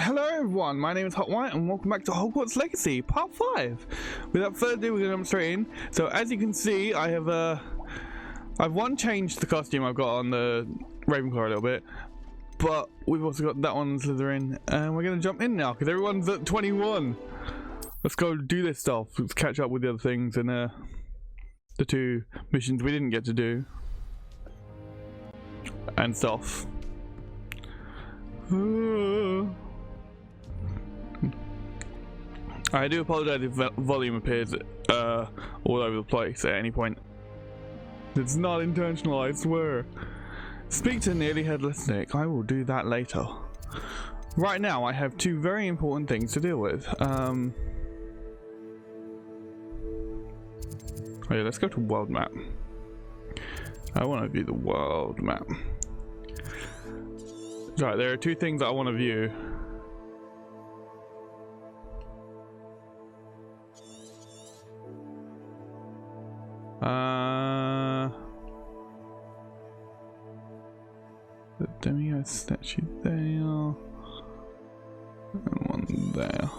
Hello everyone, my name is Hot White and welcome back to Hogwarts Legacy, part 5. Without further ado, we're going to jump straight in. So as you can see, I've changed the costume I've got on the Ravenclaw a little bit, but we've also got that one Slytherin, and we're going to jump in now because everyone's at 21. Let's go do this stuff. Let's catch up with the other things and the 2 missions we didn't get to do and stuff. I do apologize if volume appears all over the place at any point. It's not intentional, I swear. Speak to Nearly Headless Nick. I will do that later. Right now, I have 2 very important things to deal with. Oh yeah, let's go to world map. I want to view the world map. Right, there are 2 things I want to view. The demigod statue there, and one there.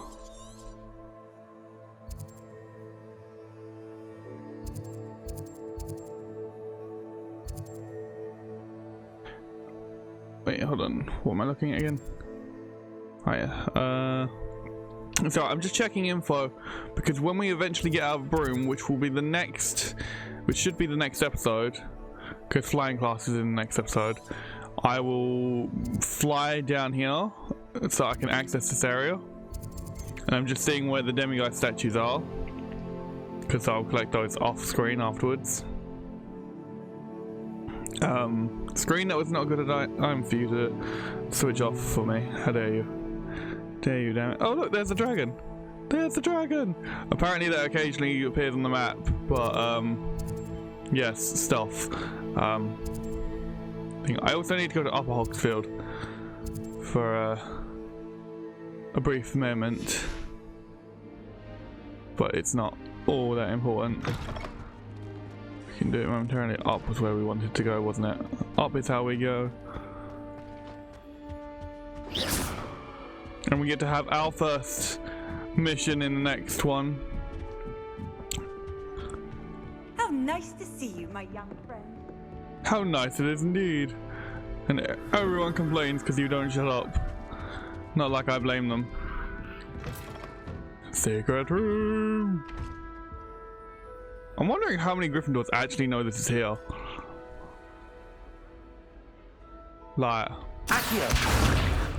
Wait, hold on. What am I looking at again? Oh yeah. So I'm just checking info because when we eventually get out of Broom, which should be the next episode, because flying class is in the next episode, I will fly down here so I can access this area. And I'm just seeing where the demigod statues are, because I'll collect those off screen afterwards. Screen that was not good at time for you to switch off for me. How dare you? Dare you, damn it. Oh look, there's a dragon! There's a dragon! Apparently that occasionally appears on the map, but yes, stuff. I also need to go to Upper Hogsfield for a brief moment, but it's not all that important. We can do it momentarily. Up was where we wanted to go, wasn't it? Up is how we go. And we get to have our first mission in the next one. How nice to see you, my young friend. How nice it is indeed. And everyone complains because you don't shut up. Not like I blame them. Secret room. I'm wondering how many Gryffindors actually know this is here. Like,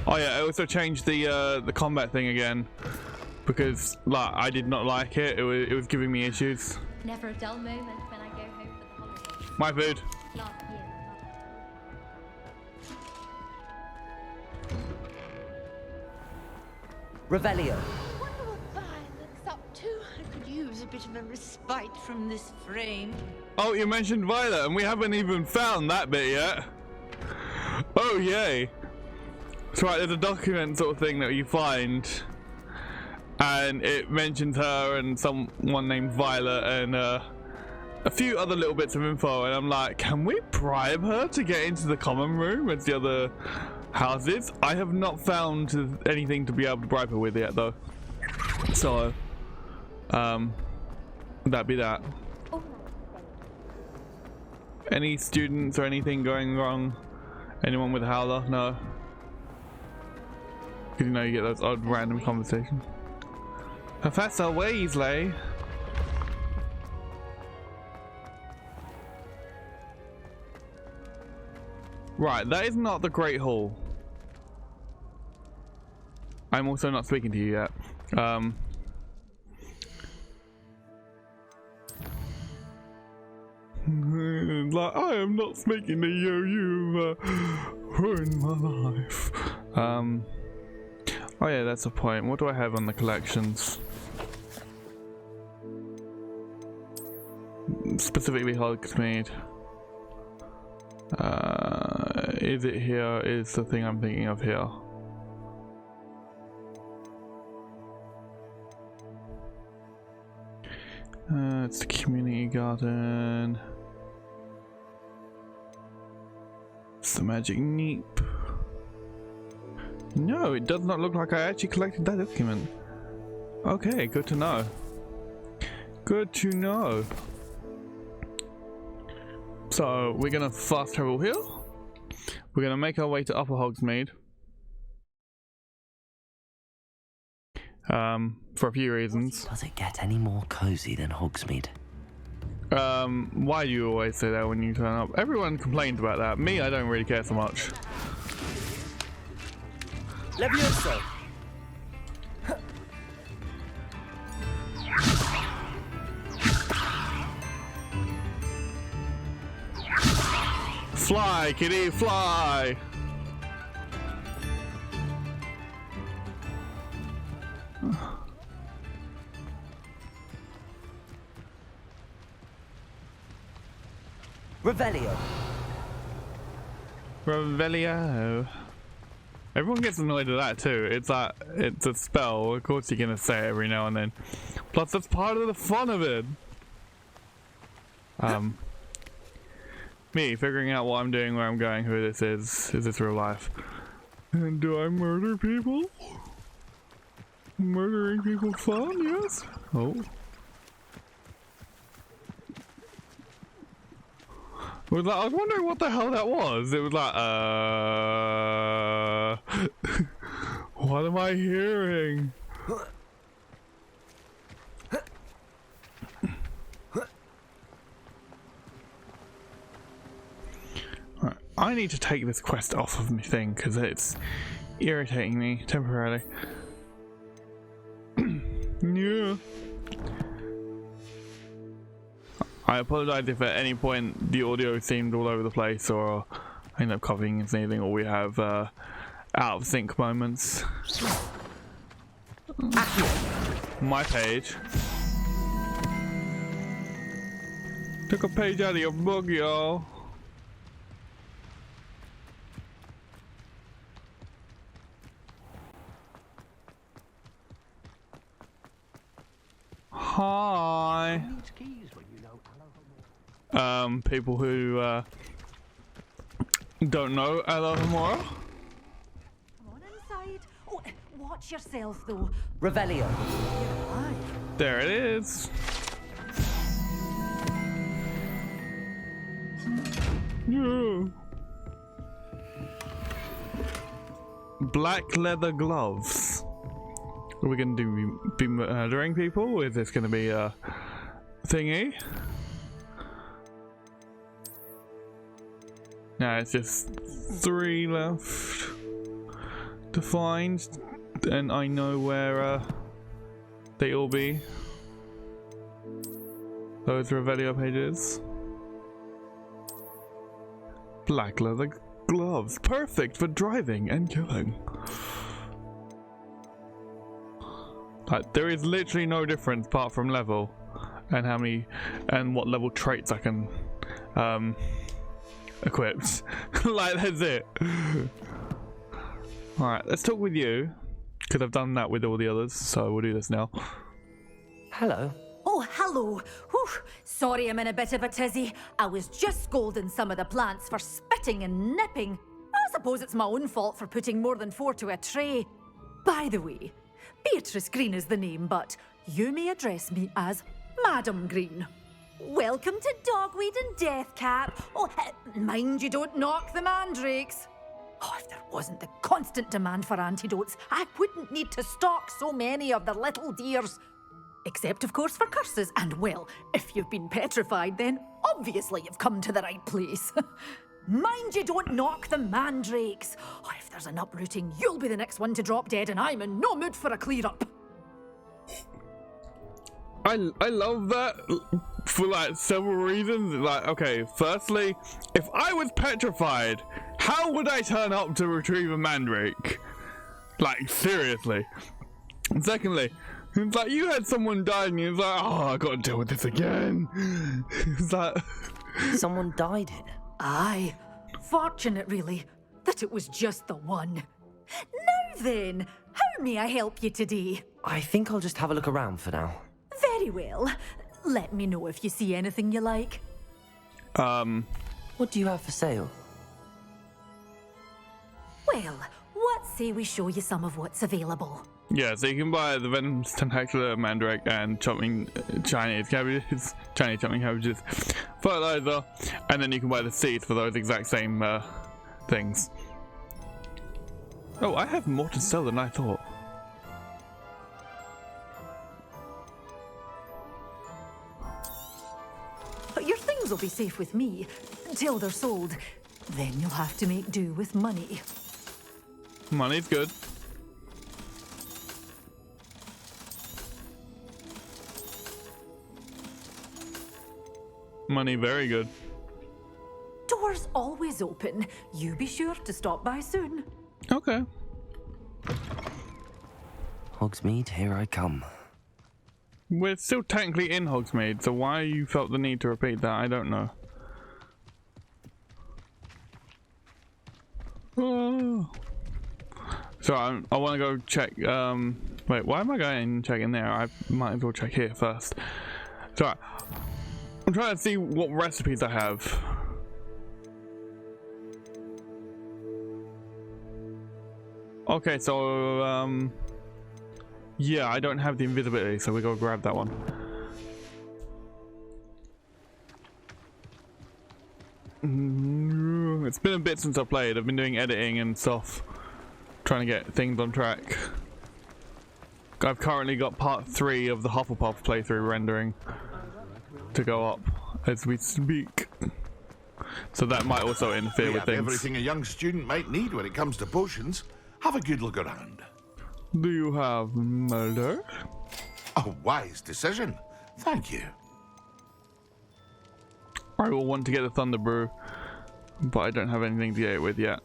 oh yeah, I also changed the combat thing again because like I did not like it. It was giving me issues. Never a dull moment when I go home for the holidays. My food. Last year. Revelio. Wonder what Violet's up to. I could use a bit of a respite from this frame. Oh, you mentioned Violet, and we haven't even found that bit yet. Oh yay! That's right. There's a document sort of thing that you find, and it mentions her and someone named Violet and a few other little bits of info. And I'm like, can we bribe her to get into the common room as the other houses? I have not found anything to be able to bribe her with yet, though. So, that'd be that. Any students or anything going wrong? Anyone with a howler? No. Because you know you get those odd random conversations. Professor Weasley. Right, that is not the Great Hall. I'm also not speaking to you yet. Like, I am not speaking to you. You've ruined my life. Oh yeah, that's a point. What do I have on the collections? Specifically Hogsmeade. Is it here? Is the thing I'm thinking of here? It's the community garden. It's the magic neep. No, it does not look like I actually collected that document. Okay, good to know. Good to know. So, we're gonna fast travel here. We're gonna make our way to Upper Hogsmeade. For a few reasons. Does it get any more cozy than Hogsmeade? Why do you always say that when you turn up? Everyone complains about that. Me, I don't really care so much. Levioso! Fly, kitty, fly! Revelio! Revelio. Everyone gets annoyed at that too. It's like, it's a spell. Of course you're gonna say it every now and then. Plus that's part of the fun of it. Me figuring out what I'm doing, where I'm going, who this is this real life? And do I murder people? Murdering people fun, yes? Oh. I was wondering what the hell that was. It was like, what am I hearing? Right, I need to take this quest off of my thing because it's irritating me temporarily. Yeah. I apologize if at any point the audio seemed all over the place or I end up copying and sneezing or we have out of sync moments. My page. Took a page out of your book, y'all. Hi. People who don't know Alohomora. Come on inside. Oh, watch yourself though. Revelio! Aye. There it is. Yeah. Black leather gloves. Are we gonna be murdering people? Is this gonna be a thingy? No, it's just 3 left to find, and I know where they all be. Those Revelio pages. Black leather gloves, perfect for driving and killing. Like, there is literally no difference apart from level and how many and what level traits I can equipped. Like, that's it. Alright, let's talk with you because I've done that with all the others, so we'll do this now. Hello. Oh, hello. Whew. Sorry I'm in a bit of a tizzy. I was just scolding some of the plants for spitting and nipping. I suppose it's my own fault for putting more than 4 to a tray. By the way, Beatrice Green is the name, but you may address me as Madam Green. Welcome to Dogweed and Deathcap. Oh, mind you don't knock the mandrakes. Oh, if there wasn't the constant demand for antidotes, I wouldn't need to stock so many of the little dears. Except, of course, for curses. And, well, if you've been petrified, then obviously you've come to the right place. Mind you don't knock the mandrakes. Oh, if there's an uprooting, you'll be the next one to drop dead, and I'm in no mood for a clear-up. I love that for like several reasons. Like, okay, firstly, if I was petrified, how would I turn up to retrieve a mandrake? Like, seriously. And secondly, it's like you had someone die and you're like, oh, I gotta deal with this again. It's like Someone died here. Aye. Fortunate, really, that it was just the one. Now then, how may I help you today? I think I'll just have a look around for now. Very well. Let me know if you see anything you like. What do you have for sale? Well, what's say we show you some of what's available. Yeah, so you can buy the Venom's Tentacular Mandrake and chopping Chinese cabbages, Chinese chopping cabbages, fertilizer, and then you can buy the seeds for those exact same things. Oh, I have more to sell than I thought. But your things will be safe with me until they're sold. Then you'll have to make do with money. Money's good. Money very good. Doors always open. You be sure to stop by soon. Okay. Hogsmeade, here I come. We're still technically in Hogsmeade, so why you felt the need to repeat that, I don't know. Oh. So I want to go check, wait, why am I going and checking there? I might as well check here first. So I'm trying to see what recipes I have. Okay, so, yeah, I don't have the invisibility, so we go grab that one. It's been a bit since I played. I've been doing editing and stuff, trying to get things on track. I've currently got part 3 of the Hufflepuff playthrough rendering to go up as we speak. So that might also interfere with things. Everything a young student might need when it comes to potions. Have a good look around. Do you have murder? A wise decision. Thank you. I will want to get a Thunder Brew, but I don't have anything to get it with yet.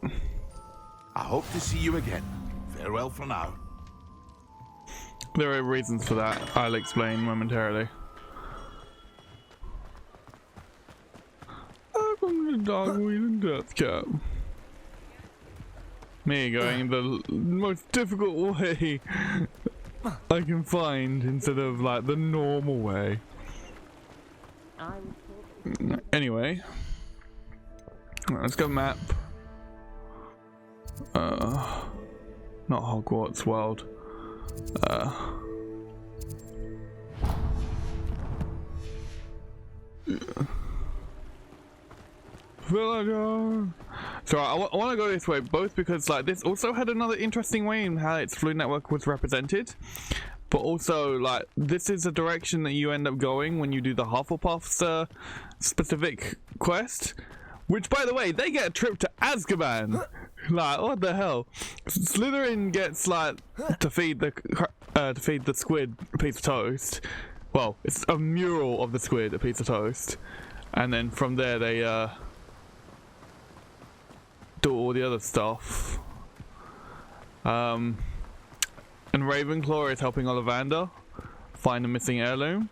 I hope to see you again. Farewell for now. There are reasons for that. I'll explain momentarily. Welcome to Dogweed and Death Cap. Me going the most difficult way I can find instead of like the normal way. Anyway, let's go map. Not Hogwarts World. Villager. So I want to go this way, both because like this also had another interesting way in how its fluid network was represented, but also like this is a direction that you end up going when you do the Hufflepuff's specific quest, which by the way they get a trip to Azkaban. Like what the hell? Slytherin gets like to feed the squid a piece of toast. Well, it's a mural of the squid a piece of toast, and then from there they do all the other stuff. And Ravenclaw is helping Ollivander find a missing heirloom.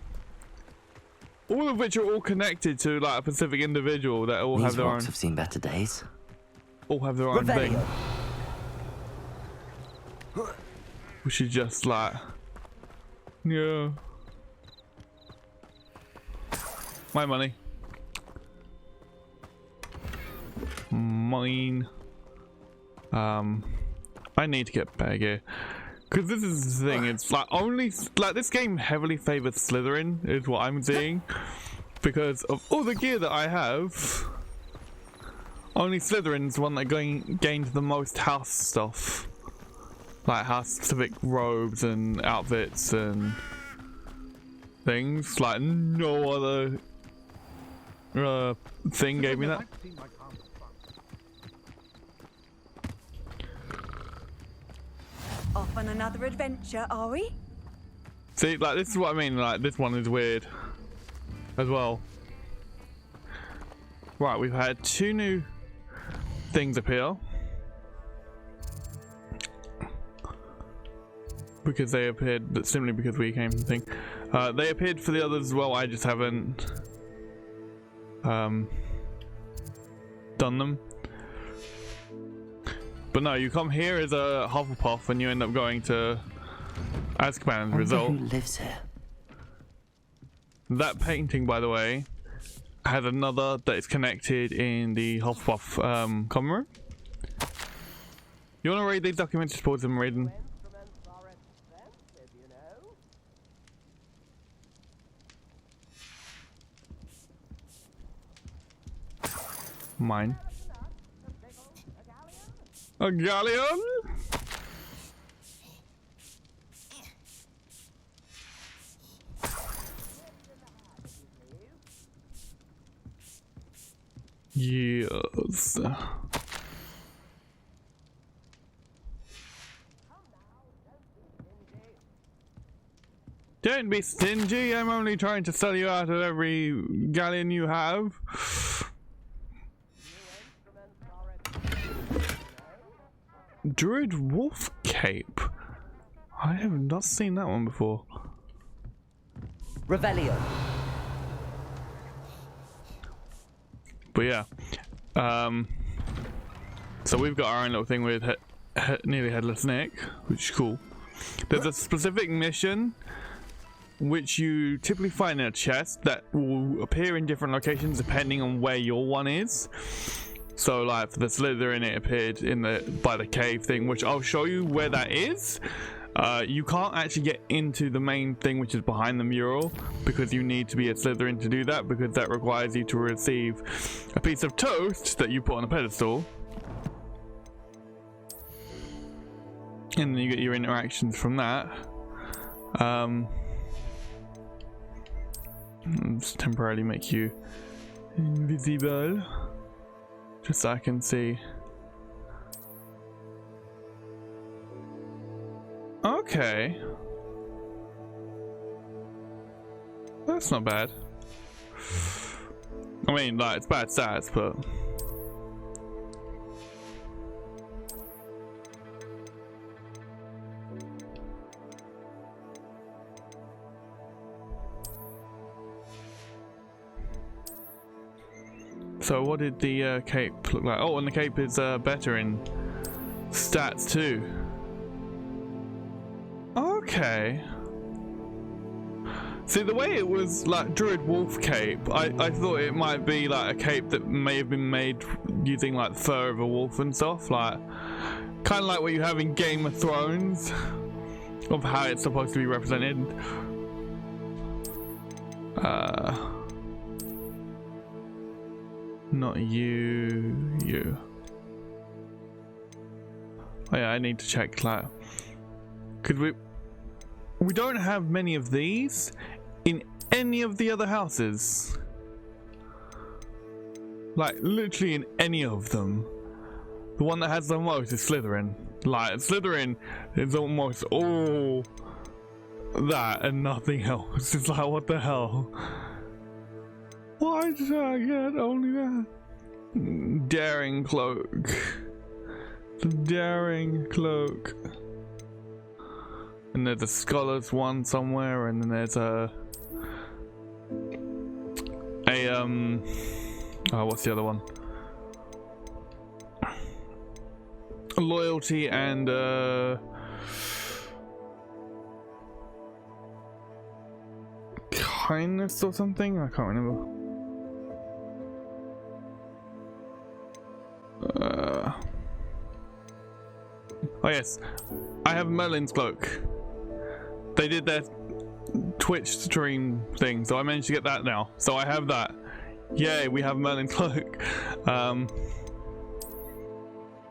All of which are all connected to like a specific individual that all have their own. These rocks have seen better days. All have their own thing. Which is just like, yeah. My money. Mine. I need to get better gear, because this is the thing. It's like only like this game heavily favors Slytherin is what I'm seeing, because of all the gear that I have. Only Slytherin's one that gained the most house stuff, like house specific robes and outfits and things. Like no other thing gave me that. Off on another adventure, are we? See, like this is what I mean. Like this one is weird as well. Right, we've had 2 new things appear because they appeared simply because we came from the thing. They appeared for the others as well. I just haven't done them. But no, you come here as a Hufflepuff and you end up going to Azkaban as a result. Who lives here? That painting, by the way, has another that is connected in the Hufflepuff common room. You want to read these documents? Just pause them reading. Mine. A galleon? Yes. Don't be stingy. I'm only trying to sell you out of every galleon you have. Druid Wolf Cape. I have not seen that one before. Revelio. But yeah, so we've got our own little thing with nearly headless Nick, which is cool. There's a specific mission which you typically find in a chest that will appear in different locations depending on where your one is. So like for the Slytherin, it appeared in by the cave thing, which I'll show you where that is. You can't actually get into the main thing, which is behind the mural, because you need to be a Slytherin to do that, because that requires you to receive a piece of toast that you put on a pedestal. And then you get your interactions from that. Just temporarily make you invisible, just so I can see. Okay. That's not bad. I mean, like, it's bad stats, but... So what did the cape look like? Oh, and the cape is better in stats too. Okay. See, the way it was like Druid Wolf Cape, I thought it might be like a cape that may have been made using like fur of a wolf and stuff, like kind of like what you have in Game of Thrones, of how it's supposed to be represented. Not you. Oh yeah, I need to check like, could we don't have many of these in any of the other houses. Like literally in any of them. The one that has the most is Slytherin. Like Slytherin is almost all that and nothing else. It's like, what the hell? Why did I get only that? Daring cloak. The daring cloak. And there's a scholar's one somewhere, and then there's what's the other one? Loyalty and kindness or something? I can't remember. Oh yes, I have Merlin's cloak. They did their Twitch stream thing, so I managed to get that now. So I have that. Yay, we have Merlin's cloak. Oh,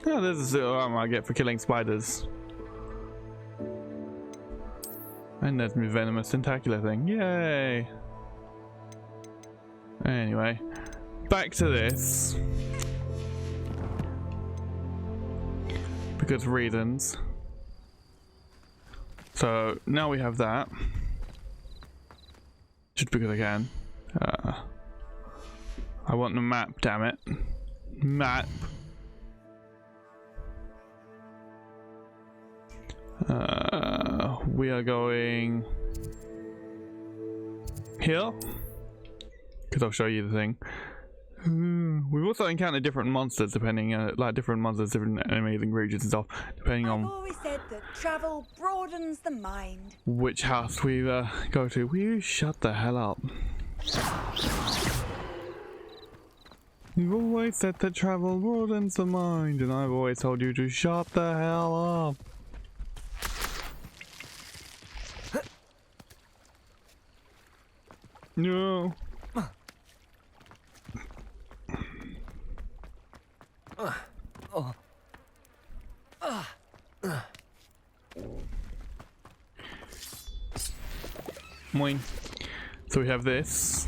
there's a armor I get for killing spiders. And there's my venomous tentacular thing. Yay. Anyway, back to this. Because reasons. So now we have that. Just because I can. I want the map, damn it. Map. We are going here. Because I'll show you the thing. We've also encountered different monsters depending, different enemies and creatures and stuff, depending on. I've always said that travel broadens the mind. Which house we go to. Will you shut the hell up? You've always said that travel broadens the mind, and I've always told you to shut the hell up. No. Moin. So we have this.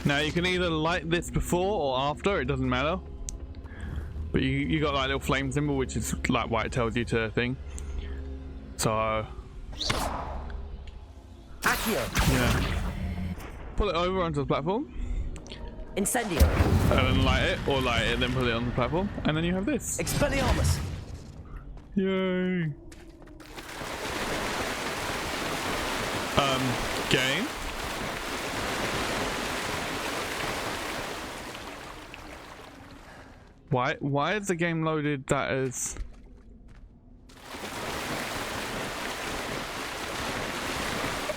Now you can either light this before or after, it doesn't matter. But you got like a little flame symbol, which is like why it tells you to thing. So yeah. Pull it over onto the platform. Incendio. And then light it, or light it, then put it on the platform, and then you have this. Expelliarmus. Yay. Game. Why is the game loaded that as...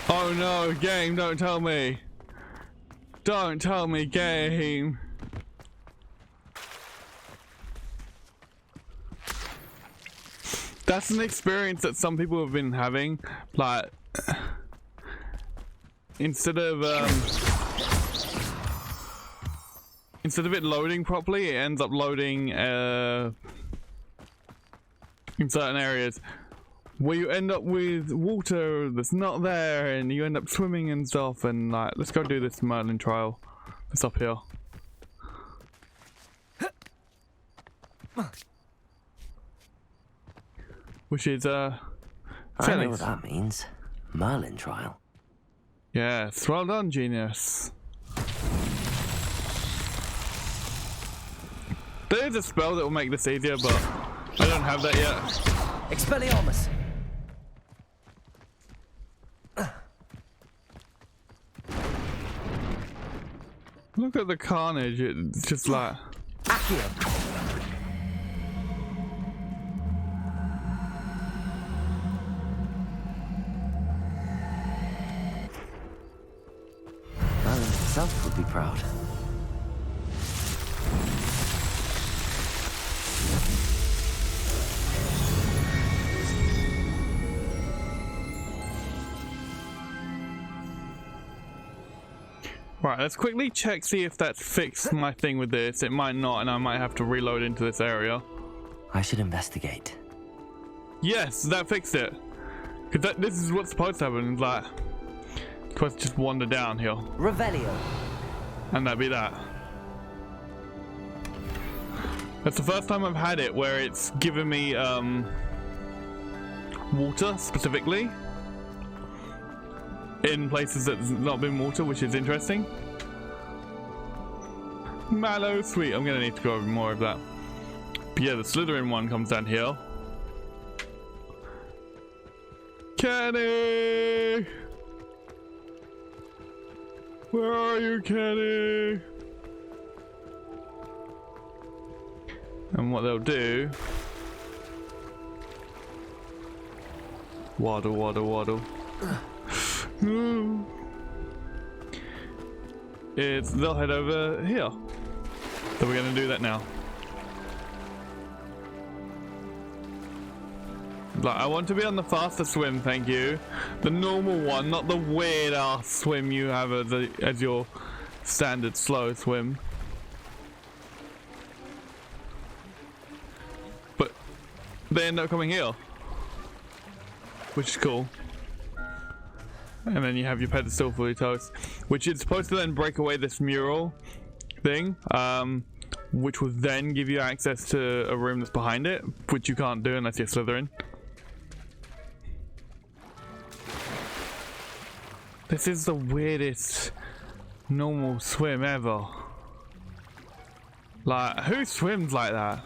Oh no, game, don't tell me. Don't tell me, game. That's an experience that some people have been having, like... Instead of it loading properly, it ends up loading in certain areas where you end up with water that's not there, and you end up swimming and stuff. And like, let's go do this Merlin trial. It's up here. Which is I know what that means. Merlin trial. Yes, well done, genius. There is a spell that will make this easier, but I don't have that yet. Expelliarmus. Look at the carnage, it's just like... Accio. Merlin himself would be proud. Right, let's quickly check, see if that's fixed my thing with this. It might not, and I might have to reload into this area. I should investigate. Yes, that fixed it. Because this is what's supposed to happen. It's like, supposed to just wander down here. Revelio. And that'd be that. That's the first time I've had it where it's given me water specifically in places that's not been water, which is interesting. Mallow, sweet. I'm gonna need to go over more of that. But yeah, the Slytherin one comes down here. Kenny! Where are you, Kenny? And what they'll do... Waddle, waddle, waddle. They'll head over here. So we're gonna do that now. Like, I want to be on the faster swim, thank you. The normal one, not the weird ass swim you have as your standard slow swim. But they end up coming here, which is cool. And then you have your pedestal fully toast, which is supposed to then break away this mural thing, which will then give you access to a room that's behind it, which you can't do unless you're Slytherin. This is the weirdest normal swim ever. Like, who swims like that?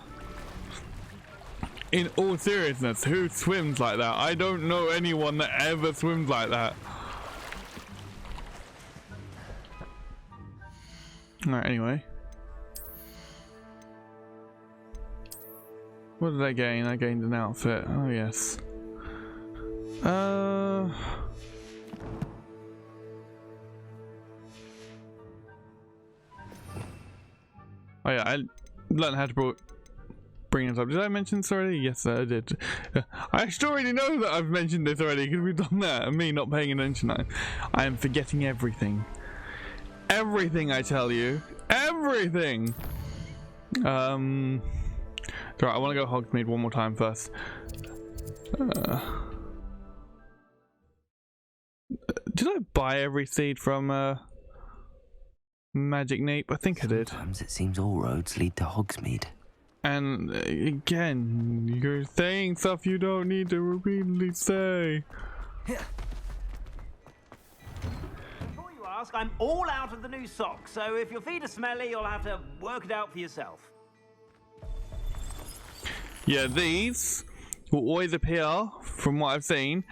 In all seriousness, who swims like that? I don't know anyone that ever swims like that. Alright, anyway. What did I gain? I gained an outfit. Oh, yes. Oh yeah, I learned how to bring this up. Did I mention this already? Yes, I did. I actually already know that I've mentioned this already because we've done that. And me not paying attention. I am forgetting everything. Everything, I tell you. Everything! Right, I want to go Hogsmeade one more time first. Did I buy every seed from Magic Neep? I think I did. Sometimes it seems all roads lead to Hogsmeade. And again, you're saying stuff you don't need to repeatedly say. Before you ask, I'm all out of the new socks, so if your feet are smelly, you'll have to work it out for yourself. Yeah, these will always appear, from what I've seen,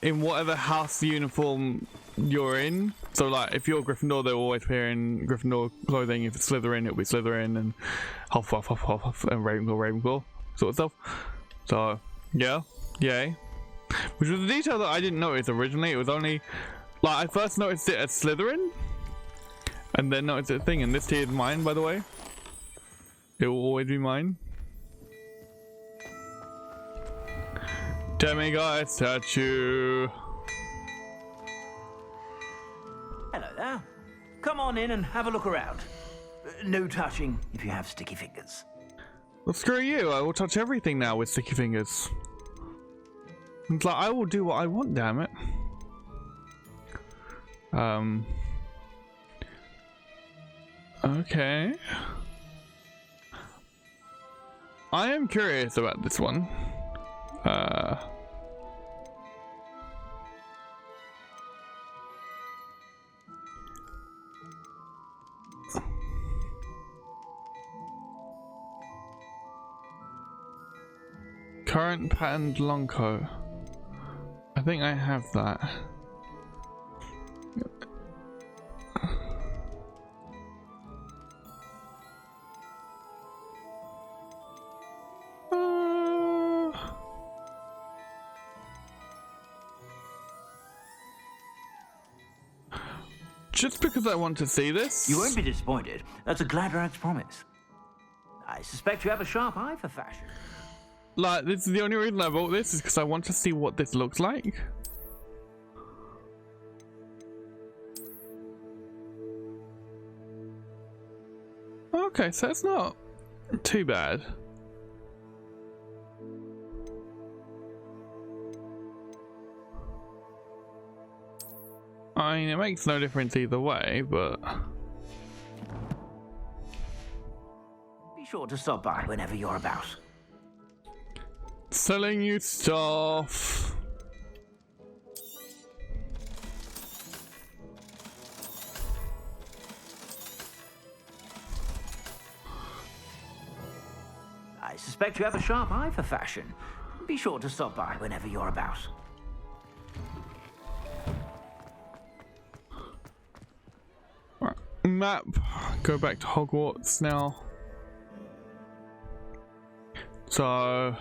in whatever house uniform you're in. So like if you're Gryffindor, they'll always appear in Gryffindor clothing. If it's Slytherin, it'll be Slytherin, and Hufflepuff, and Ravenclaw sort of stuff. So yeah, yay. Which was a detail that I didn't notice originally. It was only like I first noticed it as Slytherin and then noticed it a thing. And this tier is mine, by the way. It will always be mine. Demiguise statue. Hello there. Come on in and have a look around. No touching if you have sticky fingers. Well, screw you. I will touch everything now with sticky fingers. It's like, I will do what I want, damn it. Okay. I am curious about this one. Current patterned long coat. I think I have that. Just because I want to see this. You won't be disappointed. That's a Gladrag's promise. I suspect you have a sharp eye for fashion. Like, this is the only reason I bought this is because I want to see what this looks like. Okay, so it's not too bad. I mean, it makes no difference either way, but... Be sure to stop by whenever you're about. Selling you stuff. I suspect you have a sharp eye for fashion. Be sure to stop by whenever you're about. Right. Map. Go back to Hogwarts now. So...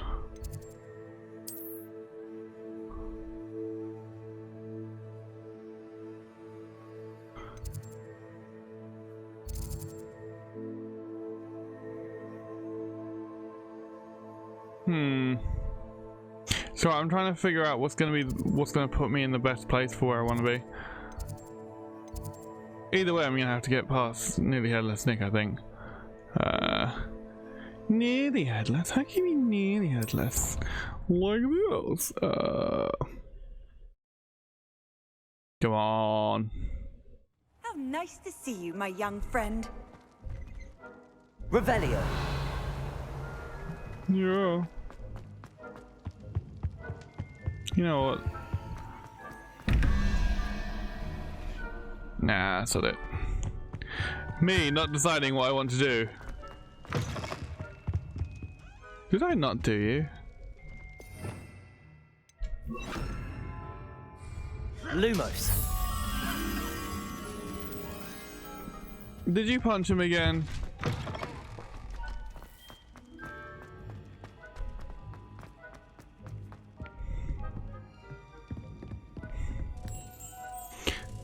So I'm trying to figure out what's gonna put me in the best place for where I want to be. Either way, I'm gonna have to get past nearly headless Nick, I think. Nearly headless? How can you be nearly headless? Like this. Come on. How nice to see you, my young friend. Revelio. Yeah. You know what? Nah, that's not it. Me not deciding what I want to do. Did I not do you? Lumos. Did you punch him again?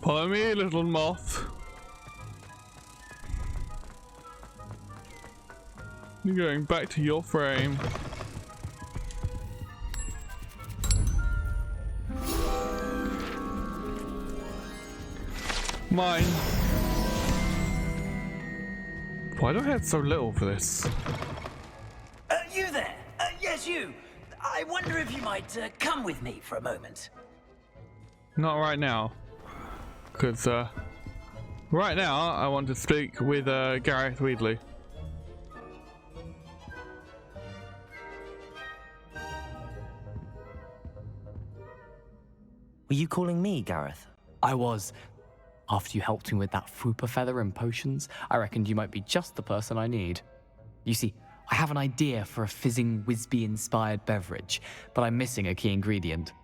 Follow me, little moth. You're going back to your frame. Mine. Why do I have so little for this? You there? Yes, you. I wonder if you might come with me for a moment. Not right now. Because, right now, I want to speak with, Gareth Weasley. Were you calling me, Gareth? I was. After you helped me with that fupa feather and potions, I reckoned you might be just the person I need. You see, I have an idea for a fizzing Whizbee-inspired beverage, but I'm missing a key ingredient.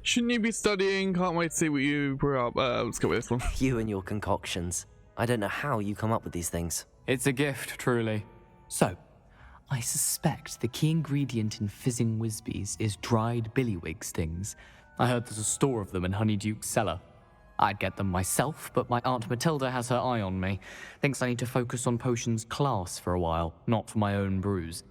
Shouldn't you be studying? Can't wait to see what you brew up. Let's go with this one. You and your concoctions. I don't know how you come up with these things. It's a gift, truly. So, I suspect the key ingredient in fizzing Whizbees is dried billywig stings. I heard there's a store of them in Honeyduke's cellar. I'd get them myself, but my Aunt Matilda has her eye on me. Thinks I need to focus on potions class for a while, not for my own brews.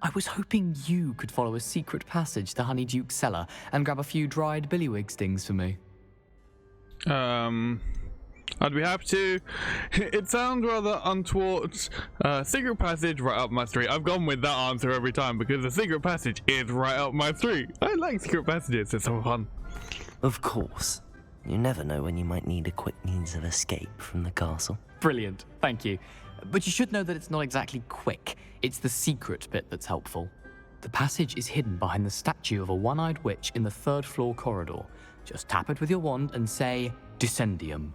I was hoping you could follow a secret passage to Honeyduke's cellar and grab a few dried billywig stings for me. I'd be happy to. It sounds rather untoward. Secret passage right up my street. I've gone with that answer every time because the secret passage is right up my street. I like secret passages, it's so fun. Of course. You never know when you might need a quick means of escape from the castle. Brilliant, thank you. But you should know that it's not exactly quick. It's the secret bit that's helpful. The passage is hidden behind the statue of a one-eyed witch in the 3rd floor corridor. Just tap it with your wand and say, Descendium.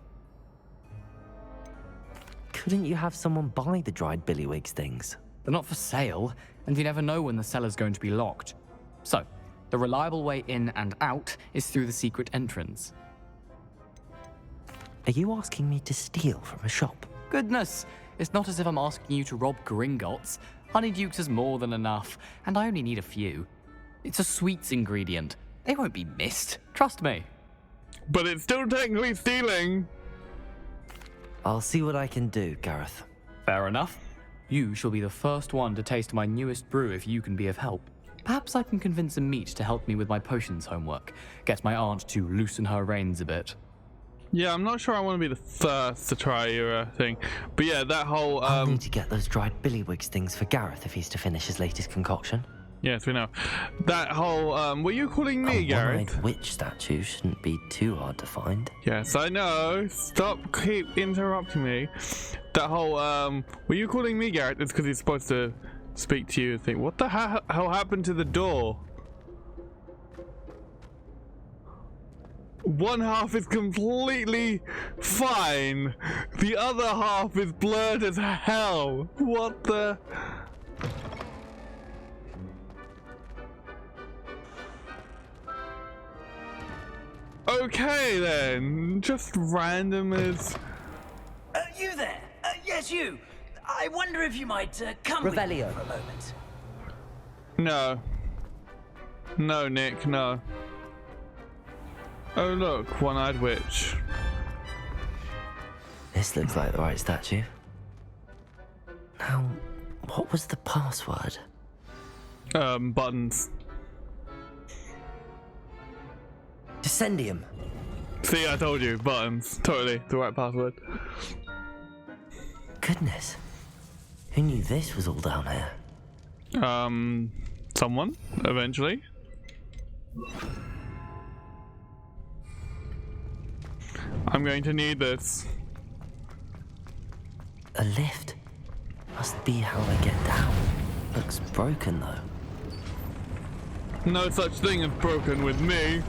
Couldn't you have someone buy the dried billywig stings? They're not for sale, and you never know when the cellar's going to be locked. So, the reliable way in and out is through the secret entrance. Are you asking me to steal from a shop? Goodness, it's not as if I'm asking you to rob Gringotts. Honeyduke's is more than enough, and I only need a few. It's a sweets ingredient. They won't be missed, trust me. But it's still technically stealing. I'll see what I can do, Gareth. Fair enough. You shall be the first one to taste my newest brew if you can be of help. Perhaps I can convince a meat to help me with my potions homework. Get my aunt to loosen her reins a bit. Yeah, I'm not sure I want to be the first to try your thing. But yeah, that whole... I'll need to get those dried billywig stings for Gareth if he's to finish his latest concoction. Yes, we know. That whole, were you calling me, Gareth? A one-eyed witch statue shouldn't be too hard to find. Yes, I know. Keep interrupting me. That whole, were you calling me, Gareth? It's because he's supposed to speak to you and think, what the hell happened to the door? One half is completely fine. The other half is blurred as hell. What the... Okay then, just random as... You there? Yes, you. I wonder if you might come with me for a moment. No. No, Nick, no. Oh look, one-eyed witch. This looks like the right statue. Now, what was the password? Buttons. Descendium. See, I told you, buttons. Totally, the right password. Goodness. Who knew this was all down here? Someone, eventually. I'm going to need this. A lift? Must be how I get down. Looks broken though. No such thing as broken with me.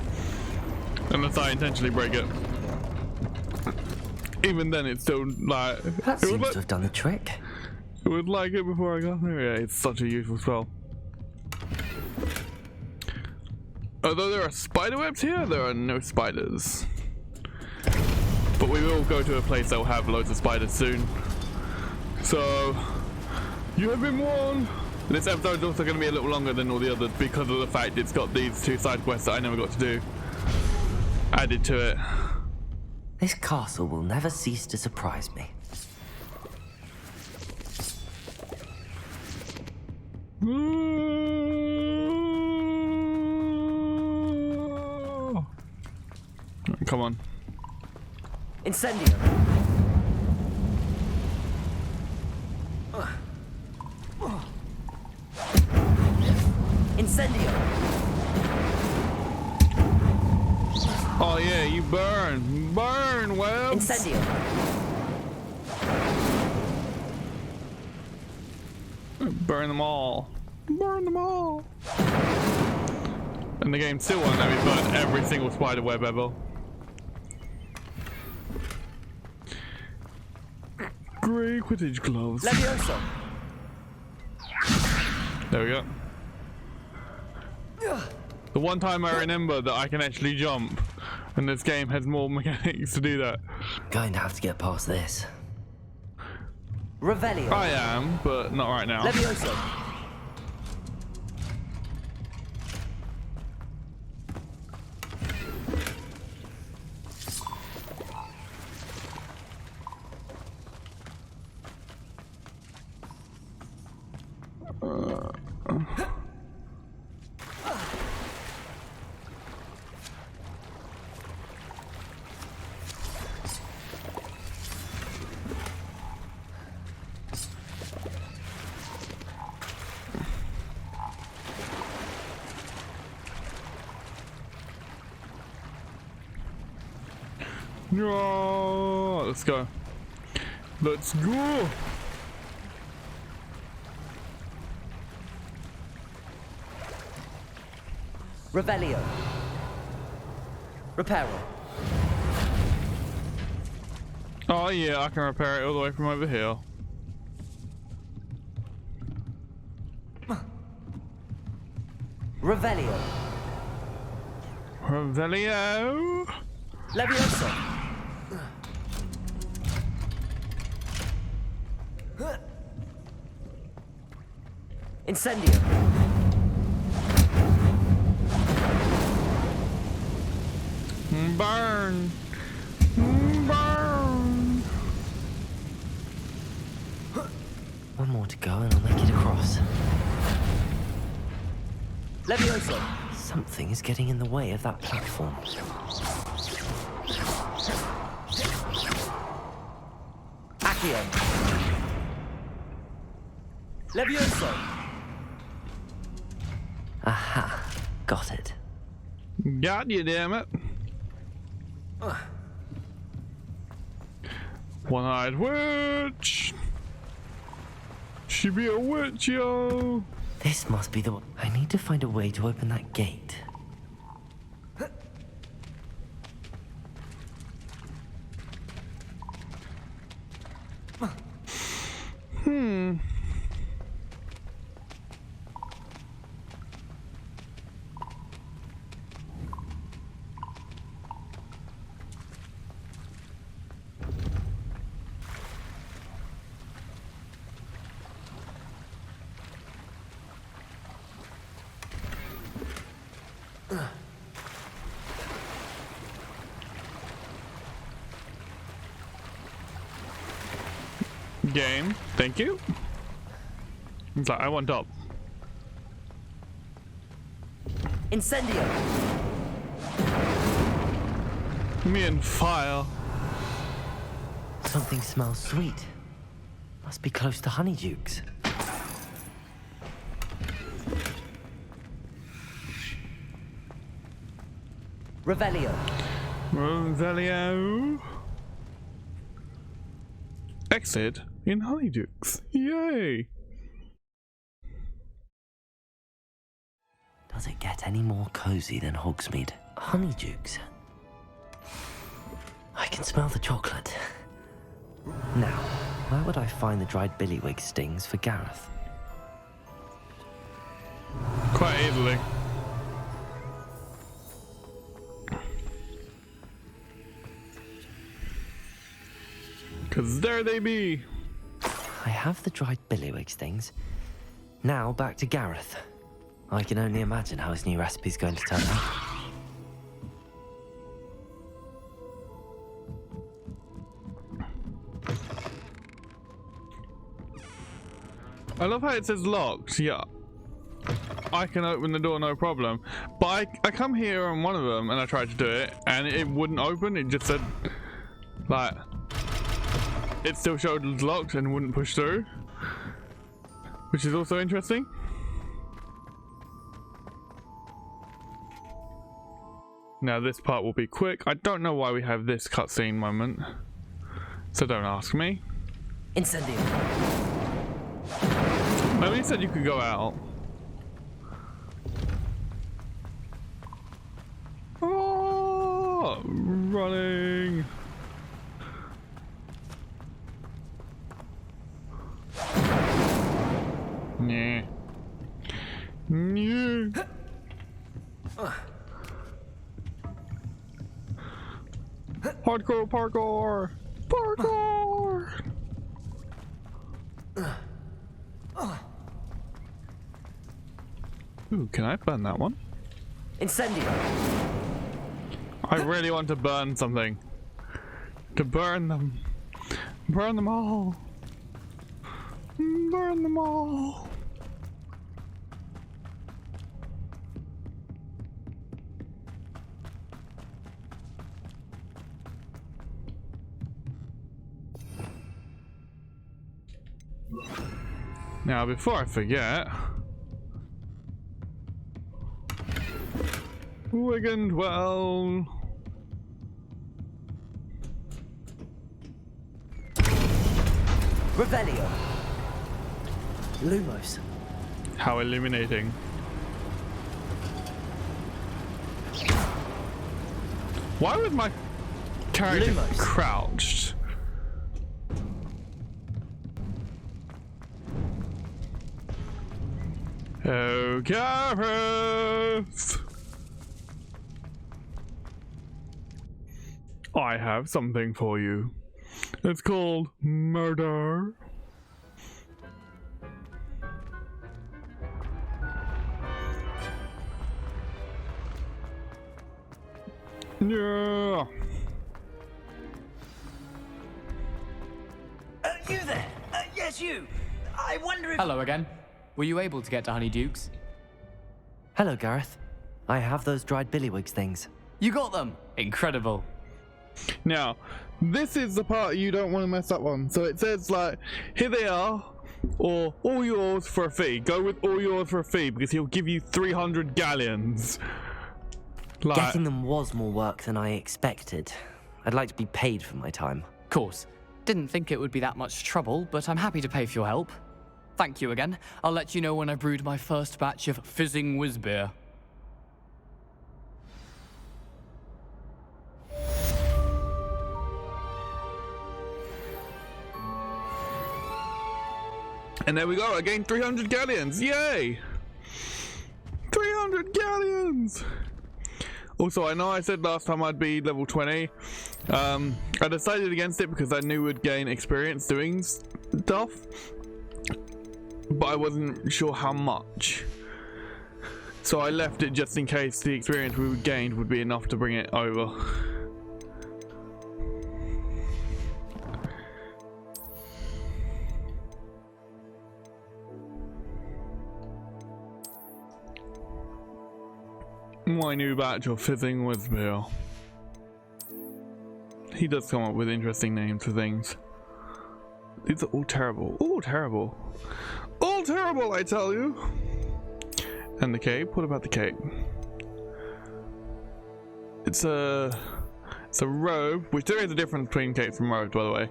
Unless I intentionally break it. Even then it's still like... That seems to have done the trick. It was like it before I got there. Yeah, it's such a useful spell. Although there are spider webs here, there are no spiders. But we will go to a place that will have loads of spiders soon. So, you have been warned. This episode is also going to be a little longer than all the others because of the fact it's got these 2 side quests that I never got to do added to it. This castle will never cease to surprise me. Come on. Incendio. Incendio. Oh yeah, you burn. Burn, Webs. Incendio. Burn them all. Burn them all. And the game still won't let me burn every single spider web ever. Grey Quidditch gloves. Levioso. There we go. The one time I remember that I can actually jump, and this game has more mechanics to do that. Going to have to get past this. Revelio. I am, but not right now. Levioso. No, let's go. Let's go. Revelio. Reparo. Oh yeah, I can repair it all the way from over here. Revelio. Revelio. Levioso. Incendio. Burn. Burn. One more to go and I'll make it across. Levioso. Something is getting in the way of that platform. Accio. Levioso. Aha. Got it. Got you, damn it. One-eyed witch. She be a witch, yo. This must be the one. I need to find a way to open that gate. Game, thank you. It's like, I want up. Incendio. Me and fire. Something smells sweet. Must be close to Honeydukes. Revelio. Revelio. Exit in Honeydukes. Yay! Does it get any more cozy than Hogsmeade? Honeydukes. I can smell the chocolate. Now, where would I find the dried billywig stings for Gareth? Quite easily. Cause there they be. I have the dried billywig stings. Now back to Gareth. I can only imagine how his new recipe's going to turn out. I love how it says locked. Yeah, I can open the door, no problem. But I come here on one of them and I tried to do it and it wouldn't open. It just said, like, it still showed it was locked and wouldn't push through, which is also interesting. Now this part will be quick. I don't know why we have this cutscene moment, so don't ask me. Incendio. Nobody said you could go out. Oh, running. Yeah. Yeah. Hardcore parkour! Parkour! Ooh, can I burn that one? Incendio. I really want to burn something. To burn them. Burn them all. Burn them all. Now, before I forget, Wigandwell. Revelio. Lumos. How illuminating. Why was my character Lumos. crouched? Oh, Gareth! I have something for you. It's called murder. Yeah. You there? Yes, you. I wonder if... Hello again. Were you able to get to Honeydukes? Hello, Gareth. I have those dried billywigs things. You got them! Incredible. Now, this is the part you don't want to mess up on. So it says, like, here they are, or all yours for a fee. Go with all yours for a fee because he'll give you 300 galleons. Like, Getting them was more work than I expected. I'd like to be paid for my time. Of course. Didn't think it would be that much trouble, but I'm happy to pay for your help. Thank you again. I'll let you know when I brewed my first batch of fizzing whizbeer. and there we go. I gained 300 galleons. Yay! 300 galleons! Also, I know I said last time I'd be level 20. I decided against it because I knew we'd gain experience doing stuff, but I wasn't sure how much. So I left it just in case the experience we gained would be enough to bring it over. My new batch of fizzing whizbeer. He does come up with interesting names for things. These are all terrible. All terrible. All terrible, I tell you. And the cape? What about the cape? It's a robe, which there is a difference between capes and robes, by the way.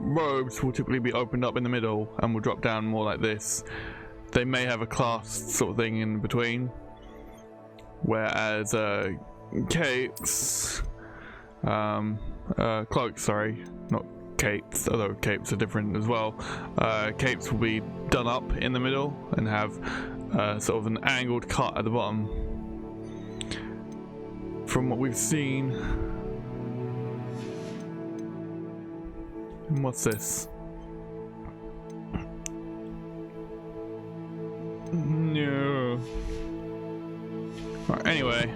Robes will typically be opened up in the middle and will drop down more like this. They may have a clasped sort of thing in between. Whereas capes, cloaks, sorry, not capes, although capes are different as well. Capes will be done up in the middle and have sort of an angled cut at the bottom. From what we've seen. And what's this? No. Right, anyway,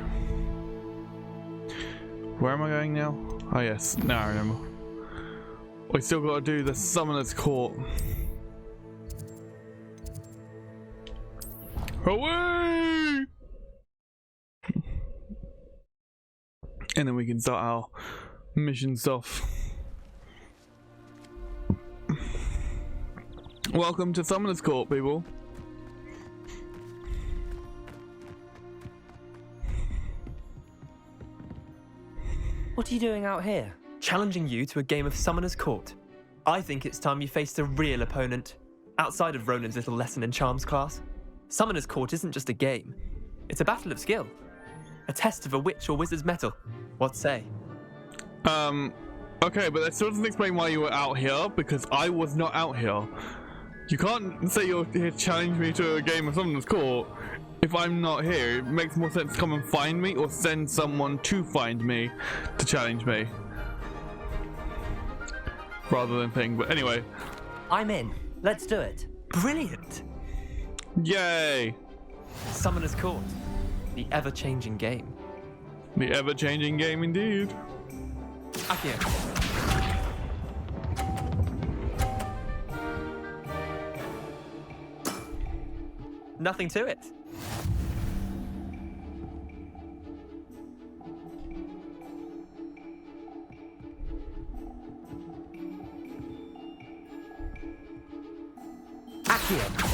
where am I going now? Oh yes, now I remember. We still got to do the Summoner's Court. Away! And then we can start our mission stuff. Welcome to Summoner's Court, people. What are you doing out here? Challenging you to a game of Summoner's Court. I think it's time you faced a real opponent, outside of Ronan's little lesson in charms class. Summoner's Court isn't just a game. It's a battle of skill. A test of a witch or wizard's mettle. What say? Okay, but that still doesn't explain why you were out here, because I was not out here. You can't say you're here to challenge me to a game of Summoner's Court if I'm not here. It makes more sense to come and find me or send someone to find me to challenge me. Rather than thing, but anyway. I'm in. Let's do it. Brilliant! Yay! Summoner's Court. The ever-changing game. The ever-changing game indeed. Akio. Nothing to it. Akio.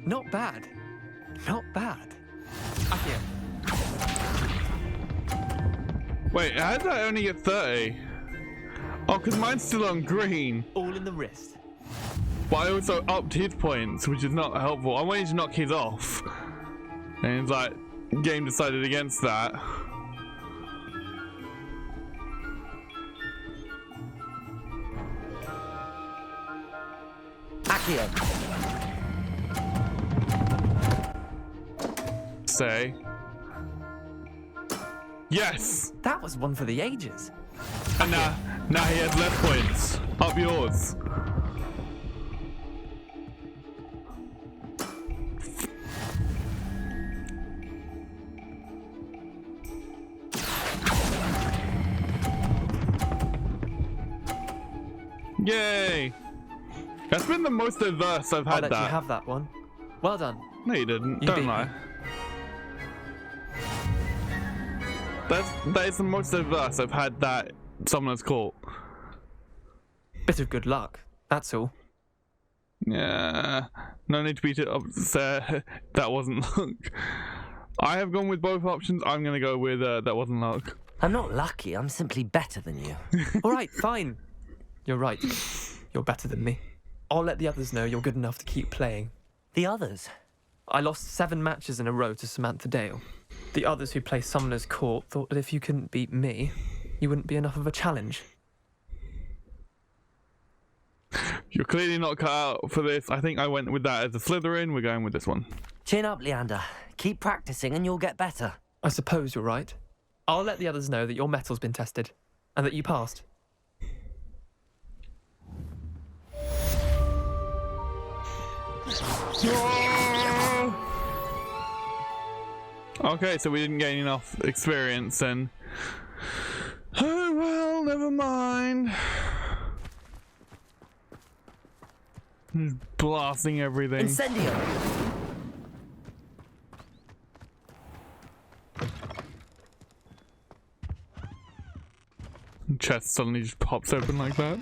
Not bad. Not bad. Akio. Wait, how did I only get 30? Oh, because mine's still on green. All in the wrist. But I also upped his points, which is not helpful. I wanted to knock his off. And it's like, game decided against that. Akio. Say. Yes! That was one for the ages. And now he has less points. Up yours. Yay! That's been the most diverse I've had. I'll let you have that one. Well done. No, you didn't. You Don't beat lie. me. That is the most diverse I've had that Summoner's Court. Bit of good luck, that's all. Yeah, no need to beat it up. That wasn't luck. I have gone with both options. I'm gonna go with that wasn't luck. I'm not lucky. I'm simply better than you. All right, fine. You're right. You're better than me. I'll let the others know you're good enough to keep playing. The others? I lost 7 matches in a row to Samantha Dale. The others who play Summoner's Court thought that if you couldn't beat me, you wouldn't be enough of a challenge. You're clearly not cut out for this. I think I went with that as a Slytherin. We're going with this one. Chin up, Leander. Keep practicing and you'll get better. I suppose you're right. I'll let the others know that your metal's been tested, and that you passed. Okay, so we didn't gain enough experience then. Oh well, never mind. Just blasting everything. Incendio! Chest suddenly just pops open like that.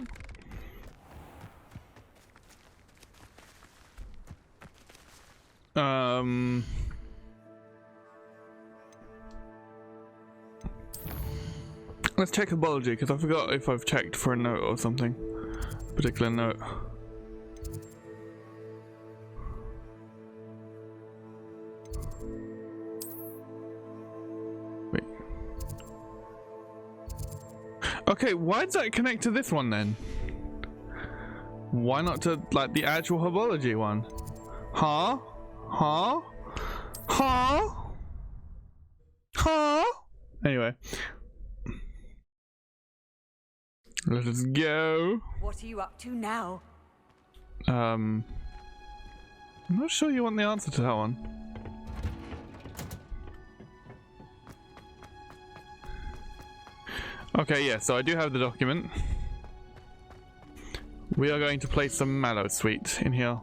Let's check herbology, because I forgot if I've checked for a note or something. Particular note. Wait. Okay, why does that connect to this one then? Why not to, like, the actual herbology one? Huh? Huh? Huh? Huh? Anyway. Let us go. What are you up to now? I'm not sure you want the answer to that one. Okay, yeah, so I do have the document. we are going to place some mallow sweet in here.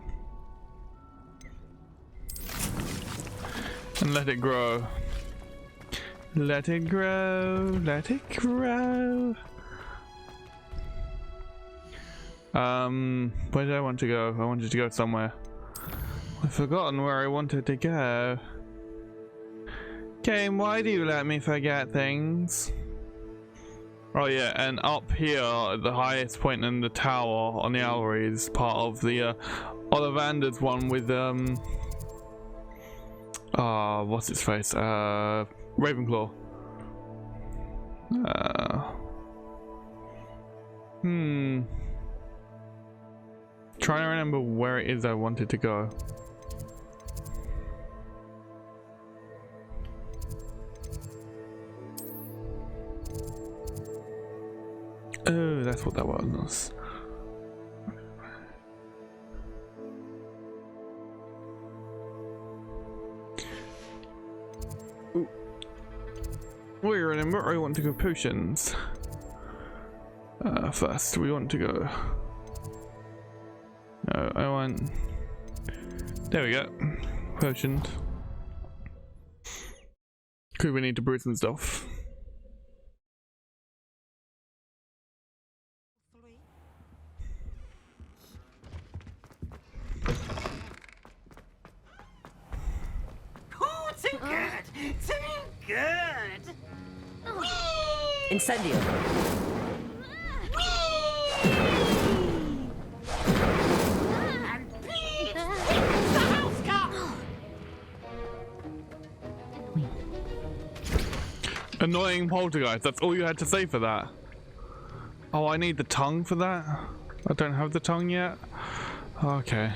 And let it grow. Let it grow, let it grow. Where did I want to go? I wanted to go somewhere. I've forgotten where I wanted to go. Game, why do you let me forget things? Oh yeah, and up here at the highest point in the tower on the gallery is part of the Ollivander's one with what's its face? Ravenclaw. Trying to remember where it is I wanted to go. Oh, that's what that was. Ooh. We remember I want to go potions. First we want to go. No, I want. There we go. Potions. Could we need to brew some stuff? Good. Incendio. And please, fix the house car. Annoying poltergeist, that's all you had to say for that? Oh, I need the tongue for that? I don't have the tongue yet? Okay.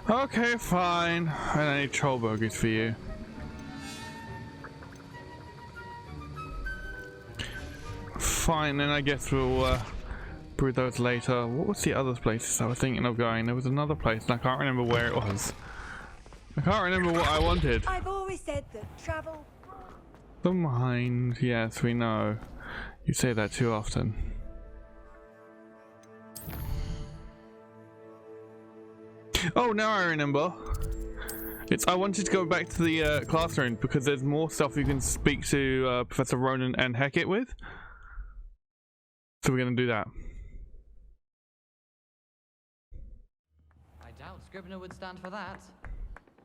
Okay, fine. And I need troll burgers for you. Fine, then I guess we'll brew those later. What was the other places I was thinking of going? There was another place and I can't remember where it was. I can't remember what I wanted. I've always said that travel... The mind, yes, we know. You say that too often. Oh, now I remember. I wanted to go back to the classroom because there's more stuff you can speak to Professor Ronan and Hecate with. So we're going to do that. I doubt Scrivener would stand for that.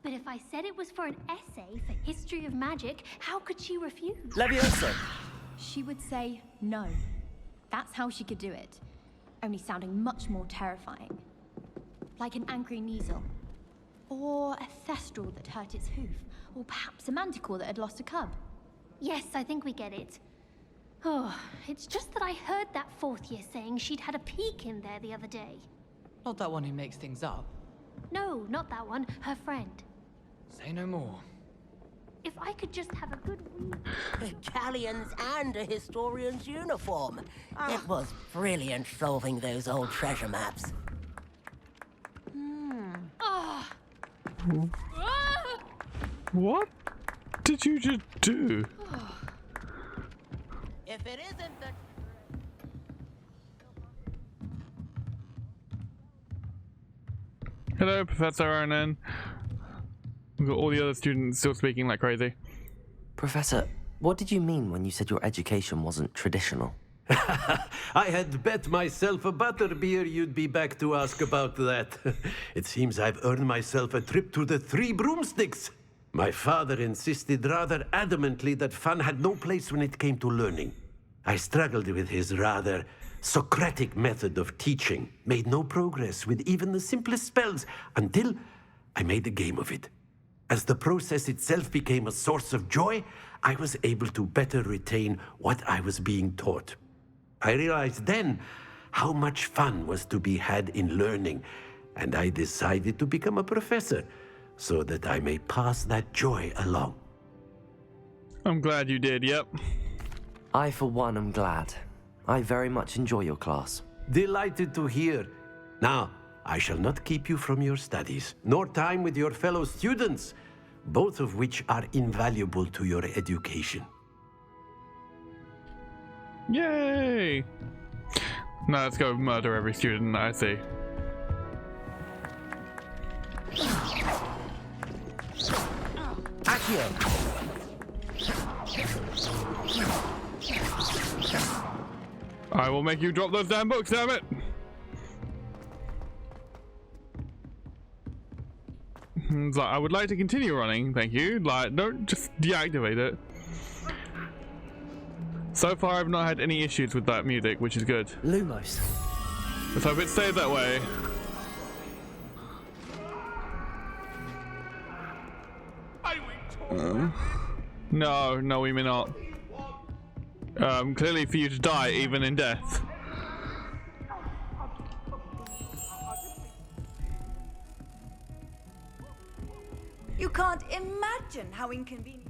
But if I said it was for an essay for history of magic, how could she refuse? Leviosa. She would say no. That's how she could do it. Only sounding much more terrifying. Like an angry Kneasel. Or a Thestral that hurt its hoof. Or perhaps a Manticore that had lost a cub. Yes, I think we get it. Oh, it's just that I heard that fourth year saying she'd had a peek in there the other day. Not that one who makes things up. No, not that one. Her friend. Say no more. If I could just have a good read. Galleons and a historian's uniform. It was brilliant solving those old treasure maps. What did you just do? If it isn't the... Hello, Professor Ronan. We've got all the other students still speaking like crazy. Professor, what did you mean when you said your education wasn't traditional? I had bet myself a butterbeer you'd be back to ask about that. It seems I've earned myself a trip to the 3 broomsticks. My father insisted rather adamantly that fun had no place when it came to learning. I struggled with his rather Socratic method of teaching, made no progress with even the simplest spells until I made a game of it. As the process itself became a source of joy, I was able to better retain what I was being taught. I realized then how much fun was to be had in learning, and I decided to become a professor so that I may pass that joy along. I'm glad you did, yep. I, for one, am glad. I very much enjoy your class. Delighted to hear. Now, I shall not keep you from your studies, nor time with your fellow students, both of which are invaluable to your education. Yay! No, let's go murder every student. I see. Accio. I will make you drop those damn books, damn it! It's like, I would like to continue running, thank you. Like, don't just deactivate it. So far, I've not had any issues with that music, which is good. Lumos. Let's hope it stays that way. No, we may not. Clearly for you to die, even in death. You can't imagine how inconvenient.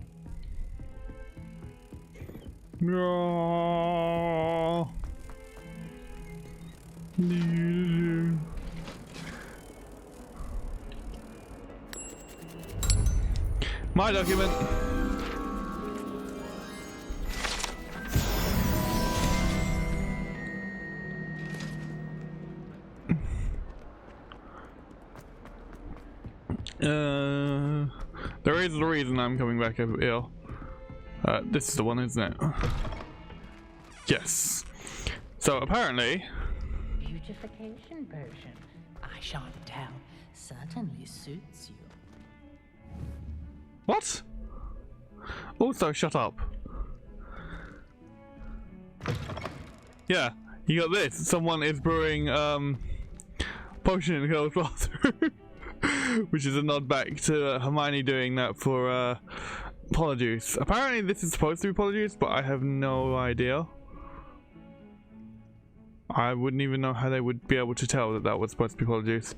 No. My document. There is a reason I'm coming back over here. This is the one, isn't it? Yes. So apparently. Beautification potion. I shan't tell. Certainly suits you. What? Also, shut up. Yeah, you got this. Someone is brewing potion in the girl's bathroom. Which is a nod back to Hermione doing that for Polyjuice. Apparently this is supposed to be Polyjuice, but I have no idea. I wouldn't even know how they would be able to tell that that was supposed to be Polyjuice.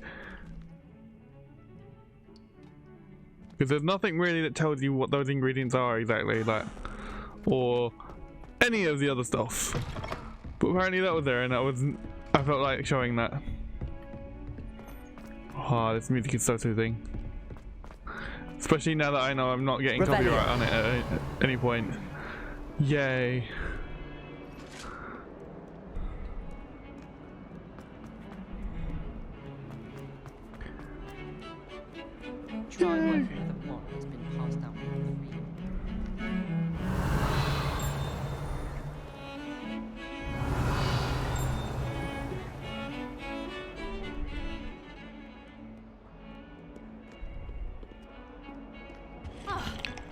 Because there's nothing really that tells you what those ingredients are exactly, like, or any of the other stuff. But apparently that was there, and that was, I felt like showing that. Oh, this music is so soothing. Especially now that I know I'm not getting copyright on it at any point. Yay. Try working with a plot that's been passed down from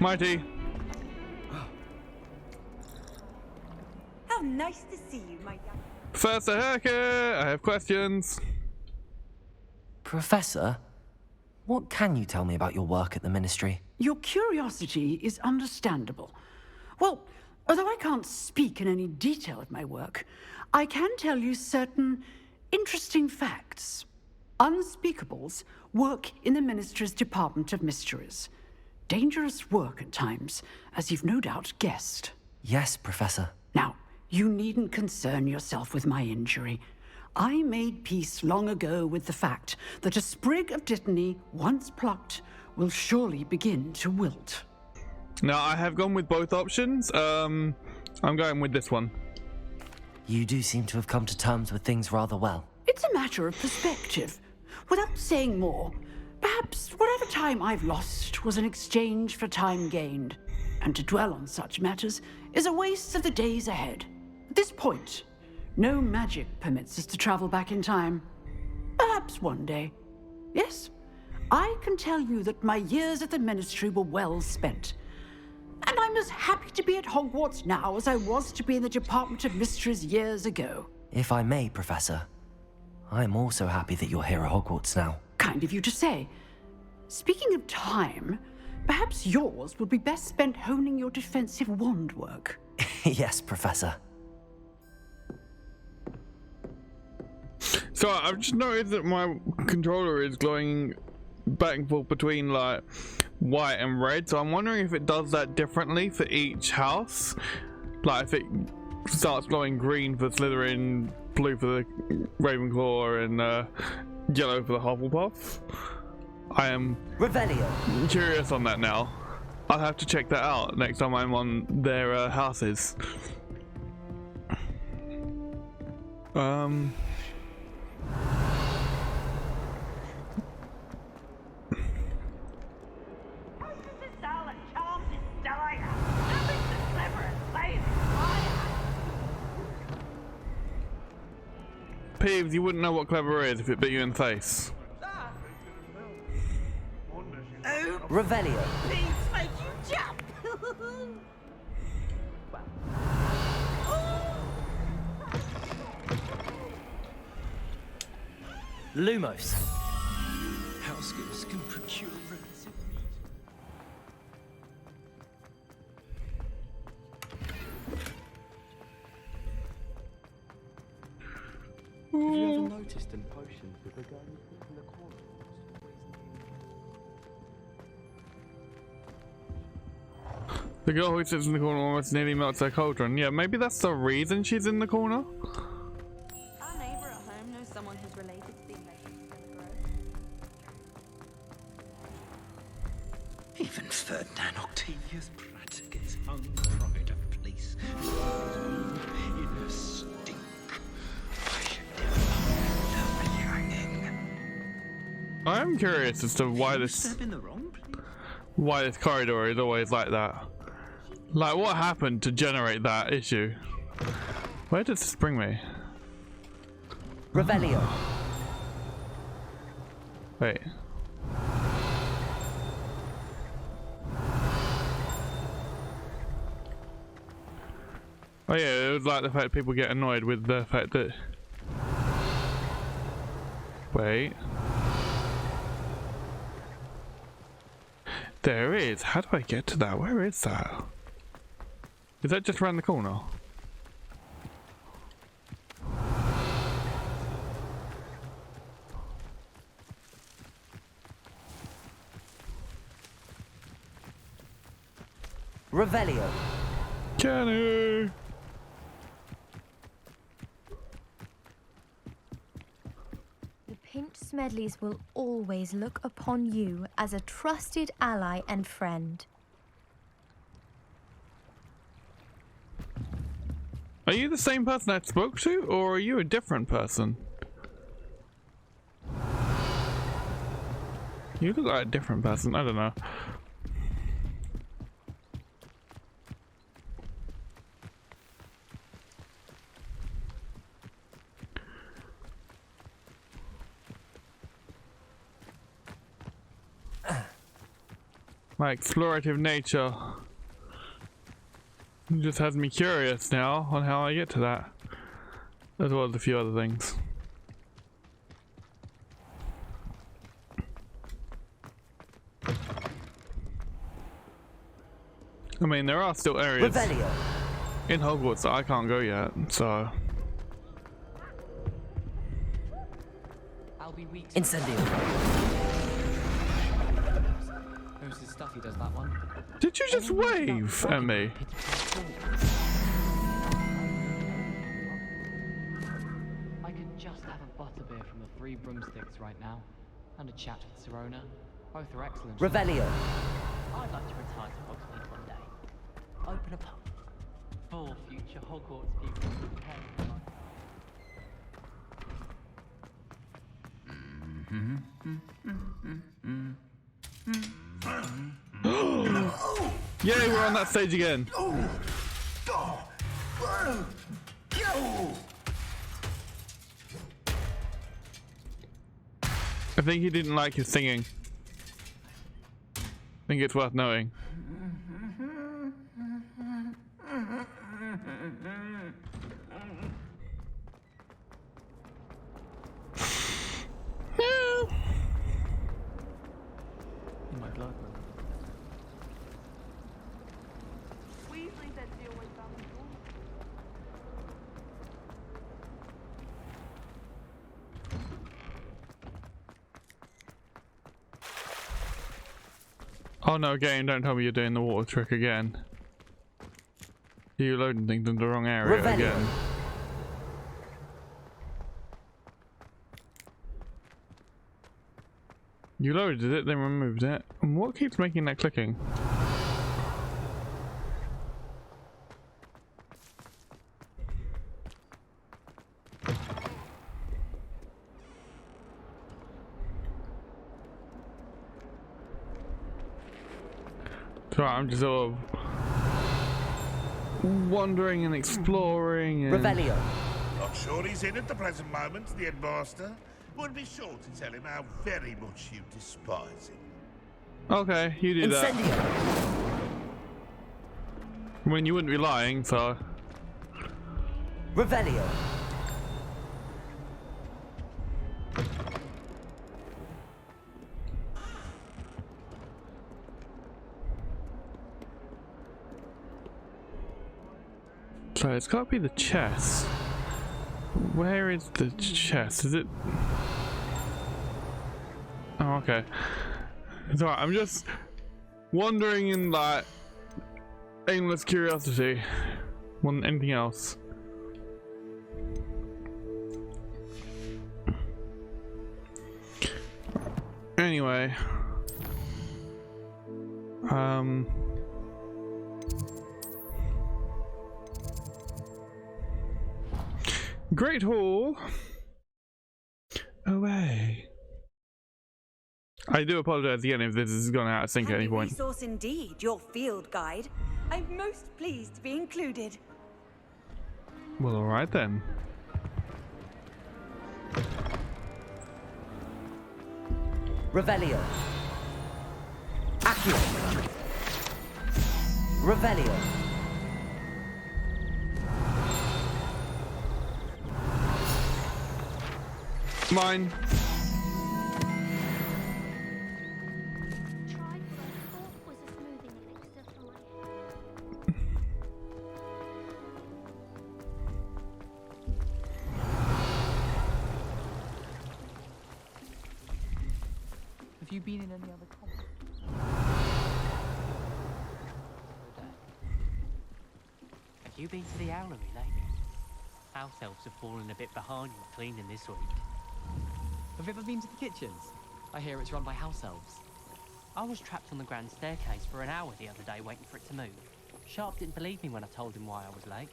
Mighty. How nice to see you, my young. Professor Hackett, I have questions. Professor, what can you tell me about your work at the Ministry? Your curiosity is understandable. Well, although I can't speak in any detail of my work, I can tell you certain interesting facts. Unspeakables work in the Ministry's Department of Mysteries. Dangerous work at times, as you've no doubt guessed. Yes, Professor. Now, you needn't concern yourself with my injury. I made peace long ago with the fact that a sprig of dittany, once plucked, will surely begin to wilt. Now, I have gone with both options. I'm going with this one. You do seem to have come to terms with things rather well. It's a matter of perspective. Without saying more, perhaps whatever time I've lost was an exchange for time gained. And to dwell on such matters is a waste of the days ahead. At this point, no magic permits us to travel back in time. Perhaps one day. Yes, I can tell you that my years at the Ministry were well spent. And I'm as happy to be at Hogwarts now as I was to be in the Department of Mysteries years ago. If I may, Professor, I'm also happy that you're here at Hogwarts now. Kind of you to say. Speaking of time, perhaps yours would be best spent honing your defensive wand work. Yes, Professor. So I've just noticed that my controller is glowing back and forth between like white and red, so I'm wondering if it does that differently for each house. Like if it starts glowing green for Slytherin, blue for the Ravenclaw, and yellow for the Hufflepuff. I am curious on that now. I'll have to check that out next time I'm on their houses. Peeves, you wouldn't know what clever is if it bit you in the face. Revelio. Peeves make you jump. Lumos. House gifts can procure relative Have you ever noticed in potions that the guy you put in the corner The girl who sits in the corner almost nearly melts her cauldron. Yeah, maybe that's the reason she's in the corner. Our neighbor at home knows someone who's related to the invention of the Even Ferdinand Octavius Praticus hung pride of place. In a stink. I should never be hanging. I am curious as to why this corridor is always like that. Like, what happened to generate that issue? Where does this bring me? Revelio. Wait. Oh yeah, it was like the fact people get annoyed with the fact that... Wait. There is. How do I get to that? Where is that? Is that just around the corner? Revelio. Kenny! The Pinch Smedleys will always look upon you as a trusted ally and friend. Are you the same person I spoke to, or are you a different person? You look like a different person, I don't know. My explorative nature just has me curious now on how I get to that, as well as a few other things. I mean, there are still areas in Hogwarts that I can't go yet, so... Incendio. Who's his stuff? He does that one. Did you just wave at me? I could just have a butterbeer from the Three Broomsticks right now, and a chat with Sirona. Both are excellent. Revelio. I'd like to retire to Hogsmeade one day. Open a pub. For future Hogwarts people who pay. Yay, we're on that stage again. I think he didn't like his singing. I think it's worth knowing. Oh no, game, don't tell me you're doing the water trick again. You're loading things in the wrong area again. You loaded it, then removed it. And what keeps making that clicking? So I'm just sort of wandering and exploring and... Revelio. Not sure he's in at the present moment, the headmaster. Would be sure to tell him how very much you despise him. Okay, you do that. Incendio. I mean, you wouldn't be lying, so... Revelio. So it's got to be the chest. Where is the chest? Is it? Oh, okay. It's alright. I'm just wandering in like aimless curiosity. More than anything else. Anyway. Great Hall. Away. I do apologize again if this is going out of sync at any point. Resource indeed, your field guide. I'm most pleased to be included. Well, alright then. Revelio. Accio. Revelio. Mine. Have you been in any other comments? Have you been to the owlery lately? House elves have fallen a bit behind with cleaning this week. Have you ever been to the kitchens? I hear it's run by house elves. I was trapped on the grand staircase for an hour the other day waiting for it to move. Sharp didn't believe me when I told him why I was late.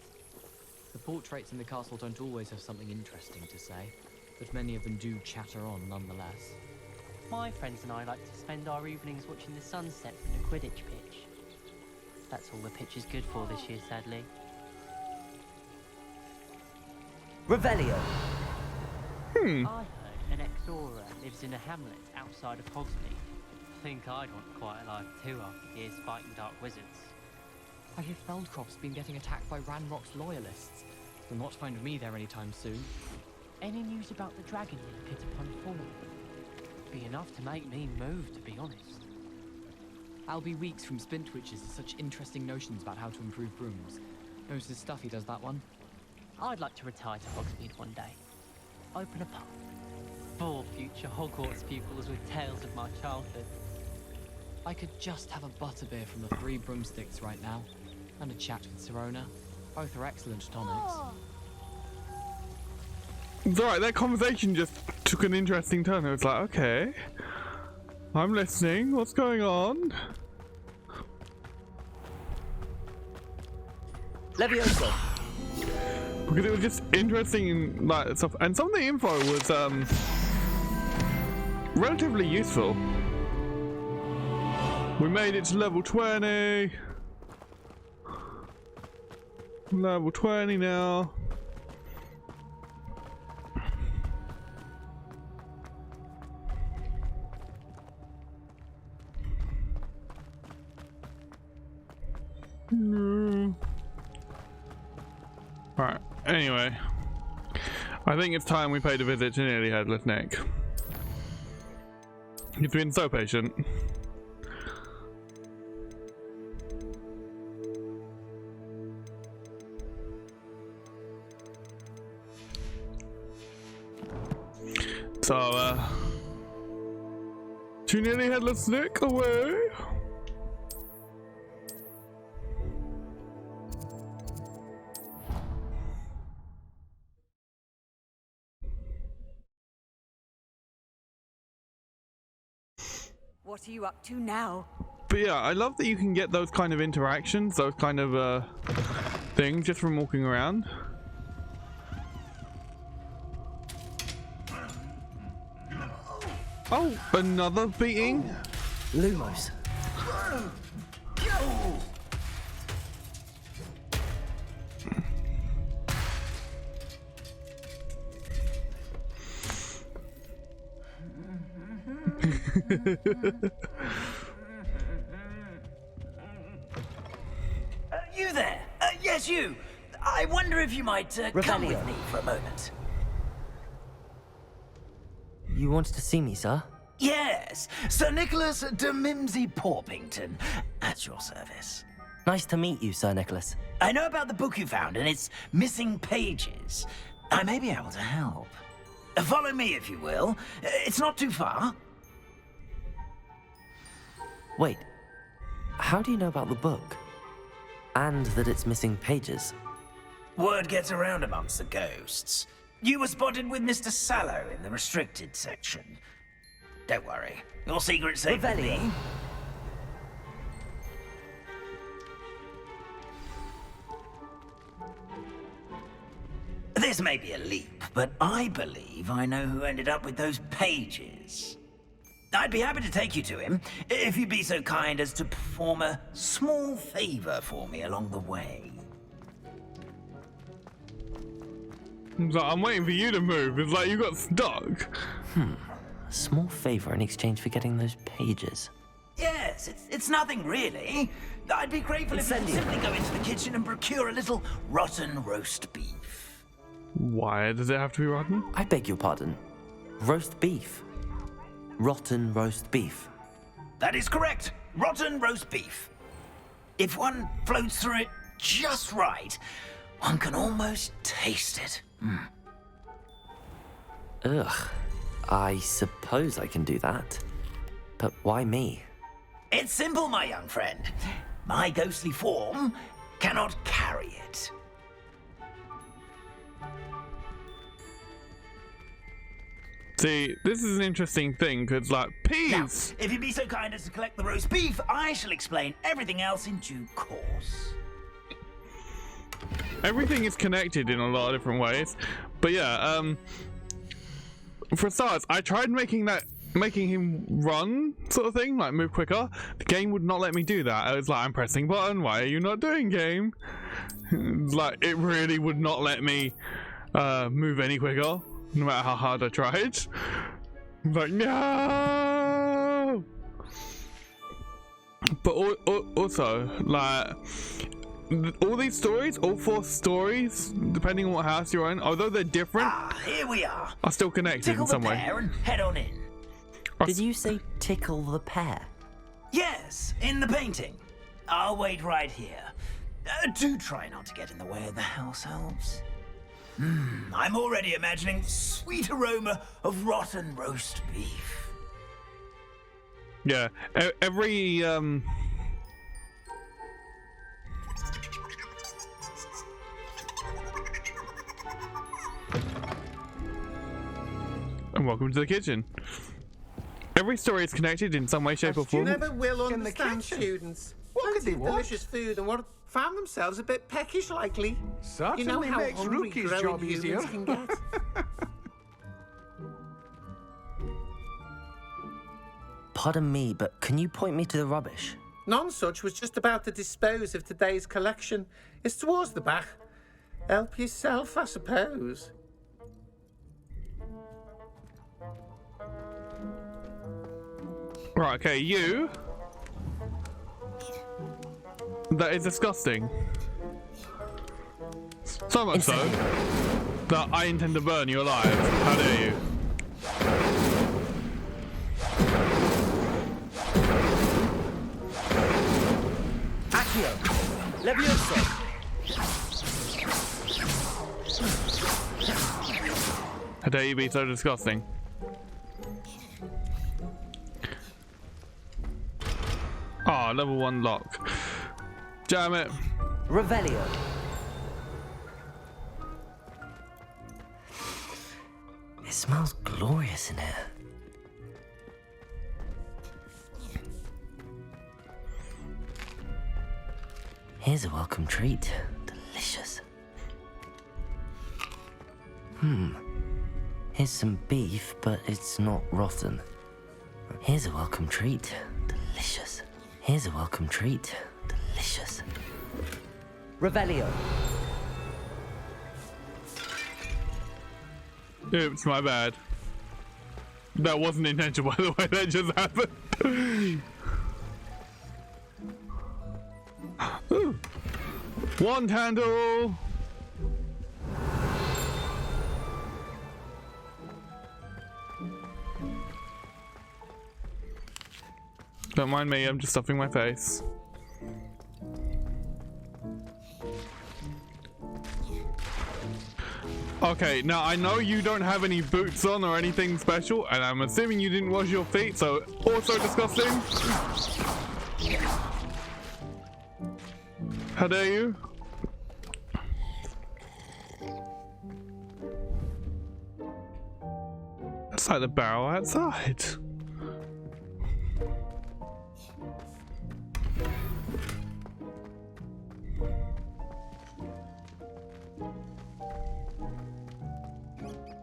The portraits in the castle don't always have something interesting to say, but many of them do chatter on nonetheless. My friends and I like to spend our evenings watching the sunset from the Quidditch pitch. That's all the pitch is good for this year, sadly. Revelio. I heard an ex-aura lives in a hamlet outside of Hogsmeade. Think I'd want quite a life too after years fighting dark wizards. I hear Feldcroft's been getting attacked by Ranrock's loyalists. You'll not find me there anytime soon. Any news about the dragon in Pit upon Fall? Be enough to make me move, to be honest. I'll be weeks from Spintwitches with such interesting notions about how to improve brooms. Knows his stuff, he does that one. I'd like to retire to Hogsmeade one day. Open a pub. 4 future Hogwarts pupils with tales of my childhood. I could just have a butterbeer from the 3 broomsticks right now, and a chat with Sirona. Both are excellent tonics. It's alright, that conversation just took an interesting turn. It was like, okay, I'm listening. What's going on? Levioso. Because it was just interesting and like stuff, and some of the info was relatively useful. We made it to level 20. Level 20 now. Right, anyway. I think it's time we paid a visit to Nearly Headless Nick. You've been so patient. So, to Nearly Headless Nick, away! What are you up to now? But yeah, I love that you can get those kind of interactions, those kind of things just from walking around. Oh, another beating? Lumos. You there? Yes, you. I wonder if you might come with Revelio. me for a moment. You wanted to see me, sir? Yes, Sir Nicholas de Mimsy Porpington, at your service. Nice to meet you, Sir Nicholas. I know about the book you found and its missing pages. I may be able to help. Follow me, if you will. It's not too far. Wait, how do you know about the book? And that it's missing pages? Word gets around amongst the ghosts. You were spotted with Mr. Sallow in the restricted section. Don't worry, your secret's safe with me. This may be a leap, but I believe I know who ended up with those pages. I'd be happy to take you to him, if you'd be so kind as to perform a small favor for me along the way. It's like, I'm waiting for you to move. It's like you got stuck. A small favor in exchange for getting those pages. Yes, it's nothing really. I'd be grateful if you could simply go into the kitchen and procure a little rotten roast beef. Why does it have to be rotten? I beg your pardon. Roast beef. Rotten roast beef. That is correct. Rotten roast beef. If one floats through it just right, one can almost taste it. Ugh. I suppose I can do that. But why me? It's simple, my young friend. My ghostly form cannot carry it. See, this is an interesting thing, because, like, peas! Now, if you'd be so kind as to collect the roast beef, I shall explain everything else in due course. Everything is connected in a lot of different ways. But yeah, for starters, I tried making him run sort of thing, like move quicker. The game would not let me do that. I was like, I'm pressing button, why are you not doing, game? Like, it really would not let me move any quicker, no matter how hard I tried. I'm like, no! But also, like, all these stories, all 4 stories, depending on what house you're in, although they're different, here we are still connected Tickle in some the way. pear and head on in. Did you say tickle the pear? Yes, in the painting. I'll wait right here. Do try not to get in the way of the house elves. I'm already imagining sweet aroma of rotten roast beef. Yeah, every and welcome to the kitchen. Every story is connected in some way, shape, or You form. never will understand students. Plenty of delicious food and what found themselves a bit peckish likely. Certainly you know how makes hungry Rookie's growing job humans easier. can get. Pardon me, but can you point me to the rubbish? Nonsuch was just about to dispose of today's collection. It's towards the back. Help yourself, I suppose. Right, okay, you. That is disgusting. So much so that I intend to burn you alive. How dare you? Accio, Levioso. How dare you be so disgusting? Ah, level 1 lock. Damn it. Revelio. It smells glorious in here. Here's a welcome treat. Delicious. Here's some beef, but it's not rotten. Here's a welcome treat. Delicious. Here's a welcome treat. Delicious. Revelio. Oops, my bad. That wasn't intentional, by the way. That just happened. Ooh. Wand handle. Don't mind me, I'm just stuffing my face. Okay, now I know you don't have any boots on or anything special, and I'm assuming you didn't wash your feet, so also disgusting. How dare you? That's like the barrel outside.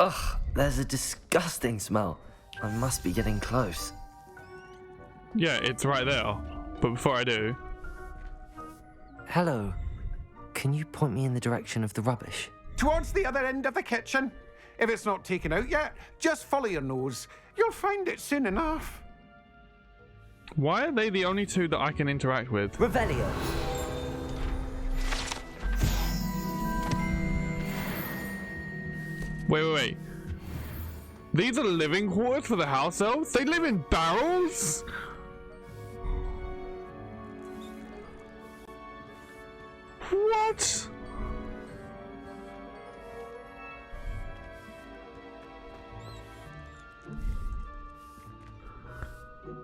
Ugh, there's a disgusting smell. I must be getting close. Yeah, it's right there. But before I do... Hello. Can you point me in the direction of the rubbish? Towards the other end of the kitchen. If it's not taken out yet, just follow your nose. You'll find it soon enough. Why are they the only two that I can interact with? Revelio. Wait. These are living quarters for the house elves? They live in barrels? What?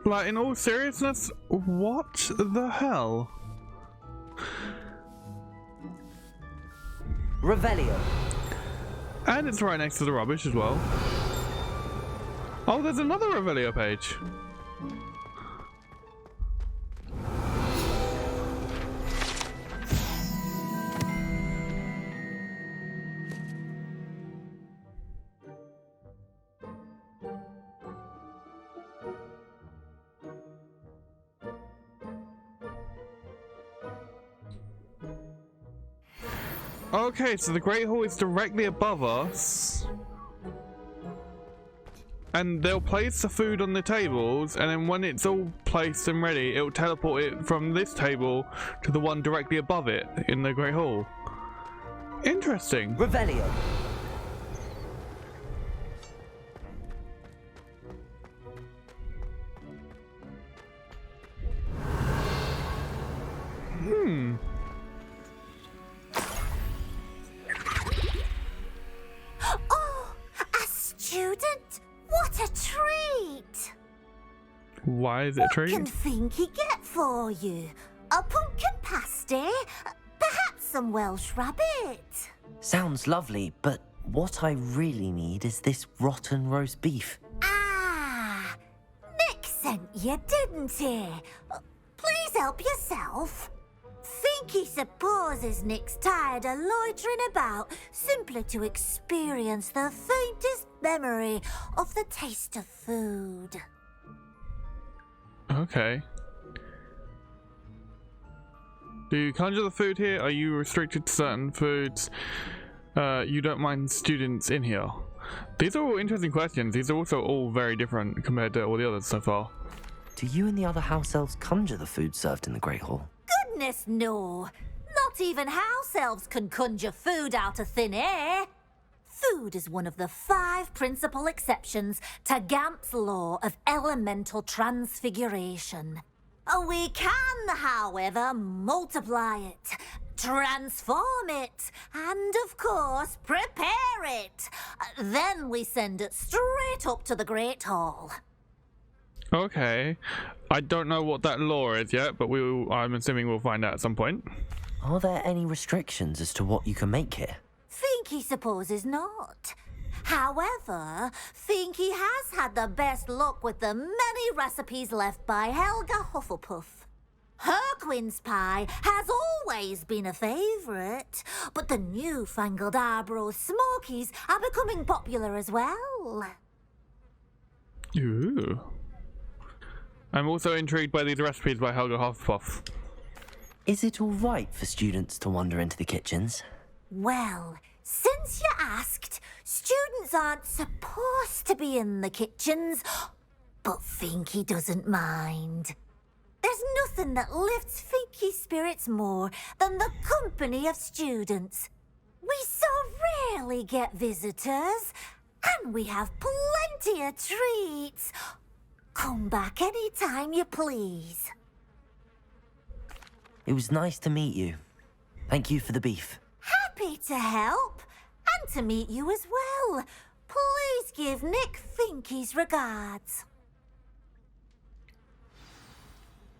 Like, in all seriousness, what the hell? Revelio. And it's right next to the rubbish as well. Oh, there's another Revelio page. Okay, so the Great Hall is directly above us. And they'll place the food on the tables, and then when it's all placed and ready, it'll teleport it from this table to the one directly above it in the Great Hall. Interesting. Revelio. Oh, a student? What a treat! Why is it a treat? What can Finky get for you? A pumpkin pasty? Perhaps some Welsh rabbit? Sounds lovely, but what I really need is this rotten roast beef. Ah, Nick sent you, didn't he? Please help yourself. Finky supposes Nick's tired of loitering about simply to experience the faintest memory of the taste of food. Okay. Do you conjure the food here? Are you restricted to certain foods? You don't mind students in here? These are all interesting questions. These are also all very different compared to all the others so far. Do you and the other house elves conjure the food served in the Great Hall? Goodness, no. Not even house elves can conjure food out of thin air. Food is one of the 5 principal exceptions to Gamp's law of elemental transfiguration. We can, however, multiply it, transform it, and, of course, prepare it. Then we send it straight up to the Great Hall. Okay. I don't know what that law is yet, but I'm assuming we'll find out at some point. Are there any restrictions as to what you can make here? Finky supposes not. However, Finky has had the best luck with the many recipes left by Helga Hufflepuff. Her quince pie has always been a favourite, but the newfangled Arbroath Smokies are becoming popular as well. Ooh. I'm also intrigued by these recipes by Helga Hufflepuff. Is it all right for students to wander into the kitchens? Well, since you asked, students students aren't supposed to be in the kitchens, but Finky doesn't mind. There's nothing that lifts Finky's spirits more than the company of students. We so rarely get visitors, and we have plenty of treats. Come back any time you please. It was nice to meet you. Thank you for the beef. Happy to help, and to meet you as well. Please give Nick Finky's regards.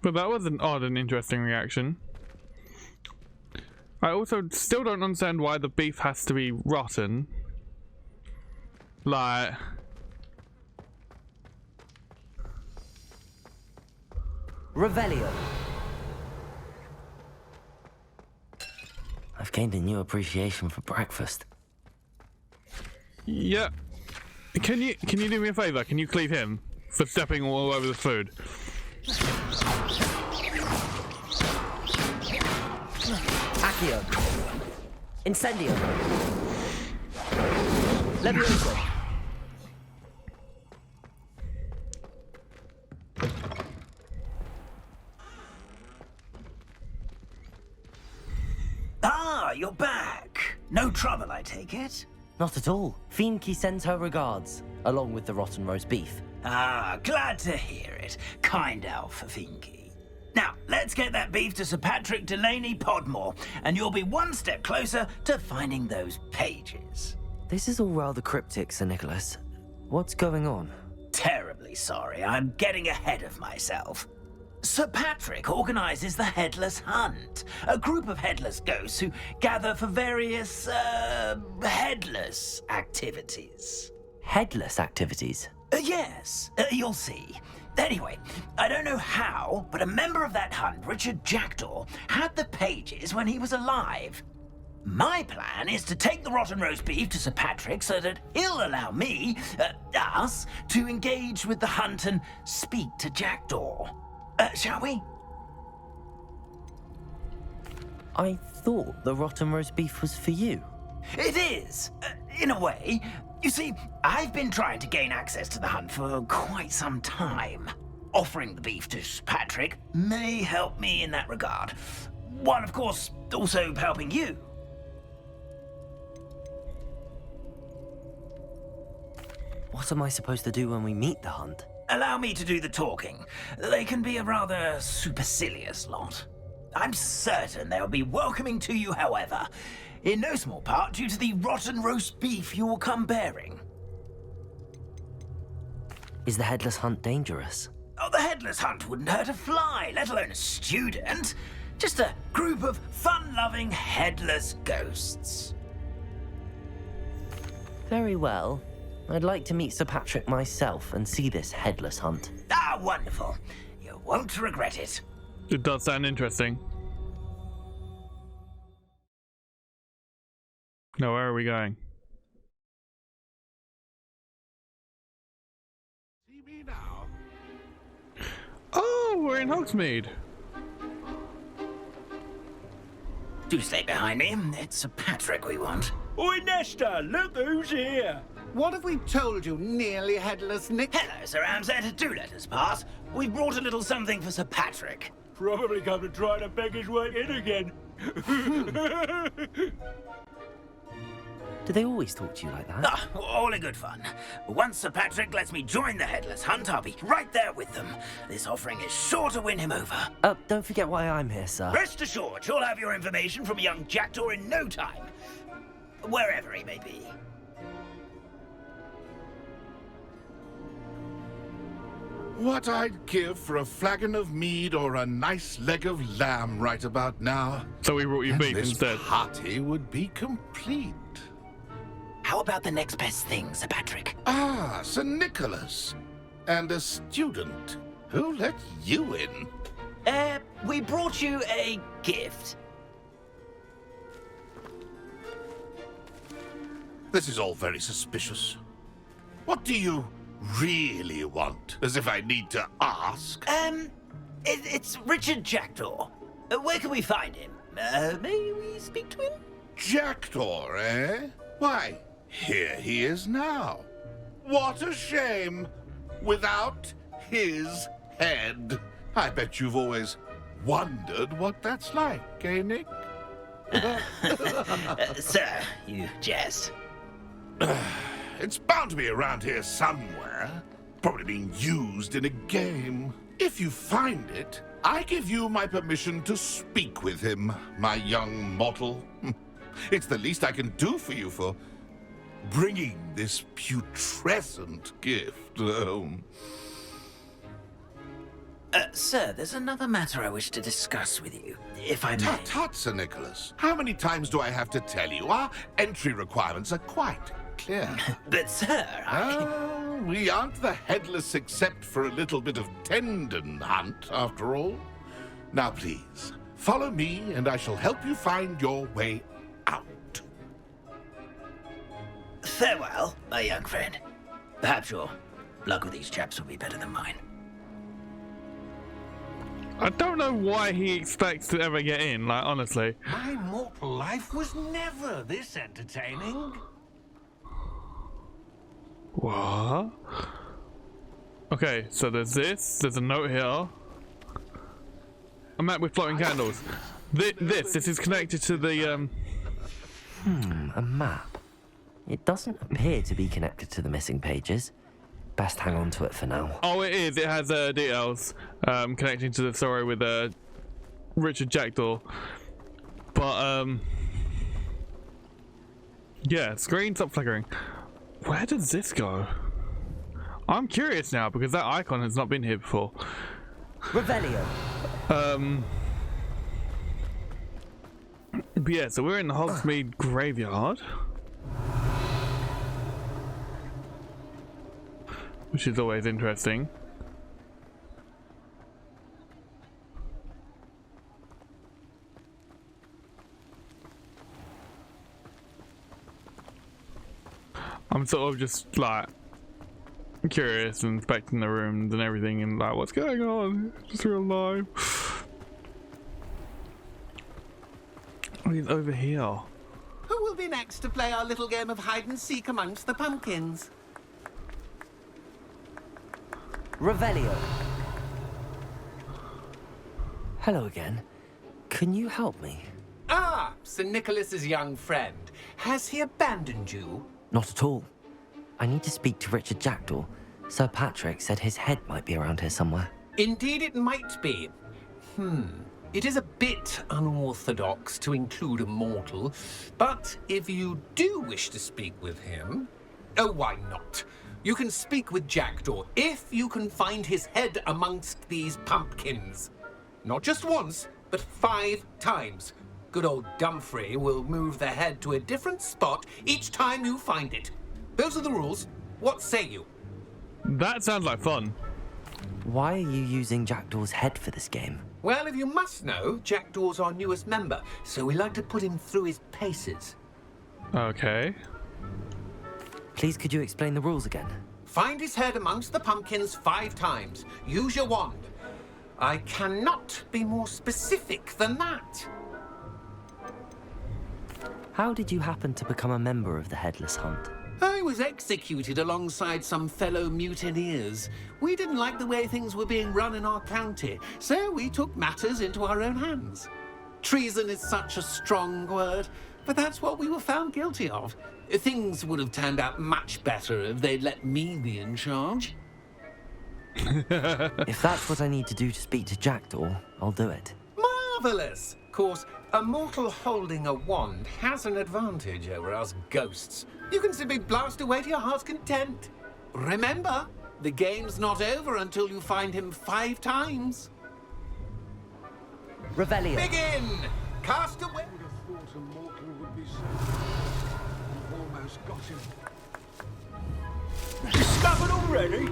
But that was an odd and interesting reaction. I also still don't understand why the beef has to be rotten. Like... Revelio. I've gained a new appreciation for breakfast. Yeah. Can you do me a favour? Can you cleave him for stepping all over the food? Accio. Incendio. Levioso. Ah, you're back. No trouble, I take it? Not at all. Finky sends her regards, along with the rotten roast beef. Ah, glad to hear it. Kind elf for Finky. Now, let's get that beef to Sir Patrick Delaney Podmore, and you'll be one step closer to finding those pages. This is all rather cryptic, Sir Nicholas. What's going on? Terribly sorry, I'm getting ahead of myself. Sir Patrick organises the Headless Hunt, a group of headless ghosts who gather for various, headless activities. Headless activities? Yes, you'll see. Anyway, I don't know how, but a member of that hunt, Richard Jackdaw, had the pages when he was alive. My plan is to take the rotten roast beef to Sir Patrick so that he'll allow me, us, to engage with the hunt and speak to Jackdaw. Shall we? I thought the rotten roast beef was for you. It is, in a way. You see, I've been trying to gain access to the hunt for quite some time. Offering the beef to Sir Patrick may help me in that regard. One, of course, also helping you. What am I supposed to do when we meet the hunt? Allow me to do the talking. They can be a rather supercilious lot. I'm certain they'll be welcoming to you, however, in no small part due to the rotten roast beef you'll come bearing. Is the Headless Hunt dangerous? Oh, the Headless Hunt wouldn't hurt a fly, let alone a student. Just a group of fun-loving headless ghosts. Very well. I'd like to meet Sir Patrick myself and see this Headless Hunt. Ah, wonderful. You won't regret it. It does sound interesting. Now, where are we going? See me now. Oh, we're in Hogsmeade. Do stay behind me. It's Sir Patrick we want. Oi, Nesta, look who's here. What have we told you, nearly headless Nick? Hello, Sir Ramsay. Do let us pass. We've brought a little something for Sir Patrick. Probably come to try to beg his way in again. Do they always talk to you like that? Ah, all in good fun. Once Sir Patrick lets me join the Headless Hunt, I'll be right there with them. This offering is sure to win him over. Don't forget why I'm here, sir. Rest assured, you'll have your information from young Jackdaw in no time. Wherever he may be. What I'd give for a flagon of mead or a nice leg of lamb right about now. So we brought you beef this instead. Party would be complete. How about the next best thing, Sir Patrick? Ah, Sir Nicholas. And a student. Who let you in? We brought you a gift. This is all very suspicious. What do you really want? As if I need to ask. It's Richard Jackdaw. Where can we find him? May we speak to him? Jackdaw, eh? Why? here he is now. What a shame! Without his head. I bet you've always wondered what that's like, eh, Nick? Sir, you jest. It's bound to be around here somewhere. Probably being used in a game. If you find it, I give you my permission to speak with him, my young mortal. It's the least I can do for you for bringing this putrescent gift home. Sir, there's another matter I wish to discuss with you, if I may. Tut, tut, Sir Nicholas. How many times do I have to tell you? Our entry requirements are quite clear. But, sir, we aren't the headless except for a little bit of tendon hunt, after all. Now, please, follow me, and I shall help you find your way out. Farewell, my young friend. Perhaps your luck with these chaps will be better than mine. I don't know why he expects to ever get in, like, honestly. My mortal life was never this entertaining. What? Okay, so there's this. There's a note here. A map with floating candles. This is connected to the, A map. It doesn't appear to be connected to the missing pages. Best hang on to it for now. Oh, it is. It has details connecting to the story with Richard Jackdaw. But, yeah, screen stop flickering. Where does this go? I'm curious now because that icon has not been here before. Revelio. But yeah, so we're in the Hogsmeade graveyard. Which is always interesting. I'm sort of just like curious and inspecting the rooms and everything and like what's going on? Just real life. Oh, he's over here. Who will be next to play our little game of hide and seek amongst the pumpkins? Revelio. Hello again. Can you help me? Ah, Sir Nicholas's young friend. Has he abandoned you? Not at all. I need to speak to Richard Jackdaw. Sir Patrick said his head might be around here somewhere. Indeed it might be. It is a bit unorthodox to include a mortal, but if you do wish to speak with him... Oh, why not? You can speak with Jackdaw if you can find his head amongst these pumpkins. Not just once, but 5 times. Good old Dumfrey will move the head to a different spot each time you find it. Those are the rules. What say you? That sounds like fun. Why are you using Jackdaw's head for this game? Well, if you must know, Jackdaw's our newest member, so we like to put him through his paces. Okay. Please, could you explain the rules again? Find his head amongst the pumpkins 5 times. Use your wand. I cannot be more specific than that. How did you happen to become a member of the Headless Hunt? I was executed alongside some fellow mutineers. We didn't like the way things were being run in our county, so we took matters into our own hands. Treason is such a strong word, but that's what we were found guilty of. Things would have turned out much better if they'd let me be in charge. If that's what I need to do to speak to Jackdaw, I'll do it. Marvellous! Of course, a mortal holding a wand has an advantage over us ghosts. You can simply blast away to your heart's content. Remember, the game's not over until you find him 5 times. Revelio. Begin! Cast away. Who would have thought a mortal would be so... Almost got him. Discovered already?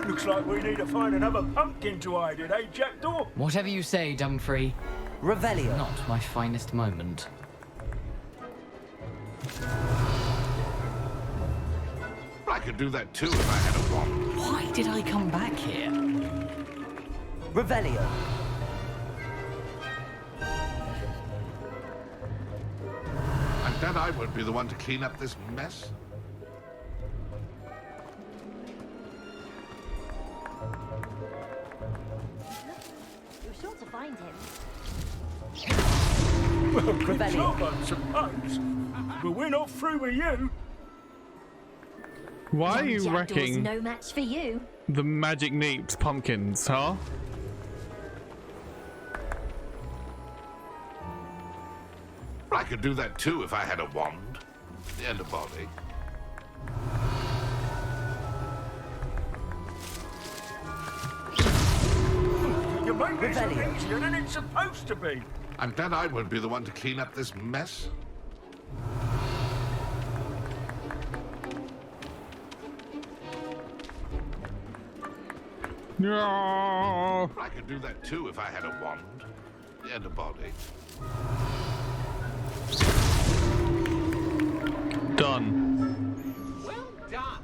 Looks like we need to find another pumpkin to hide in, eh, Jackdaw? Whatever you say, Dumfrey. Revelio. Not my finest moment. I could do that too if I had a wand. Why did I come back here? Revelio. I'm glad I won't be the one to clean up this mess. sure to find him. Well, good job, I suppose. But we're not through with you. Why are Young you Jackdaw's wrecking no match for you. the Magic Neeps pumpkins, huh? I could do that too if I had a wand and a body. You make this look easier than it's supposed to be. I'm glad I won't be the one to clean up this mess. No. I could do that too if I had a wand and a body. Done. Well done.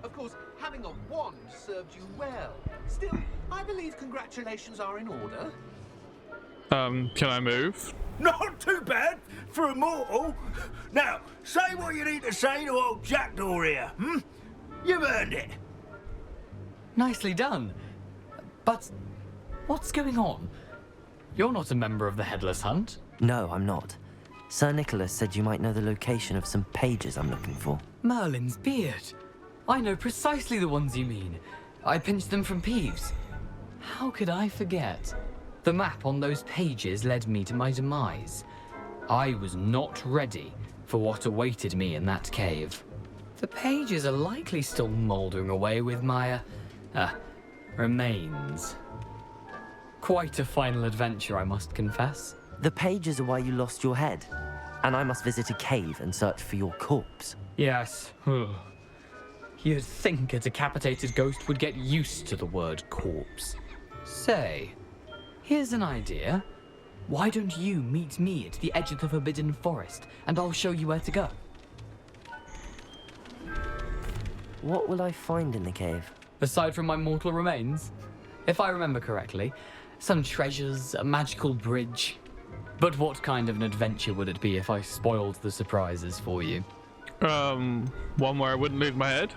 Of course, having a wand served you well. Still, I believe congratulations are in order. Can I move? Not too bad for a mortal. Now, say what you need to say to old Jackdaw here, hmm? You've earned it. Nicely done. But what's going on? You're not a member of the Headless Hunt. No, I'm not. Sir Nicholas said you might know the location of some pages I'm looking for. Merlin's beard. I know precisely the ones you mean. I pinched them from Peeves. How could I forget? The map on those pages led me to my demise. I was not ready for what awaited me in that cave. The pages are likely still mouldering away with my, remains. Quite a final adventure, I must confess. The pages are why you lost your head, and I must visit a cave and search for your corpse. Yes. You'd think a decapitated ghost would get used to the word corpse. Say, here's an idea. Why don't you meet me at the edge of the Forbidden Forest, and I'll show you where to go? What will I find in the cave? Aside from my mortal remains? If I remember correctly, some treasures, a magical bridge. But what kind of an adventure would it be if I spoiled the surprises for you? One where I wouldn't lose my head?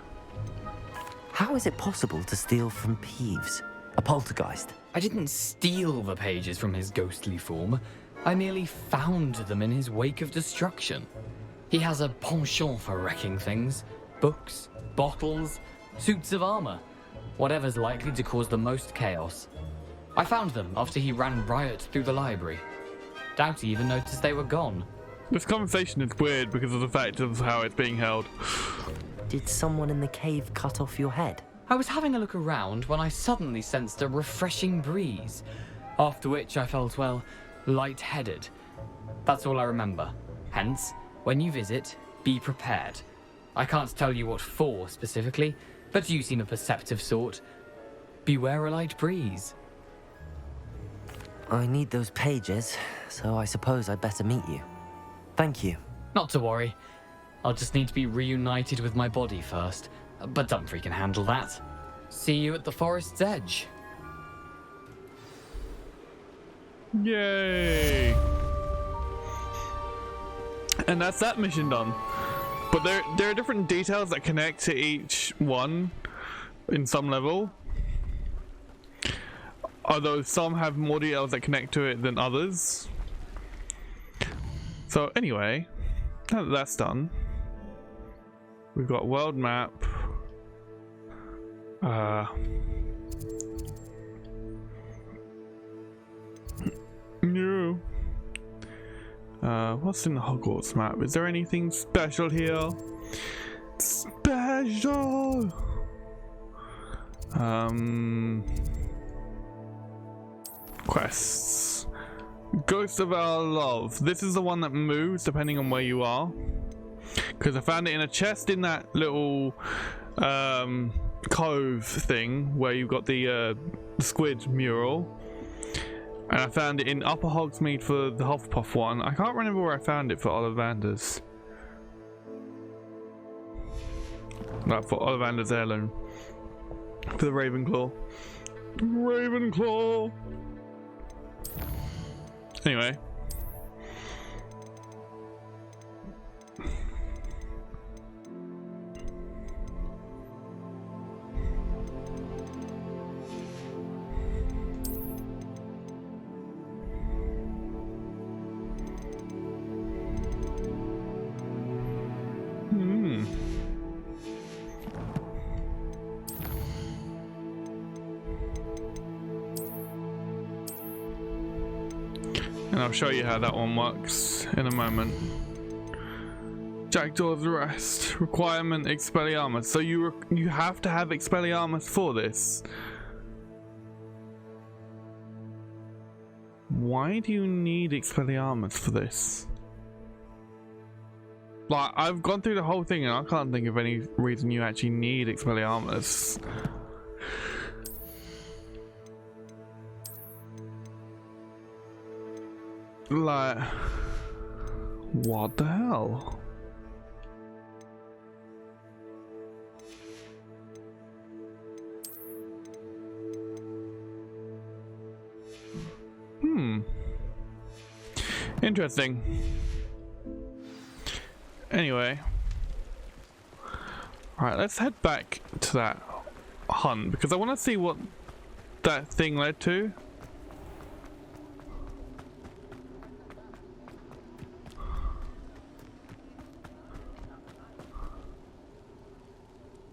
How is it possible to steal from Peeves? A poltergeist? I didn't steal the pages from his ghostly form. I merely found them in his wake of destruction. He has a penchant for wrecking things. Books, bottles, suits of armor. Whatever's likely to cause the most chaos. I found them after he ran riot through the library. Doubt he even noticed they were gone. This conversation is weird because of the fact of how it's being held. Did someone in the cave cut off your head? I was having a look around when I suddenly sensed a refreshing breeze, after which I felt, well, lightheaded. That's all I remember. Hence, when you visit, be prepared. I can't tell you what for specifically, but you seem a perceptive sort. Beware a light breeze. I need those pages, so I suppose I'd better meet you. Thank you. Not to worry. I'll just need to be reunited with my body first, but Dumfries can handle that. See you at the forest's edge. Yay! And that's that mission done. But there are different details that connect to each one in some level. Although some have more details that connect to it than others. So anyway, now that that's done, we've got world map. No. What's in the Hogwarts map? Is there anything special here? Special! Quests. Ghost of Our Love. This is the one that moves depending on where you are. Because I found it in a chest in that little cove thing where you've got the squid mural. And I found it in Upper Hogsmeade for the Hufflepuff one. I can't remember where I found it for Ollivander's. Like for Ollivander's heirloom. For the Ravenclaw. Ravenclaw! Anyway. And I'll show you how that one works in a moment. Jackdaw's Rest. Requirement Expelliarmus. So you have to have Expelliarmus for this. Why do you need Expelliarmus for this? Like, I've gone through the whole thing and I can't think of any reason you actually need Expelliarmus. Like, what the hell? Interesting. Anyway. Alright, let's head back to that hunt because I want to see what that thing led to.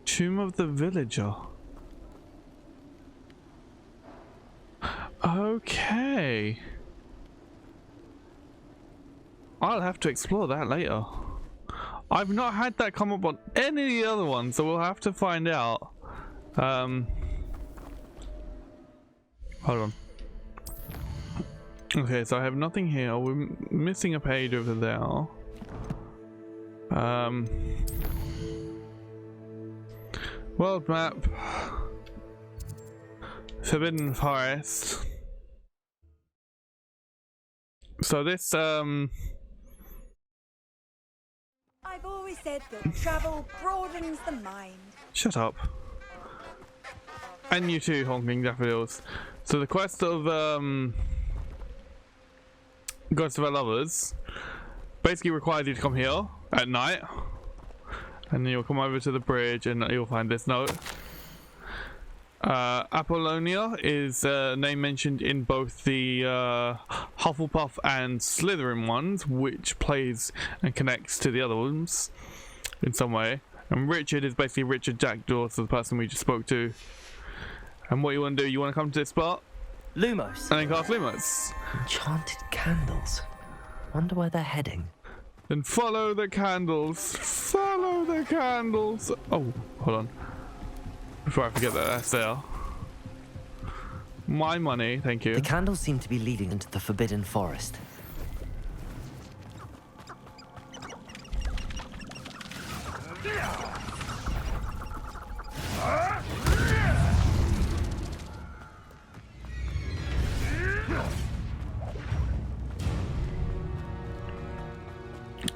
Tomb of the Villager. Okay. I'll have to explore that later. I've not had that come up on any of the other ones, so we'll have to find out. Hold on. Okay, so I have nothing here. We're missing a page over there. World map. Forbidden Forest. So this, I've always said that travel broadens the mind. Shut up. And you too, honking daffodils. So the quest of Ghost of Our Lovers basically requires you to come here at night, and then you'll come over to the bridge and you'll find this note. Apollonia is a name mentioned in both the Hufflepuff and Slytherin ones, which plays and connects to the other ones in some way. And Richard is basically Richard Jackdaw, so the person we just spoke to. And what you want to do, you want to come to this spot? Lumos. And then cast Lumos. Enchanted candles. Wonder where they're heading. Then follow the candles. Follow the candles. Oh, hold on. Before I forget that that's there. My money, thank you. The candles seem to be leading into the Forbidden Forest.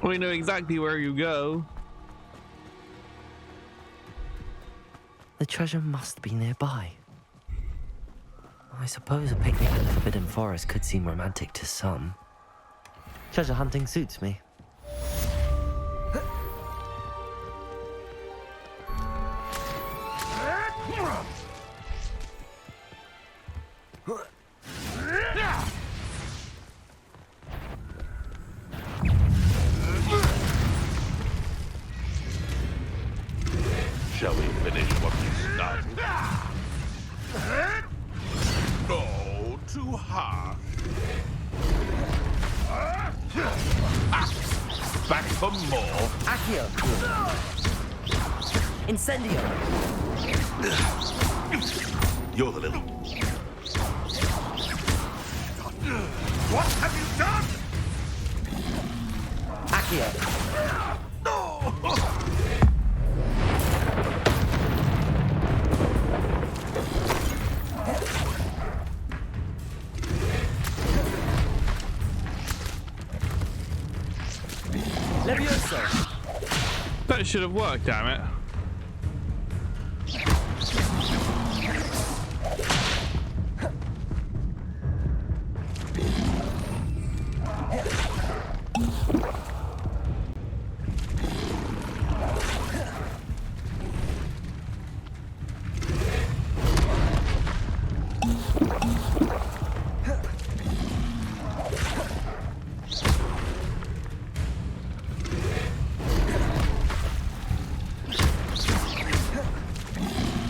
We know exactly where you go. The treasure must be nearby. I suppose a picnic in the Forbidden Forest could seem romantic to some. Treasure hunting suits me. Shall we finish what we started? No, too harsh. Back for more. Accio! Incendio! You're the little... What have you done? Accio! Levioso! That should have worked, damn it.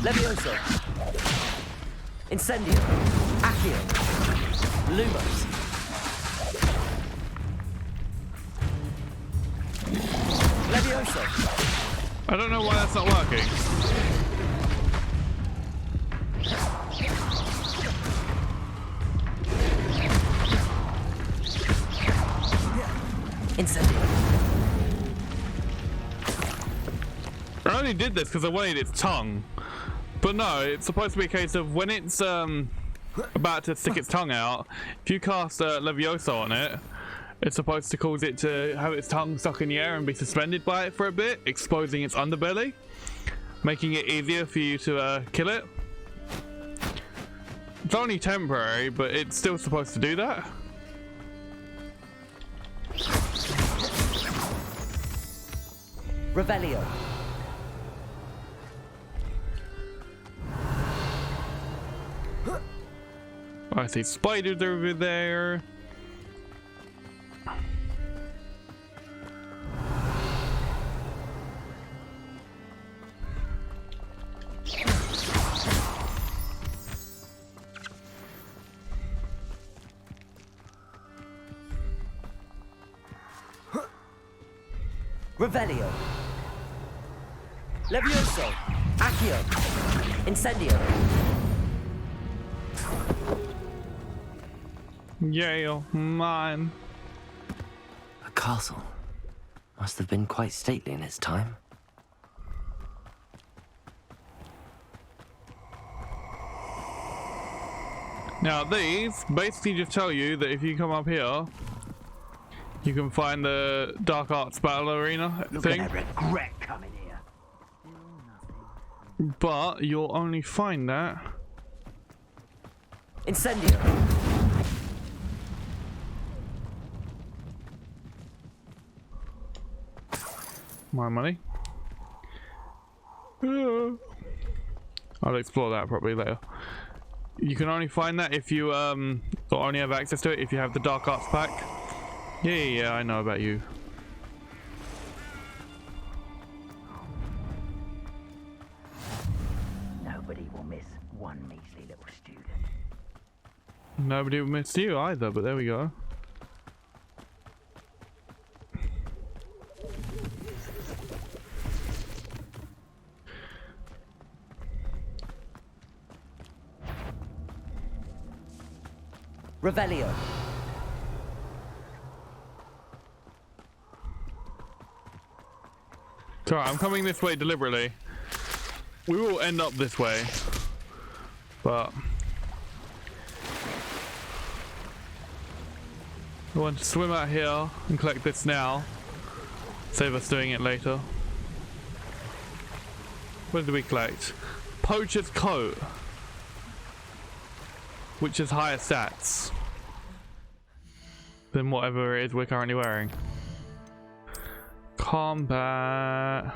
Levioso! Incendio! Accio! Lumos! Levioso! I don't know why that's not working. Incendio. I only did this because I wanted its tongue. But no, it's supposed to be a case of when it's about to stick its tongue out, if you cast Levioso on it, it's supposed to cause it to have its tongue stuck in the air and be suspended by it for a bit, exposing its underbelly, making it easier for you to kill it. It's only temporary, but it's still supposed to do that. Revelio. I see spiders over there. Revelio. Levioso. Accio. Incendio. Yeah, mine. A castle. Must have been quite stately in its time. Now these basically just tell you that if you come up here, you can find the Dark Arts Battle Arena thing. Look at that regret coming here. But you'll only find that. Incendio. My money. I'll explore that probably later. You can only find that if you or only have access to it if you have the Dark Arts pack. Yeah, I know about you. Nobody will miss one measly little student. Nobody will miss you either, but there we go. Revelio. Sorry, I'm coming this way deliberately. We will end up this way, but I want to swim out here and collect this now. Save us doing it later. What did we collect? Poacher's coat, which is higher stats than whatever it is we're currently wearing. Combat.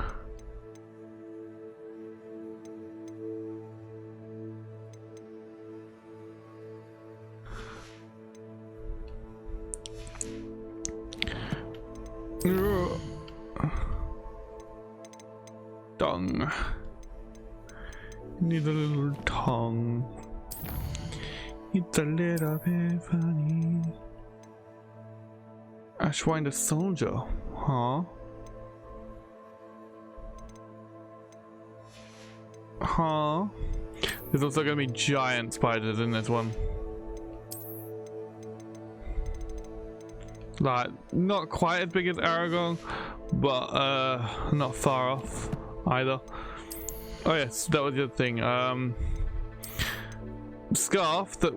Tongue. Need a little tongue. It's a little bit funny. Ashwind a soldier, huh? Huh? There's also gonna be giant spiders in this one. Like, not quite as big as Aragon, but not far off either. Oh yes, that was the other thing. Scarf that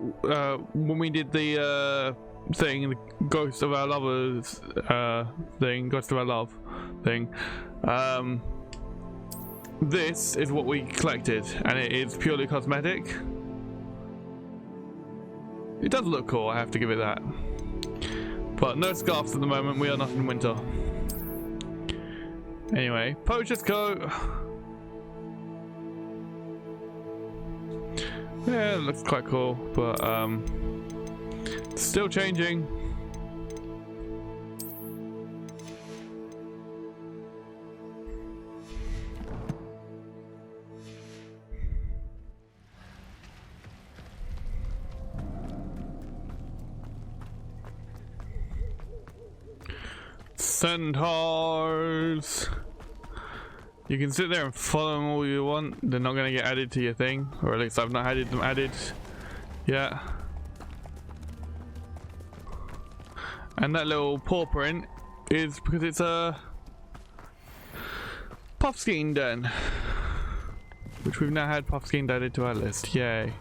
when we did the thing, the Ghost of Our Lovers thing, Ghost of Our Love thing, this is what we collected, and it is purely cosmetic. It does look cool, I have to give it that. But no scarves at the moment, we are not in winter. Anyway, Poacher's coat. Yeah, it looks quite cool, but still changing. Centaurs. You can sit there and follow them all you want. They're not going to get added to your thing, or at least I've not had them added yet. And that little paw print is because it's a Puffskein den, which we've now had Puffskein added to our list. Yay.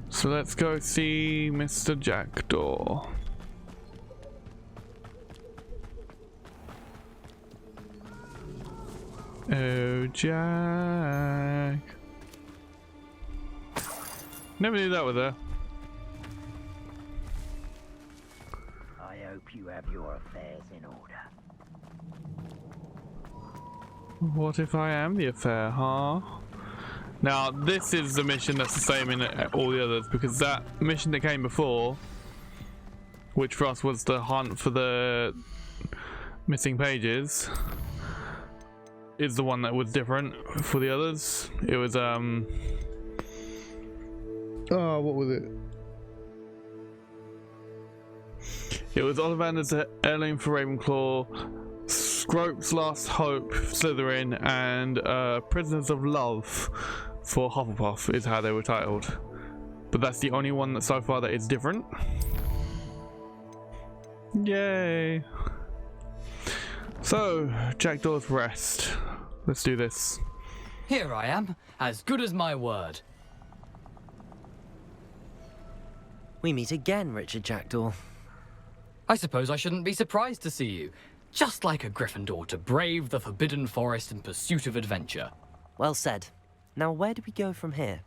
So let's go see Mr. Jackdaw. Oh, Jack. Never knew that was there. I hope you have your affairs in order. What if I am the affair, huh? Now, this is the mission that's the same in all the others, because that mission that came before, which for us was the hunt for the missing pages, is the one that was different for the others. It was, oh, what was it? It was Ollivander's Heirloom for Ravenclaw, Scrope's Last Hope Slytherin, and Prisoners of Love for Hufflepuff is how they were titled. But that's the only one that so far that is different. Yay! So, Jackdaw's Rest. Let's do this. Here I am, as good as my word. We meet again, Richard Jackdaw. I suppose I shouldn't be surprised to see you. Just like a Gryffindor to brave the Forbidden Forest in pursuit of adventure. Well said. Now where do we go from here?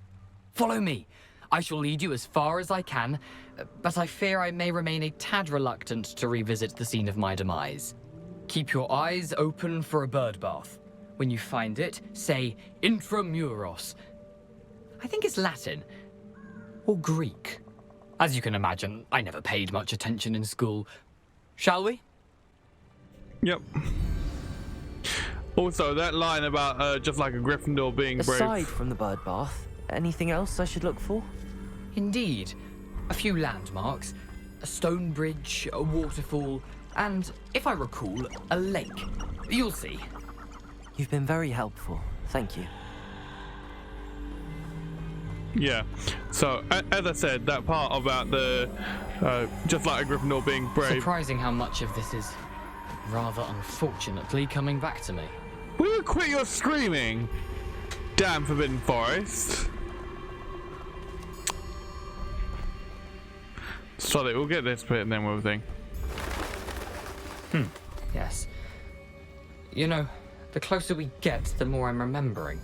Follow me. I shall lead you as far as I can, but I fear I may remain a tad reluctant to revisit the scene of my demise. Keep your eyes open for a bird bath. When you find it, say intramuros. I think it's Latin. Or Greek. As you can imagine, I never paid much attention in school. Shall we? Yep. Also, that line about just like a Gryffindor being brave. Aside from the bird bath, anything else I should look for? Indeed. A few landmarks, a stone bridge, a waterfall, and, if I recall, a lake. You'll see. You've been very helpful. Thank you. Yeah. So, as I said, that part about the just like a Gryffindor being brave. Surprising how much of this is rather unfortunately coming back to me. Will you quit your screaming? Damn Forbidden Forest. Sorry, we'll get this bit and then we'll think. Yes. You know, the closer we get, the more I'm remembering.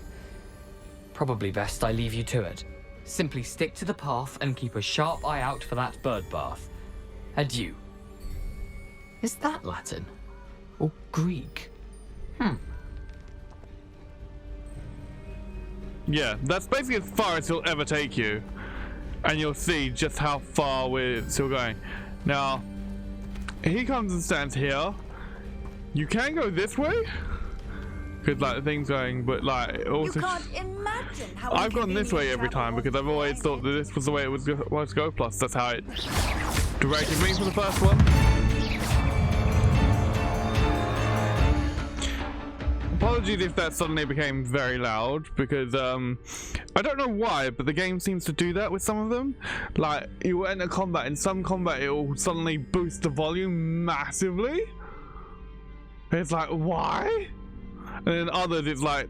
Probably best I leave you to it. Simply stick to the path and keep a sharp eye out for that bird bath. Adieu. Is that Latin? Or Greek? Yeah, that's basically as far as he'll ever take you. And you'll see just how far we're still going. Now, he comes and stands here. You can go this way. Because like the thing's going, but like also... You can't imagine how I've gone this way every time because I've always thought that this was the way it was to go. Plus, that's how it directed me for the first one. Apologies if that suddenly became very loud because I don't know why, but the game seems to do that with some of them. Like you enter combat, in some combat it will suddenly boost the volume massively. It's like, why? And then others it's like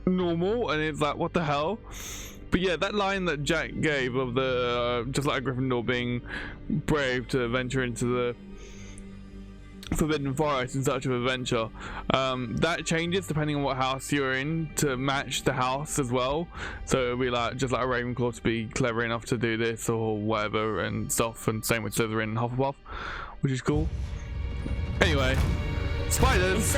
normal and it's like, what the hell? But yeah, that line that Jack gave of the just like a Gryffindor being brave to venture into the Forbidden Forest in search of adventure, that changes depending on what house you're in to match the house as well. So it'll be like just like a Ravenclaw to be clever enough to do this or whatever and stuff, and same with Slytherin and Hufflepuff, which is cool. Anyway, spiders.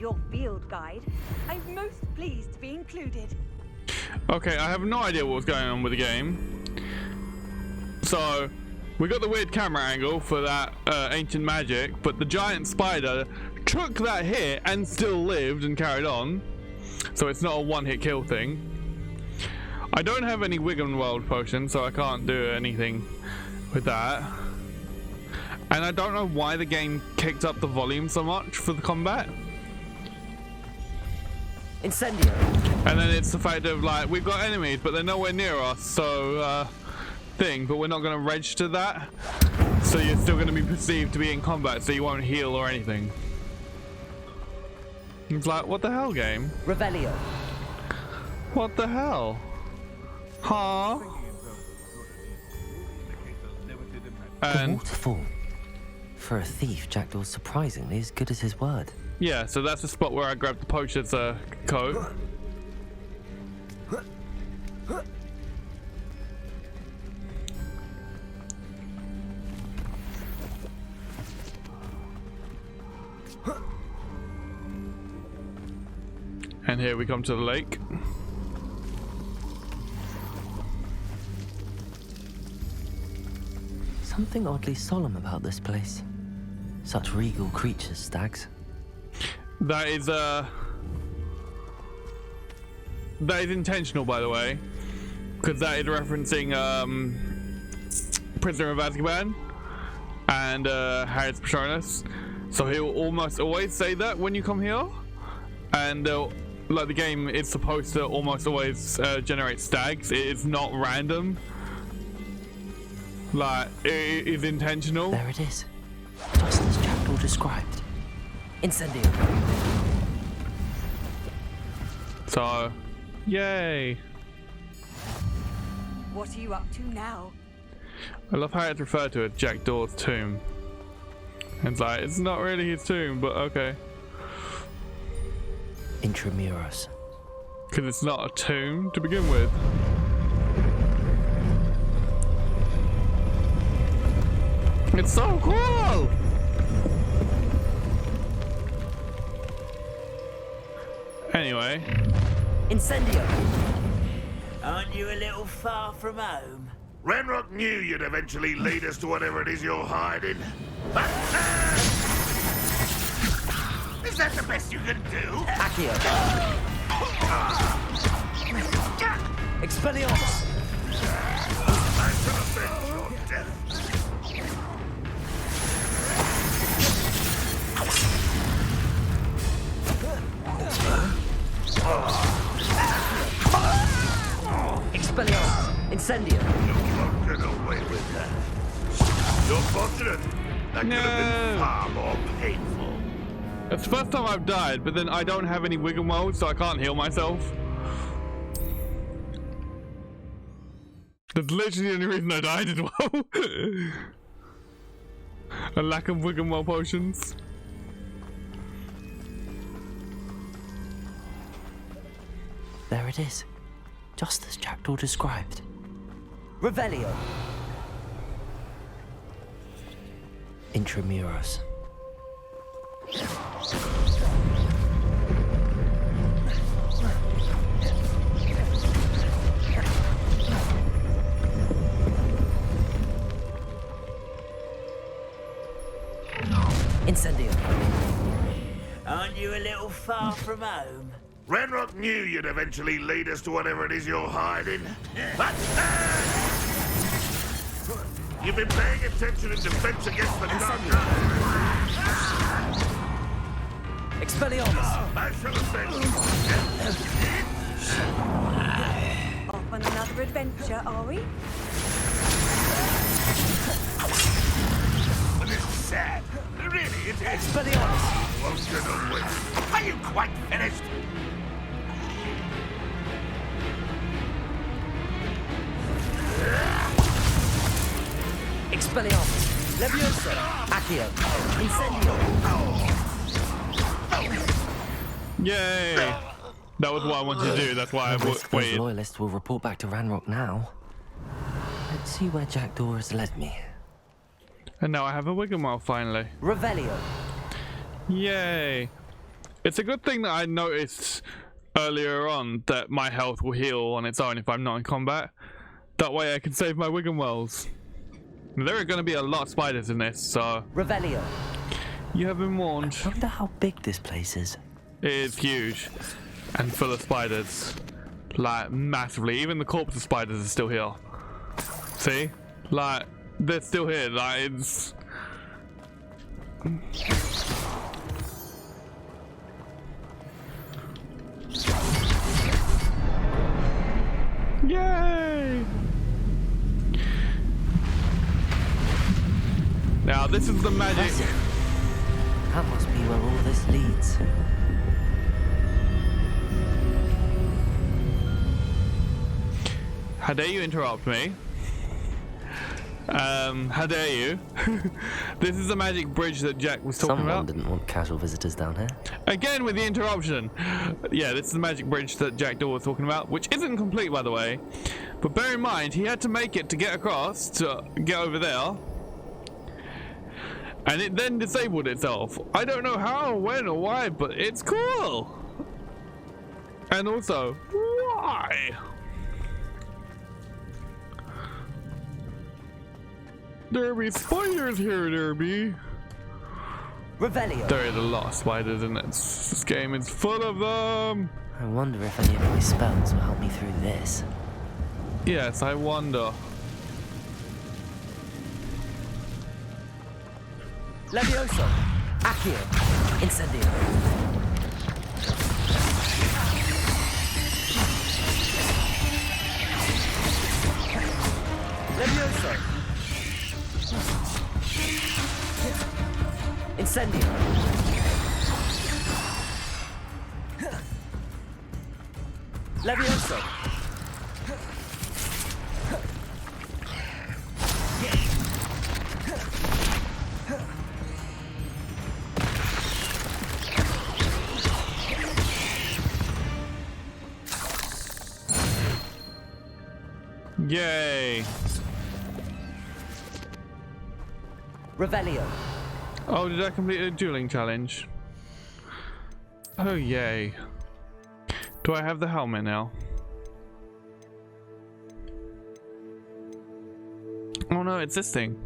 your field guide. I'm most pleased to be included. Okay, I have no idea what's going on with the game. So, we got the weird camera angle for that ancient magic, but the giant spider took that hit and still lived and carried on. So it's not a one-hit kill thing. I don't have any Wiggenweld potions, so I can't do anything with that. And I don't know why the game kicked up the volume so much for the combat. Incendio. And then it's the fact of like, we've got enemies, but they're nowhere near us, so but we're not going to register that. So you're still going to be perceived to be in combat, so you won't heal or anything. It's like, what the hell, game? Revelio. What the hell? Huh? The waterfall. For a thief, Jackdaw's surprisingly as good as his word. Yeah, so that's the spot where I grabbed the poacher's coat. And here we come to the lake. Something oddly solemn about this place. Such regal creatures, stags. That is intentional, by the way, because that is referencing Prisoner of Azkaban and Harriet's Patronus. So he'll almost always say that when you come here, and like the game is supposed to almost always generate stags. It is not random. Like, it is intentional. There it is. Just as Jackdaw described. Incendio. So, yay. What are you up to now? I love how it's referred to as Jackdaw's tomb. It's like, it's not really his tomb, but okay. Intramuros. Because it's not a tomb to begin with. It's so cool! Anyway. Incendio. Aren't you a little far from home? Ranrock knew you'd eventually lead us to whatever it is you're hiding. But, is that the best you can do? Accio. Expelliarmus. I shall avenge your death. Expelliarmus. Incendio. You won't get away with that. You're fortunate. That could have been far more painful. It's the first time I've died, but then I don't have any Wiggenweld, so I can't heal myself. That's literally the only reason I died as well. A lack of Wiggenweld potions. There it is. Just as Jackdaw described. Revelio. Intramuros. Incendio. Aren't you a little far from home? Ranrock knew you'd eventually lead us to whatever it is you're hiding. But, you've been paying attention in defense against the dark. Expelliarmus. I shall avenge. Off on another adventure, are we? But it's sad. Really, it is. Expelliarmus. Won't get away. Are you quite finished? Expelliarmus. Leviosa. Accio. Incendio. Yay! That was what I wanted to do, that's why I waited. Loyalists will report back to Ranrock now. Let's see where Jackdaw has led me. And now I have a Wiggenweld finally. Revelio. Yay! It's a good thing that I noticed earlier on that my health will heal on its own if I'm not in combat. That way I can save my Wiggenwells. There are going to be a lot of spiders in this, so... Revelio. You have been warned. I wonder how big this place is. It is huge. And full of spiders. Like, massively. Even the corpse of spiders are still here. See? Like, they're still here. Like, it's... Yay! Now this is the magic. That must be where all this leads. How dare you interrupt me? How dare you? This is the magic bridge that Jack was talking about. Someone didn't want casual visitors down here. Again with the interruption. Yeah, this is the magic bridge that Jack Doyle was talking about, which isn't complete, by the way. But bear in mind, he had to make it to get across, to get over there. And it then disabled itself. I don't know how, when, or why, but it's cool. And also, why? There be spiders here, Derby. Revelio. There is a lot of spiders in this. This game is full of them. I wonder if any of my spells will help me through this. Yes, I wonder. Levioso. Accio. Incendio. Levioso. Incendio. Levioso. Yay. Revelio. Oh, did I complete a dueling challenge? Oh, yay. Do I have the helmet now? Oh no, it's this thing.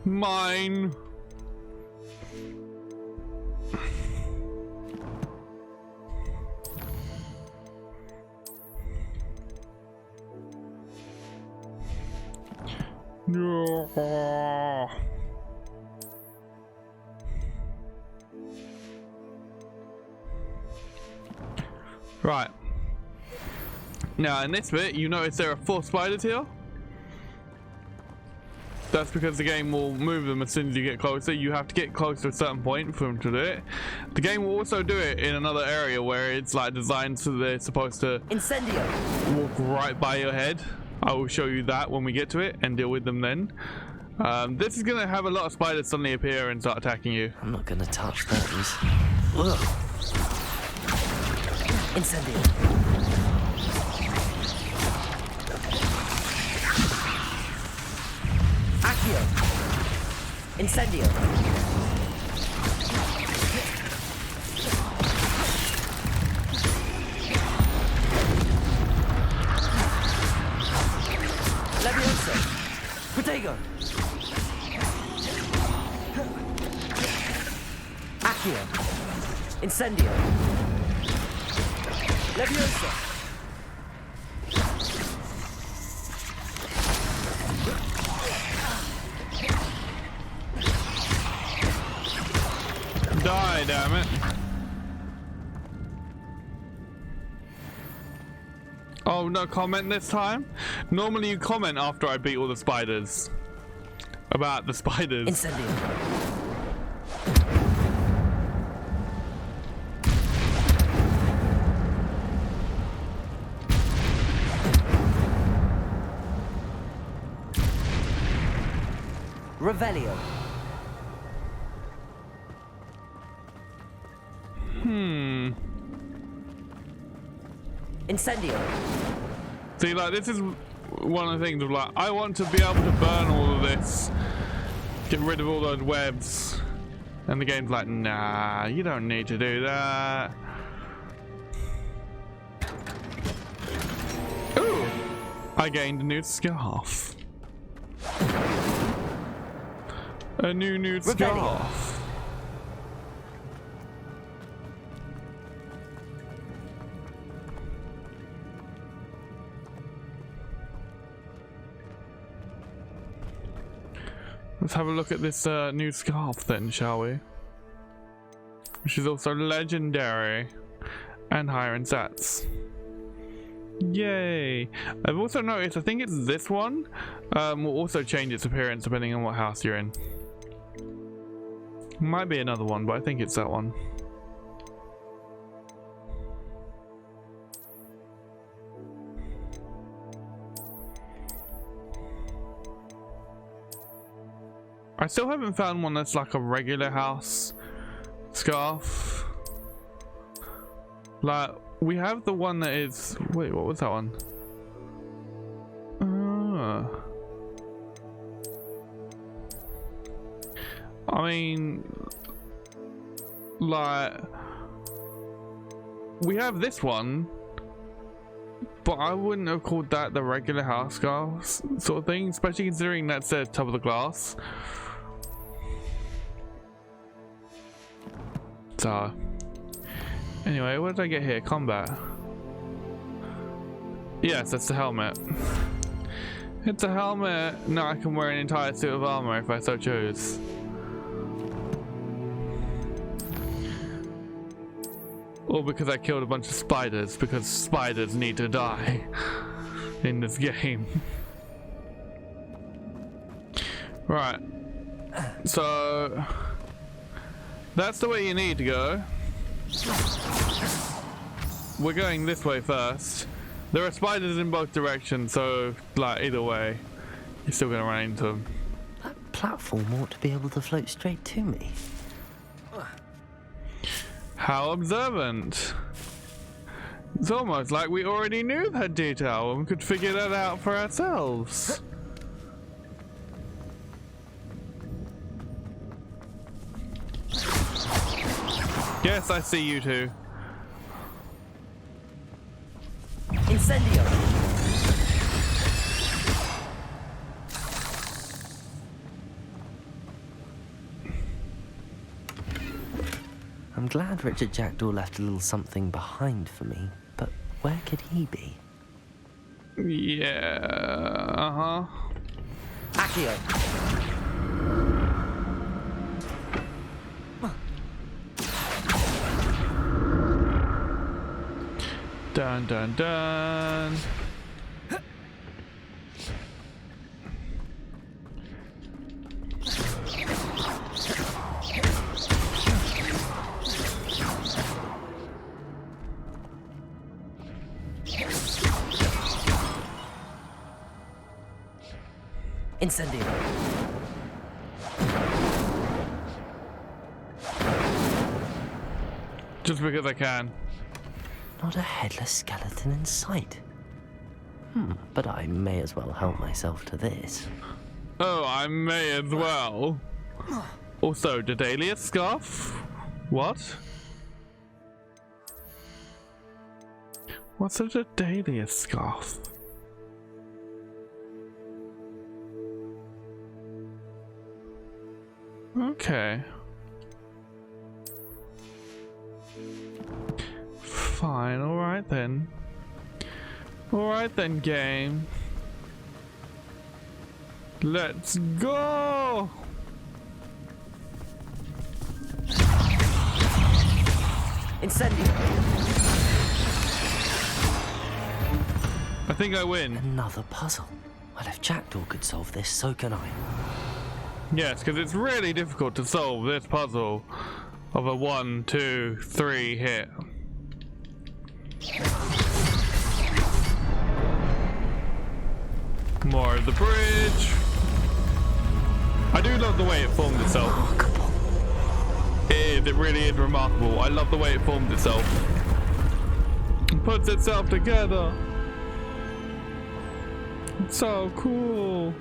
Mine. No. Right. Now in this bit, you notice there are 4 spiders here. That's because the game will move them as soon as you get closer. You have to get close to a certain point for them to do it. The game will also do it in another area where it's like designed so they're supposed to Incendio. walk right by your head. I will show you that when we get to it and deal with them then. This is going to have a lot of spiders suddenly appear and start attacking you. I'm not going to touch those. Ugh. Incendio. Accio. Incendio. Levioso. Protego. Accio. Incendio. Levioso. Die, damn it. Oh, no comment this time? Normally you comment after I beat all the spiders. About the spiders. Incendio. Revelio. Incendio. See, like, this is one of the things of, like, I want to be able to burn all of this. Get rid of all those webs. And the game's like, nah, you don't need to do that. Ooh! I gained a new scarf. A new scarf. Let's have a look at this new scarf then, shall we? Which is also legendary and higher in stats. Yay! I've also noticed, I think it's this one, will also change its appearance depending on what house you're in. Might be another one, but I think it's that one. I still haven't found one that's like a regular house scarf. Like, we have the one that is... Wait, what was that one? I mean... Like... We have this one, but I wouldn't have called that the regular house scarf sort of thing, especially considering that's the top of the glass. So, anyway, what did I get here? Combat. Yes, that's the helmet. It's a helmet. Now I can wear an entire suit of armor if I so choose. Or because I killed a bunch of spiders, because spiders need to die in this game. Right. So... That's the way you need to go. We're going this way first. There are spiders in both directions, so like either way, you're still gonna run into them. That platform ought to be able to float straight to me. How observant. It's almost like we already knew that detail and could figure that out for ourselves. Yes, I see you two. Incendio! I'm glad Richard Jackdaw left a little something behind for me, but where could he be? Yeah, uh-huh. Accio! Dun dun dun. Incendio. Just because I can. Not a headless skeleton in sight. But I may as well help myself to this. Oh, I may as well. Also, Dedalia's scarf? What? What's a Dedalia's scarf? Okay. Fine, alright then. Alright then, game. Let's go! Incendio! I think I win. Another puzzle. Well, if Jackdaw could solve this, so can I. Yes, because it's really difficult to solve this puzzle of a 1, 2, 3 hit. More of the bridge. I do love the way it formed itself. Remarkable. It really is remarkable. I love the way it formed itself. It puts itself together. It's so cool.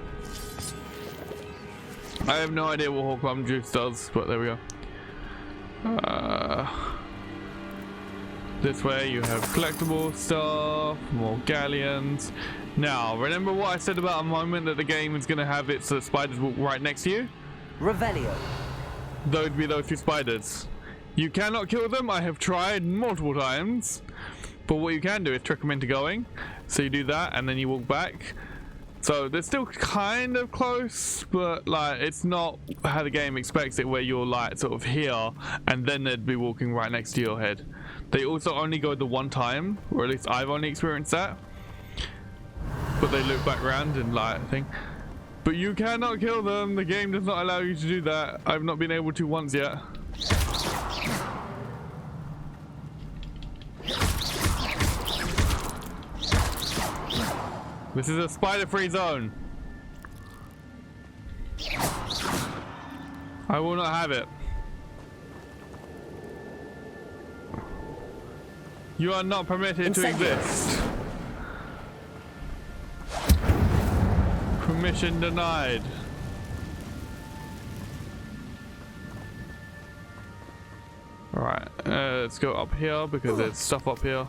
I have no idea what Hogwarts juice does, but there we go. This way you have collectible stuff, more galleons. Now, remember what I said about a moment that the game is going to have its spiders walk right next to you? Revelio. Those would be those two spiders. You cannot kill them. I have tried multiple times. But what you can do is trick them into going. So you do that and then you walk back. So they're still kind of close, but like it's not how the game expects it, where you're like sort of here and then they'd be walking right next to your head. They also only go the one time, or at least I've only experienced that. But they loop back around and like thing. But you cannot kill them. The game does not allow you to do that. I've not been able to once yet. This is a spider-free zone. I will not have it. You are not permitted to exist. Permission denied. Alright, let's go up here because there's stuff up here.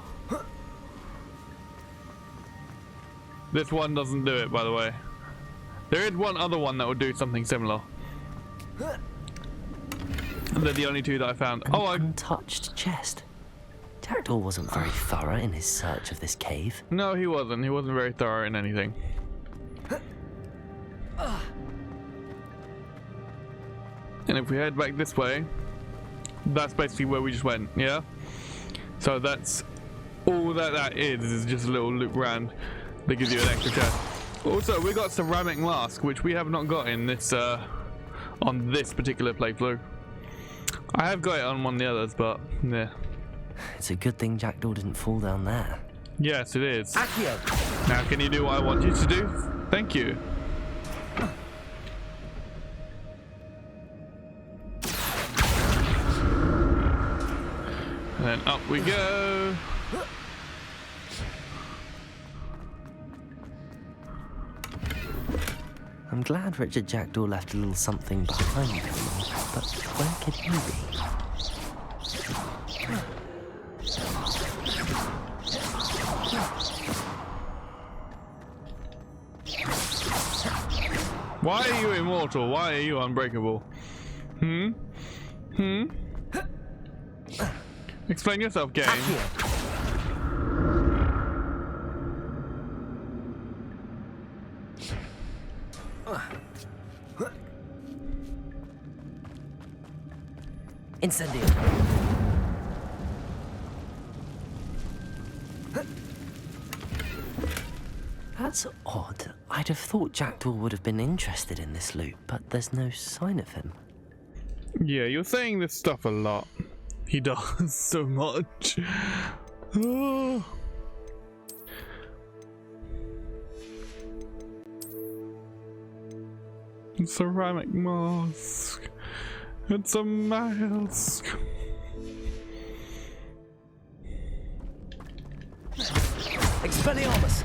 This one doesn't do it, by the way. There is one other one that will do something similar. And they're the only two that I found. An untouched chest. Jackdaw wasn't very thorough in his search of this cave. No, he wasn't. He wasn't very thorough in anything. And if we head back this way, that's basically where we just went, yeah? So that's all that is just a little loop round that gives you an extra chest. Also, we got ceramic mask, which we have not got in this on this particular playthrough. I have got it on one of the others, but yeah. It's a good thing Jackdaw didn't fall down there. Yes, it is. Accio. Now, can you do what I want you to do? Thank you. And then up we go. I'm glad Richard Jackdaw left a little something behind him, but where could he be? Why are you immortal? Why are you unbreakable? Explain yourself, game. Incendio. That's odd. I'd have thought Jackdaw would have been interested in this loot, but there's no sign of him. Yeah, you're saying this stuff a lot. He does so much. Oh. Ceramic mask. It's a mask. Expelliarmus!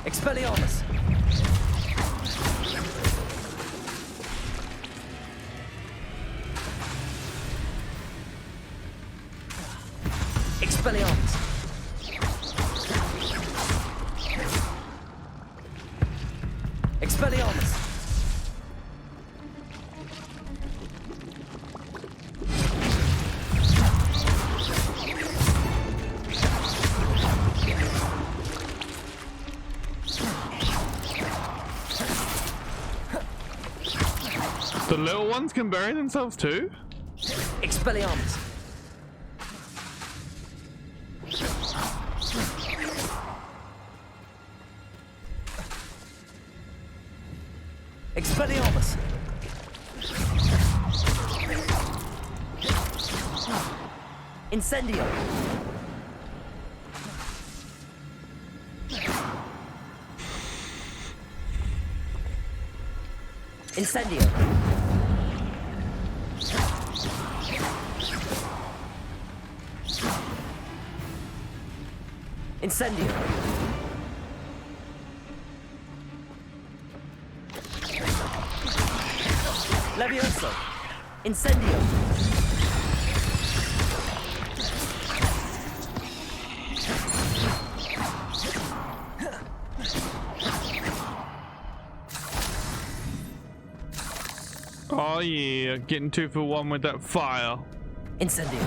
Expelliarmus! Expelliarmus! Expelliarmus! The little ones can bury themselves too? Expelliarmus! Expelliarmus! Incendio! Incendio! Incendio! Levioso! Incendio! Oh yeah, getting 2 for 1 with that fire. Incendio.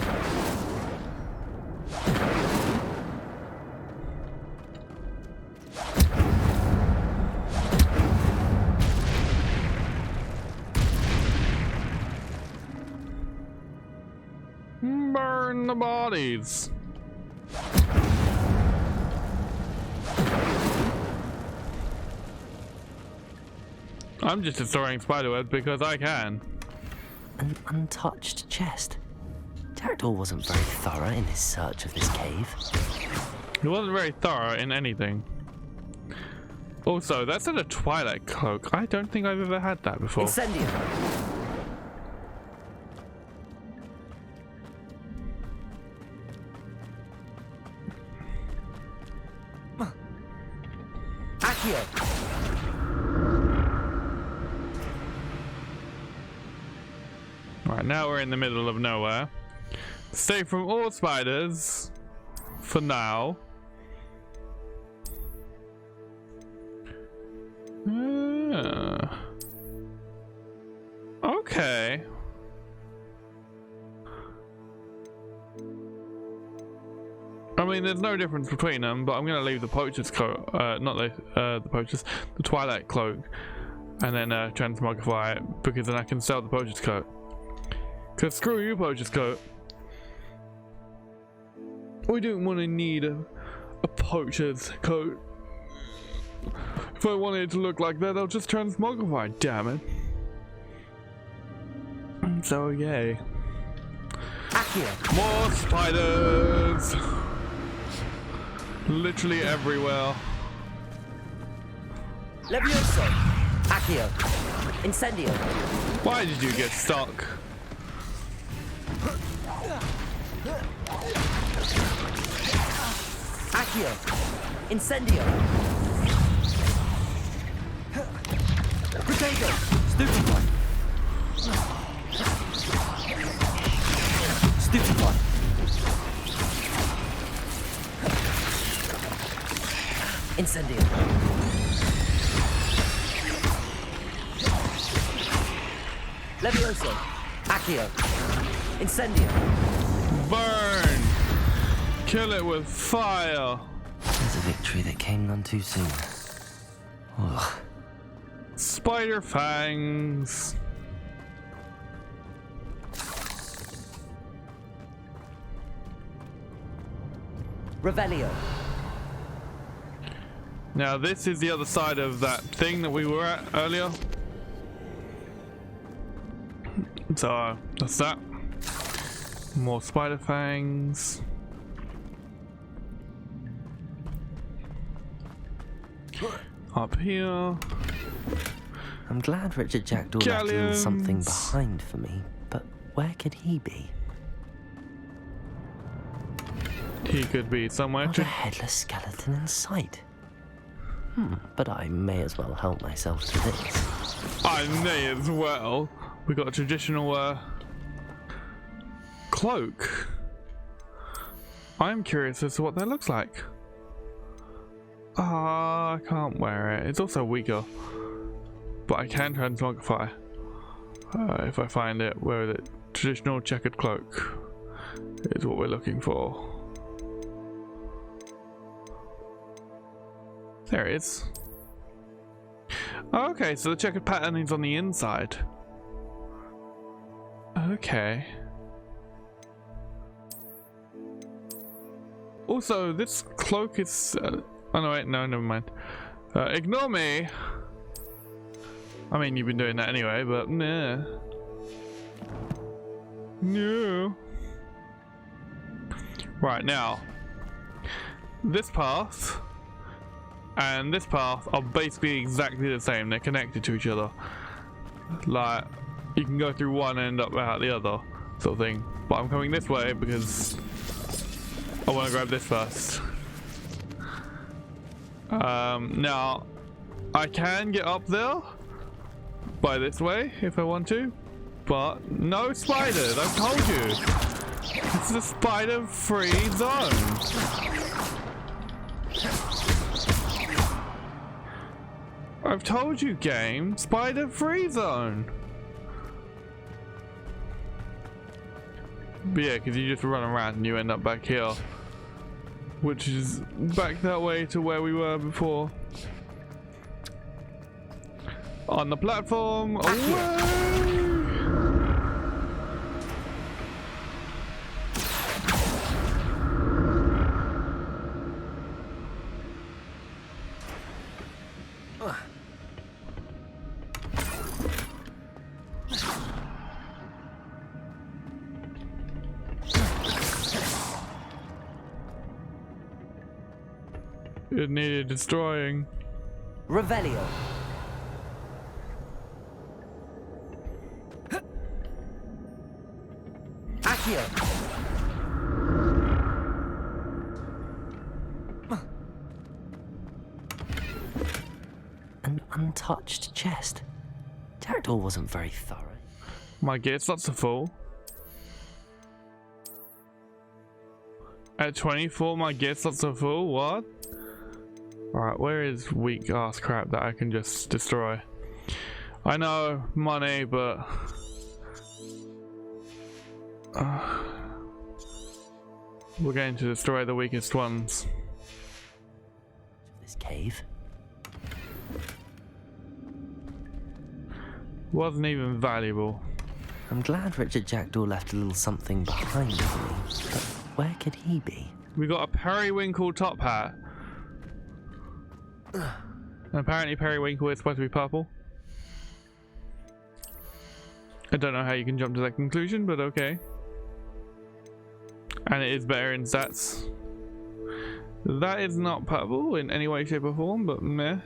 Burn the bodies. I'm just destroying spiderwebs because I can. An untouched chest. Jackdaw wasn't very thorough in his search of this cave. He wasn't very thorough in anything. Also, that's in a Twilight cloak. I don't think I've ever had that before. Incendio. Accio. Right, now we're in the middle of nowhere. Stay from all spiders for now. Okay. I mean, there's no difference between them, but I'm gonna leave the poacher's cloak, not the poacher's, the Twilight cloak, and then transmogrify it, because then I can sell the poacher's coat. Cause screw you, poacher's coat. We don't want to need a poacher's coat. If I wanted it to look like that, I'll just transmogrify, damn it. So yay. Accio. More spiders! Literally everywhere. Levioso. Accio. Incendio. Why did you get stuck? Accio. Incendio. Potato. Stupefy. Stupefy. Incendio. Levioso. Accio. Incendio. Burn! Kill it with fire! There's a victory that came none too soon. Ugh. Spider fangs. Revelio. Now this is the other side of that thing that we were at earlier. So that's that. More spider fangs. Up here. I'm glad Richard Jackdaw left a little something behind for me, but where could he be? He could be somewhere. Not a headless skeleton in sight. But I may as well help myself to this. I may as well. We got a traditional cloak. I'm curious as to what that looks like. I can't wear it. It's also weaker. But I can transmogrify. If I find it, where the traditional checkered cloak is what we're looking for. There it is. Okay, so the checkered pattern is on the inside. Okay. Also, this cloak is... oh no, wait, no, never mind. Ignore me! I mean, you've been doing that anyway, but nah. No. Right, now. This path and this path are basically exactly the same. They're connected to each other. Like, you can go through one and end up out the other, sort of thing. But I'm coming this way because I want to grab this first. Now, I can get up there by this way if I want to, but no spiders. I've told you, it's a spider-free zone. I've told you, game, spider-free zone. But yeah, because you just run around and you end up back here. Which is back that way to where we were before. On the platform. Away! It needed destroying. Revelio. Accio. An untouched chest. Jackdaw wasn't very thorough. My gear slots are full. At 24, my gear slots are full. What? Alright, where is weak ass crap that I can just destroy? I know, money, but... we're going to destroy the weakest ones. This cave? Wasn't even valuable. I'm glad Richard Jackdaw left a little something behind for me, but where could he be? We got a periwinkle top hat. And apparently periwinkle is supposed to be purple. I don't know how you can jump to that conclusion, but okay. And it is better in stats. That is not purple in any way, shape or form, but meh.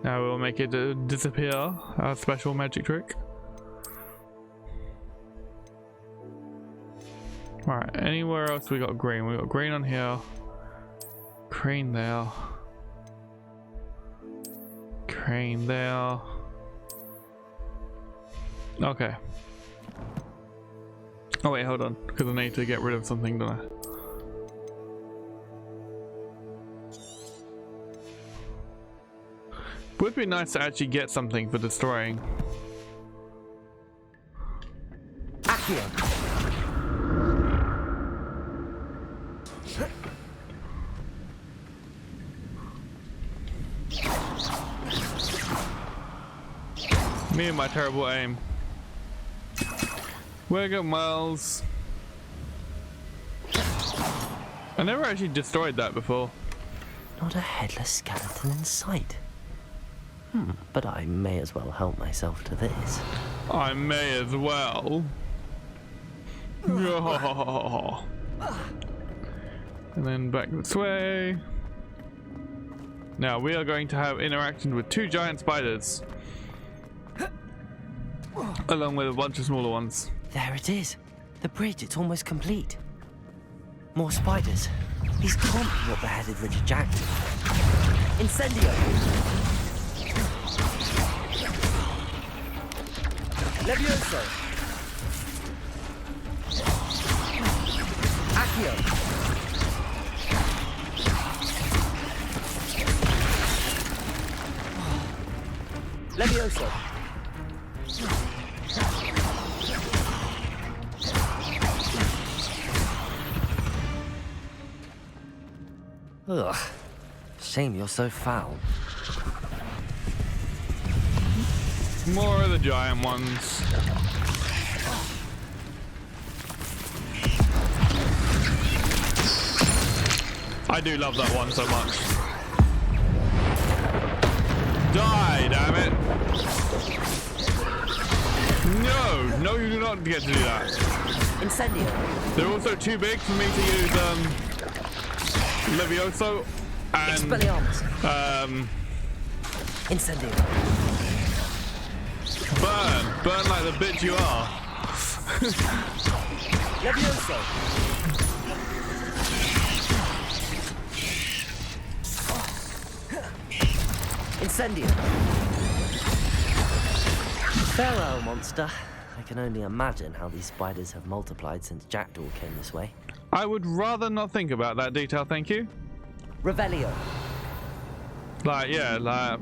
Now we'll make it disappear, our special magic trick. Right, anywhere else we got green? We got green on here. Green there. Green there. Okay. Oh wait, hold on, because I need to get rid of something, don't I? Would be nice to actually get something for destroying. Accio. Me and my terrible aim. Where go Miles? I never actually destroyed that before. Not a headless skeleton in sight. But I may as well help myself to this. I may as well. And then back this way. Now we are going to have interaction with 2 giant spiders. Along with a bunch of smaller ones. There it is. The bridge, it's almost complete. More spiders. These can't be what beheaded Richard Jackdaw. Incendio! Levioso! Accio! Levioso! Ugh. Shame you're so foul. More of the giant ones. I do love that one so much. Die, damn it! No, you do not get to do that. Incendio. They're also too big for me to use Levioso and Incendio. Burn like the bitch you are. Levioso. Incendio. Farewell, monster. I can only imagine how these spiders have multiplied since Jackdaw came this way. I would rather not think about that detail, thank you. Revelio. Like, yeah, like...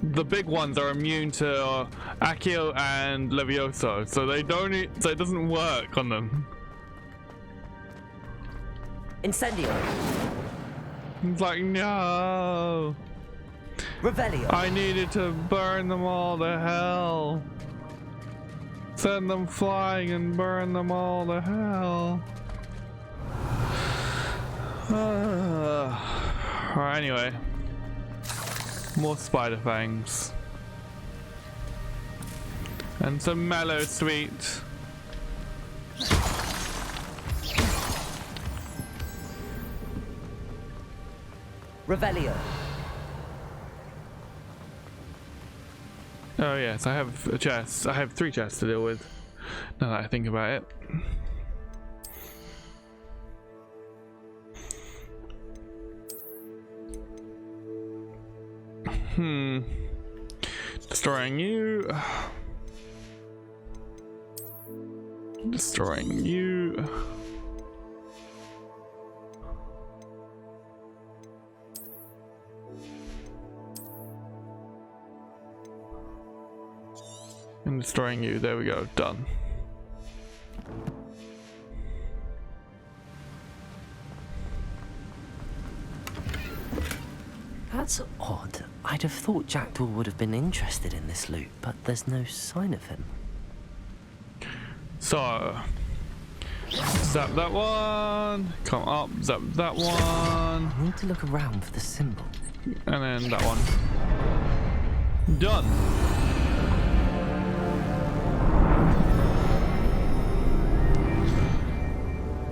the big ones are immune to Accio and Levioso, so they don't. So it doesn't work on them. Incendio. It's like, no. Revelio. I needed to burn them all to hell. Send them flying and burn them all to hell. Alright, anyway. More spider fangs. And some mallow sweet. Revelio. Oh yes, I have a chest. I have 3 chests to deal with. Now that I think about it. Destroying you. Destroying you. And destroying you. There we go. Done. That's odd. I'd have thought Jackdaw would have been interested in this loot, but there's no sign of him. So, zap that one, come up, zap that one. I need to look around for the symbol. And then that one. Done.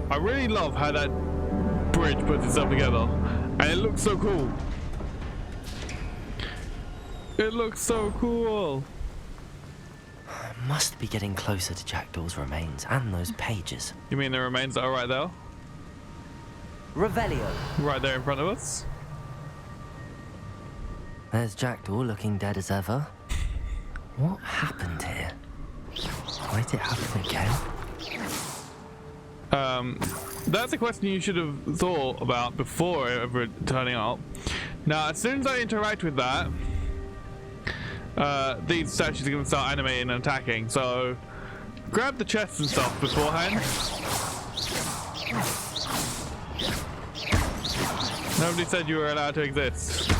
I really love how that bridge puts itself together. And it looks so cool. It looks so cool. Must be getting closer to Jackdaw's remains and those pages. You mean the remains that are right there? Revelio. Right there in front of us. There's Jackdaw looking dead as ever. What happened here? Might it happen again? That's a question you should have thought about before ever turning up. Now, as soon as I interact with that, these statues are going to start animating and attacking, so grab the chests and stuff beforehand. Nobody said you were allowed to exist.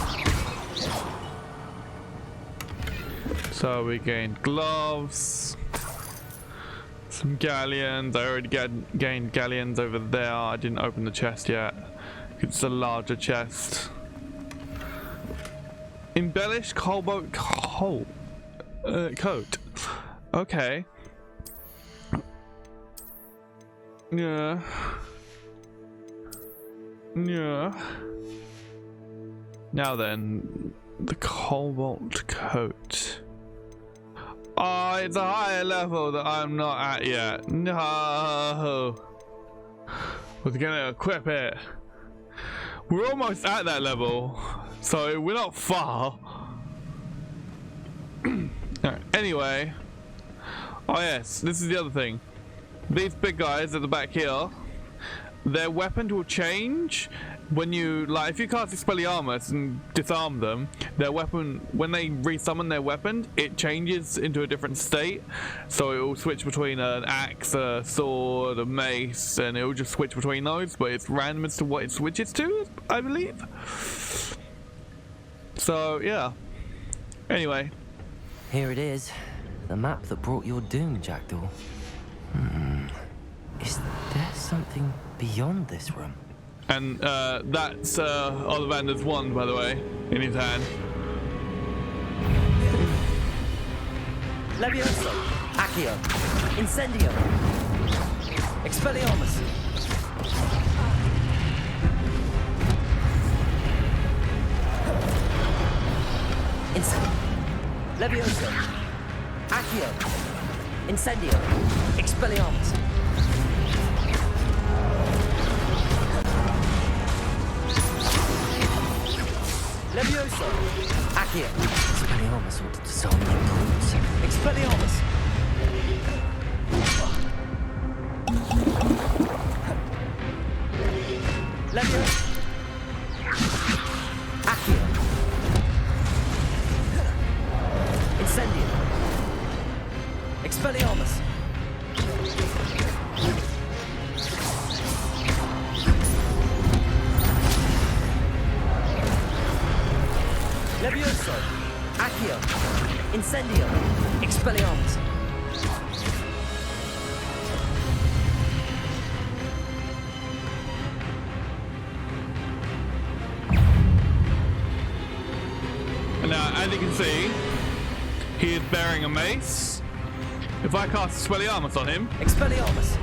So we gained gloves, some galleons. I already gained galleons over there. I didn't open the chest yet. It's a larger chest. Embellished cobalt coat. Okay. Yeah. Yeah. Now then, the cobalt coat. Oh, it's a higher level that I'm not at yet. No. We're gonna equip it. We're almost at that level, so we're not far. Anyway. Oh yes, this is the other thing. These big guys at the back here, their weapon will change when you, like, if you cast Expelliarmus and disarm them, their weapon, when they resummon their weapon, it changes into a different state. So it will switch between an axe, a sword, a mace, and it will just switch between those, but it's random as to what it switches to, I believe. So, yeah. Anyway. Here it is. The map that brought your doom, Jackdaw. Is there something beyond this room? And that's Ollivander's wand, by the way, in his hand. Levioso, Accio, Incendio, Expelliarmus. Levioso, Accio, Incendio, Expelliarmus. Levioso, Accio, Expelliarmus ought to dissolve the brooms. Expelliarmus. Levioso, Accio. Expelliarmus! Levioso! Accio! Incendio! Expelliarmus! Now, as you can see, he is bearing a mace. If I cast Expelliarmus on him, Expelliarmus!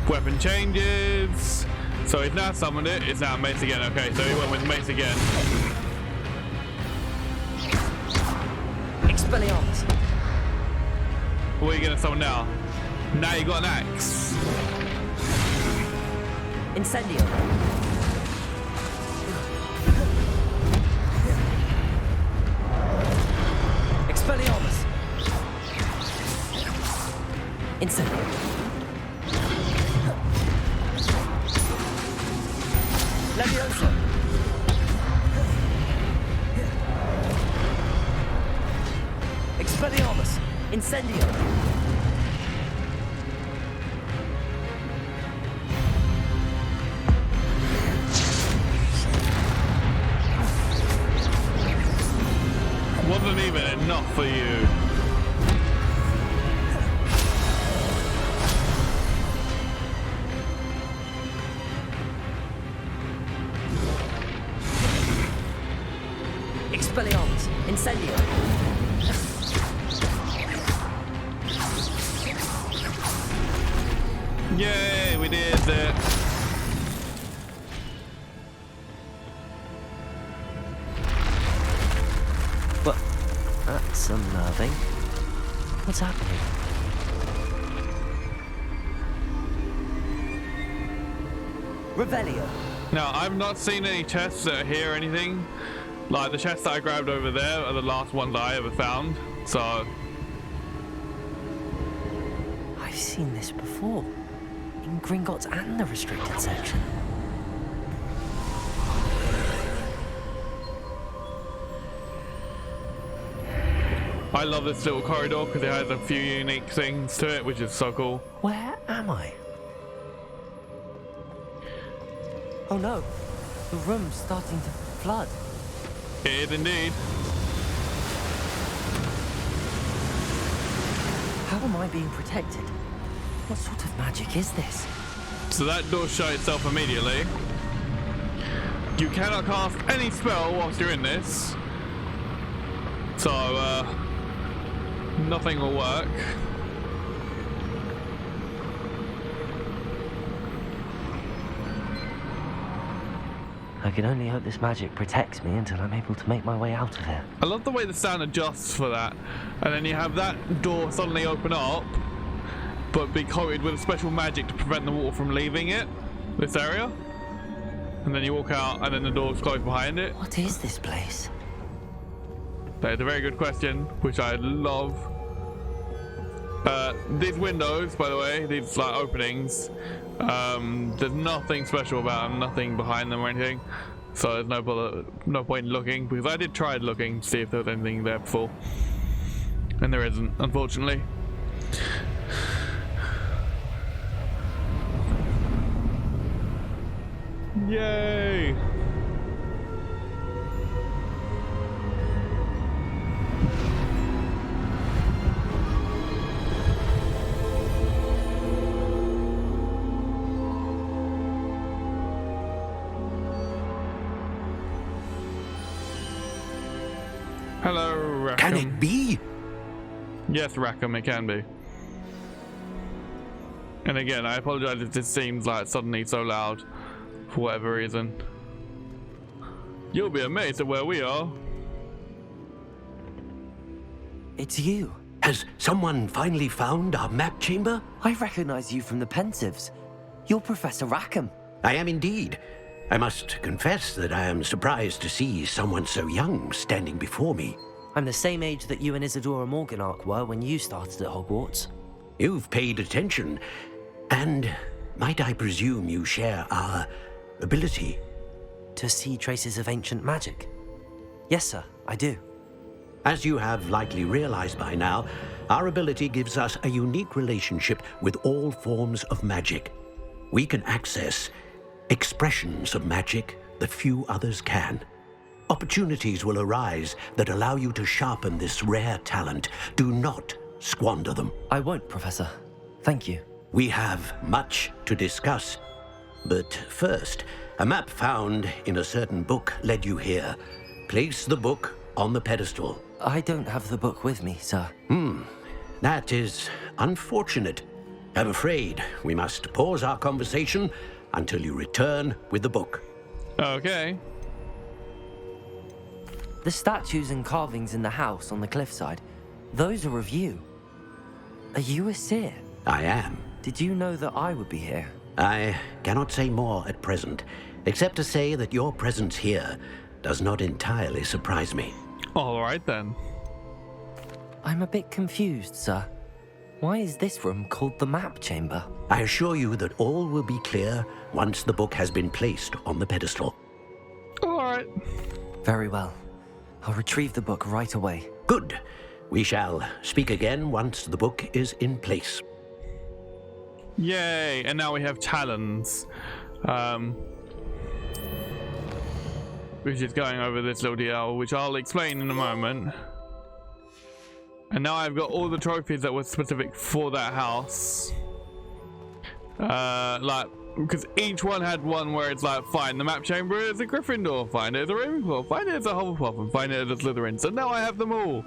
Weapon changes. So he's now summoned it. It's now mace again. Okay, so he went with mace again. Expelliarmus! What are you gonna summon now? Now you got an axe. Incendio! Expelliarmus! Incendio! Levioso! Expelliarmus! Incendio! Wasn't even enough for you. Expelliarmus! Incendio! Yay, we did it. Well, that's unnerving. What's happening? Revelio. Now, I've not seen any chests that are here or anything. Like, the chests that I grabbed over there are the last ones I ever found. So... I've seen this before. In Gringotts and the restricted section. I love this little corridor because it has a few unique things to it, which is so cool. Where am I? Oh no, the room's starting to flood. It is indeed. How am I being protected? What sort of magic is this? So that door shut itself immediately. You cannot cast any spell whilst you're in this. So, nothing will work. I can only hope this magic protects me until I'm able to make my way out of here. I love the way the sound adjusts for that. And then you have that door suddenly open up, but be coated with a special magic to prevent the water from leaving it, this area. And then you walk out and then the door's closed behind it. What is this place? That is a very good question, which I love. These windows, by the way, these like openings, there's nothing special about them, nothing behind them or anything. So there's no point in looking, because I did try looking to see if there was anything there before. And there isn't, unfortunately. Yay! Hello, Rackham. Can it be? Yes, Rackham, it can be. And again, I apologize if this seems like suddenly so loud for whatever reason. You'll be amazed at where we are. It's you. Has someone finally found our map chamber? I recognize you from the Pensieves. You're Professor Rackham. I am indeed. I must confess that I am surprised to see someone so young standing before me. I'm the same age that you and Isadora Morganach were when you started at Hogwarts. You've paid attention, and might I presume you share our ability? To see traces of ancient magic? Yes, sir, I do. As you have likely realized by now, our ability gives us a unique relationship with all forms of magic. We can access expressions of magic that few others can. Opportunities will arise that allow you to sharpen this rare talent. Do not squander them. I won't, Professor. Thank you. We have much to discuss. But first, a map found in a certain book led you here. Place the book on the pedestal. I don't have the book with me, sir. That is unfortunate. I'm afraid we must pause our conversation until you return with the book. Okay. The statues and carvings in the house on the cliffside, those are of you. Are you a seer? I am. Did you know that I would be here? I cannot say more at present, except to say that your presence here does not entirely surprise me. All right, then. I'm a bit confused, sir. Why is this room called the map chamber? I assure you that all will be clear once the book has been placed on the pedestal. All right. Very well. I'll retrieve the book right away. Good. We shall speak again once the book is in place. Yay! And now we have talons. Which is going over this little deal, which I'll explain in a moment. And now I've got all the trophies that were specific for that house. Like, because each one had one where it's like, find the map chamber as a Gryffindor, find it as a Ravenclaw, find it as a Hufflepuff, and find it as a Slytherin. So now I have them all.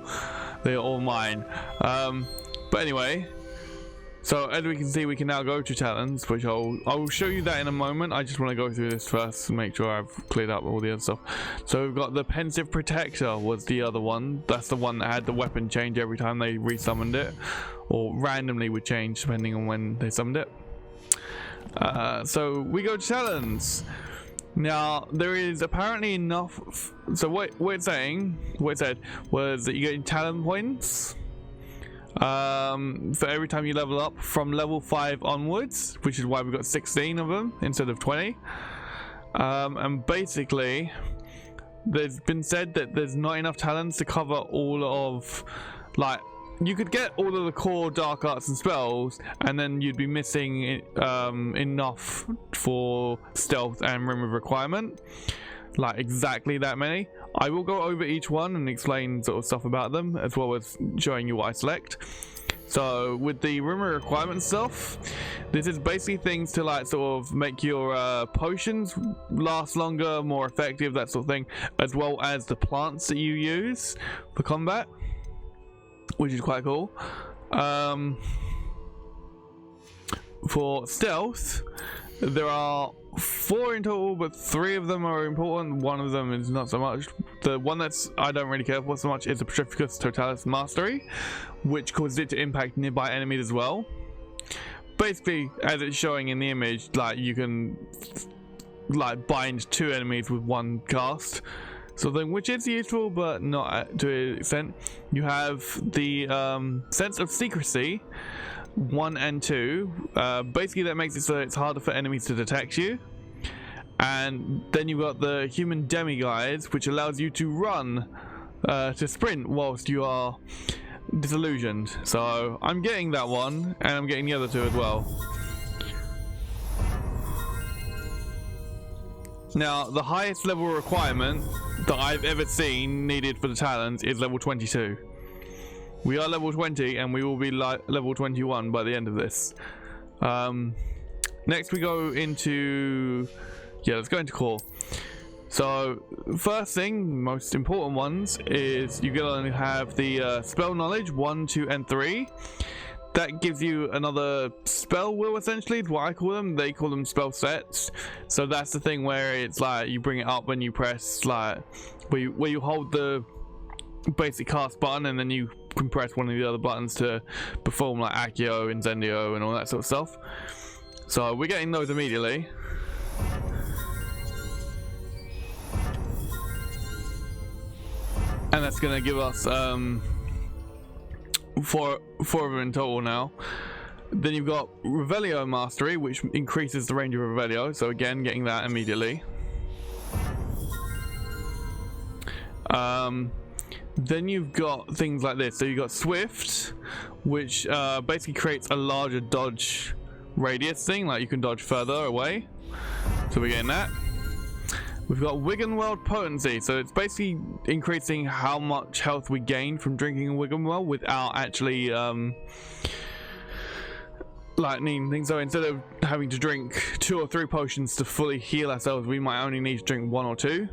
They're all mine. But anyway, so as we can see, we can now go to talents, which I will show you that in a moment. I just want to go through this first to make sure I've cleared up all the other stuff. So we've got the Pensive Protector was the other one. That's the one that had the weapon change every time they resummoned it, or randomly would change depending on when they summoned it. So we go to talents. Now there is apparently enough. So what it said was that you get talent points for every time you level up from level 5 onwards, which is why we got 16 of them instead of 20. And basically there's been said that there's not enough talents to cover all of, like, you could get all of the core dark arts and spells, and then you'd be missing enough for stealth and rim of requirement, like exactly that many. I will go over each one and explain sort of stuff about them, as well as showing you what I select. So with the rim of requirement stuff, this is basically things to like sort of make your potions last longer, more effective, that sort of thing, as well as the plants that you use for combat, which is quite cool. For stealth, there are 4 in total, but 3 of them are important. One of them is not so much. The one that's I don't really care for so much is the Petrificus Totalis Mastery, which causes it to impact nearby enemies as well. Basically, as it's showing in the image, like you can like bind 2 enemies with 1 cast. Something which is useful, but not to an extent. You have the Sense of Secrecy 1 and 2. Basically that makes it so it's harder for enemies to detect you. And then you've got the Human Demiguise, which allows you to run, to sprint whilst you are disillusioned. So I'm getting that one, and I'm getting the other 2 as well. Now, the highest level requirement that I've ever seen needed for the talents is level 22. We are level 20, and we will be level 21 by the end of this. Next, we go into... yeah, let's go into core. So, first thing, most important ones, is you're going to have the spell knowledge 1, 2, and 3. That gives you another spell wheel, essentially, is what I call them. They call them spell sets. So that's the thing where it's like you bring it up when you press, like, where you hold the basic cast button, and then you can press one of the other buttons to perform, like Accio, Incendio, and all that sort of stuff. So we're getting those immediately. And that's going to give us 4 of them in total now. Then you've got Revelio Mastery, which increases the range of Revelio. So again, getting that Then you've got things like this. So you've got Swift, which basically creates a larger dodge radius thing, like you can dodge further away. So we're getting that. We've got Wiggenweld Potency, so it's basically increasing how much health we gain from drinking a Wiggenweld without actually lightning things. So instead of having to drink 2 or 3 potions to fully heal ourselves, we might only need to drink 1 or 2.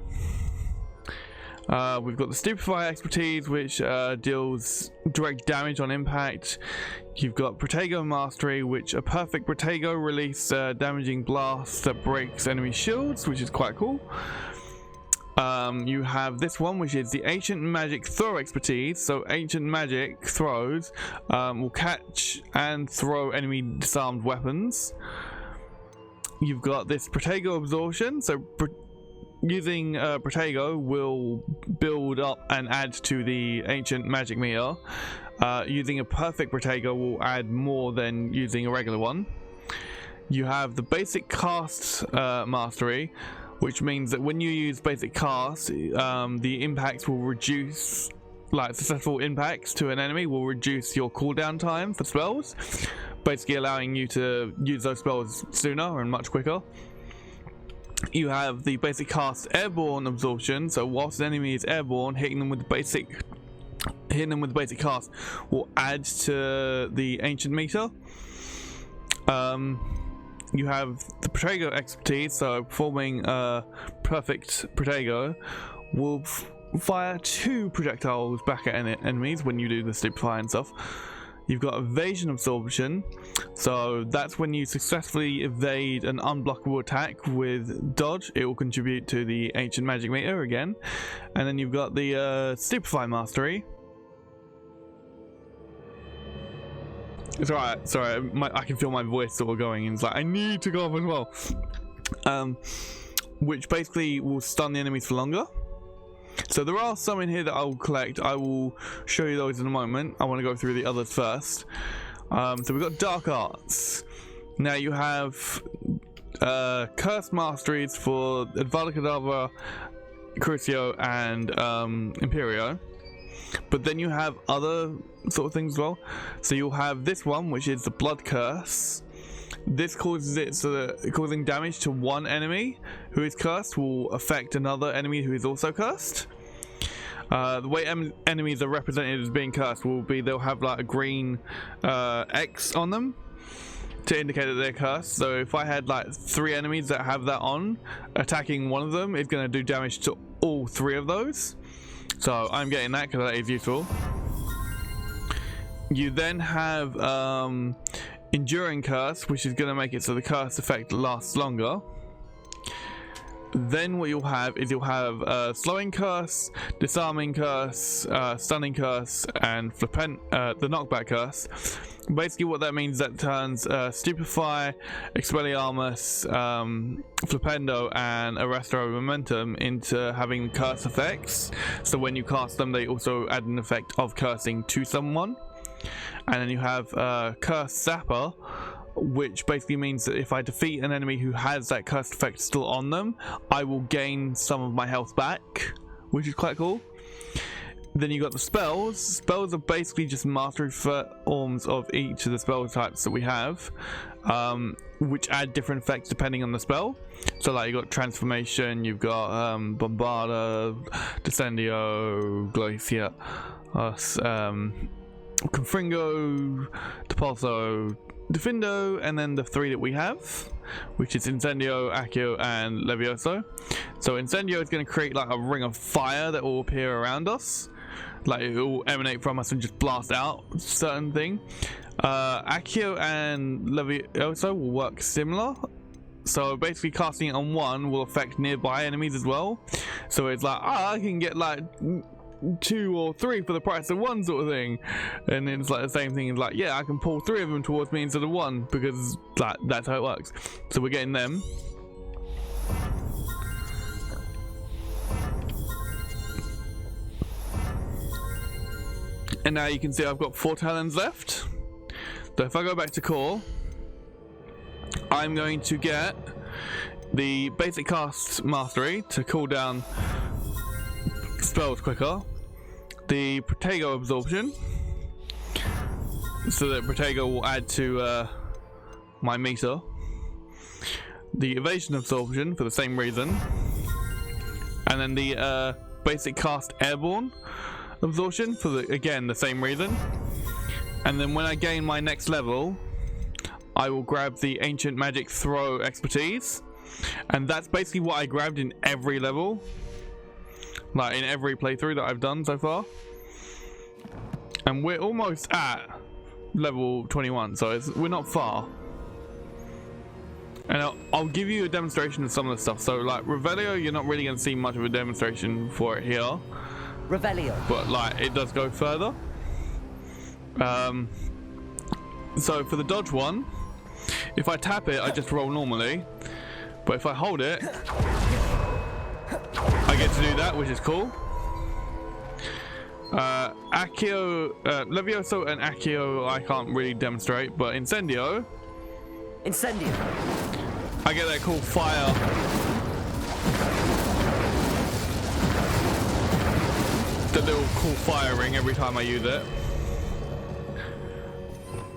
We've got the Stupefy expertise, which deals direct damage on impact. You've got Protego Mastery, which a perfect Protego release damaging blast that breaks enemy shields, which is quite cool. You have this one, which is the Ancient Magic Throw expertise. So Ancient Magic throws will catch and throw enemy disarmed weapons. You've got this Protego Absorption, so using Protego will build up and add to the Ancient Magic meter. Using a perfect Protego will add more than using a regular one. You have the basic cast mastery, which means that when you use basic cast, the impacts will reduce, like successful impacts to an enemy will reduce your cooldown time for spells, basically allowing you to use those spells sooner and much quicker. You have the basic cast airborne absorption, so whilst an enemy is airborne, hitting them with the basic cast will add to the ancient meter. You have the Protego expertise, so performing perfect Protego will fire 2 projectiles back at enemies when you do the stupefy and stuff. You've got evasion absorption, so that's when you successfully evade an unblockable attack with dodge. It will contribute to the ancient magic meter again. And then you've got the stupefy mastery. It's alright, sorry, I can feel my voice sort of going, and it's like I need to go off as well. Which basically will stun the enemies for longer. So there are some in here that I will collect. I will show you those in a moment. I want to go through the others first. So we've got Dark Arts. Now you have Curse Masteries for Avada Kedavra, Crucio, and Imperio. But then you have other sort of things as well. So you'll have this one, which is the Blood Curse. This causes it so that causing damage to one enemy who is cursed will affect another enemy who is also cursed. The way enemies are represented as being cursed will be they'll have like a green X on them to indicate that they're cursed. So if I had like 3 enemies that have that on, attacking one of them is going to do damage to all 3 of those. So I'm getting that because that is useful. You then have Enduring Curse, which is going to make it so the curse effect lasts longer. Then what you'll have is Slowing Curse, Disarming Curse, Stunning Curse, and the Knockback Curse. Basically what that means is that turns Stupefy, Expelliarmus, Flipendo, and Arresto Momentum into having curse effects. So when you cast them, they also add an effect of cursing to someone. And then you have Curse Zapper, which basically means that if I defeat an enemy who has that cursed effect still on them, I will gain some of my health back, which is quite cool. Then you got the spells. Spells are basically just mastery forms of each of the spell types that we have, which add different effects depending on the spell. So like you got Transformation, you've got Bombarda, Descendio, Glacia, Confringo, Depulso, Defindo, and then the 3 that we have, which is Incendio, Accio, and Levioso. So Incendio is going to create like a ring of fire that will appear around us, like it will emanate from us and just blast out a certain thing. Accio and Levioso will work similar. So basically casting it on one will affect nearby enemies as well. So it's like, I can get like 2 or 3 for the price of 1 sort of thing. And it's like the same thing, it's like, yeah, I can pull 3 of them towards me instead of 1, because like that's how it works. So we're getting them. And now you can see I've got 4 talons left. So if I go back to core, I'm going to get the basic cast mastery to cool down spells quicker. the Protego absorption, so that Protego will add to my meter. The evasion absorption for the same reason, and then the basic cast airborne absorption for the same reason. And then when I gain my next level, I will grab the ancient magic throw expertise, and that's basically what I grabbed in every level, like in every playthrough that I've done so far. And we're almost at level 21, so we're not far. And I'll give you a demonstration of some of the stuff. So like Revelio, you're not really going to see much of a demonstration for it here. Revelio. But like it does go further. So for the dodge one, if I tap it, I just roll normally. But if I hold it, I get to do that, which is cool. Levioso and Accio I can't really demonstrate, but Incendio, I get that cool fire. The little cool fire ring every time I use it.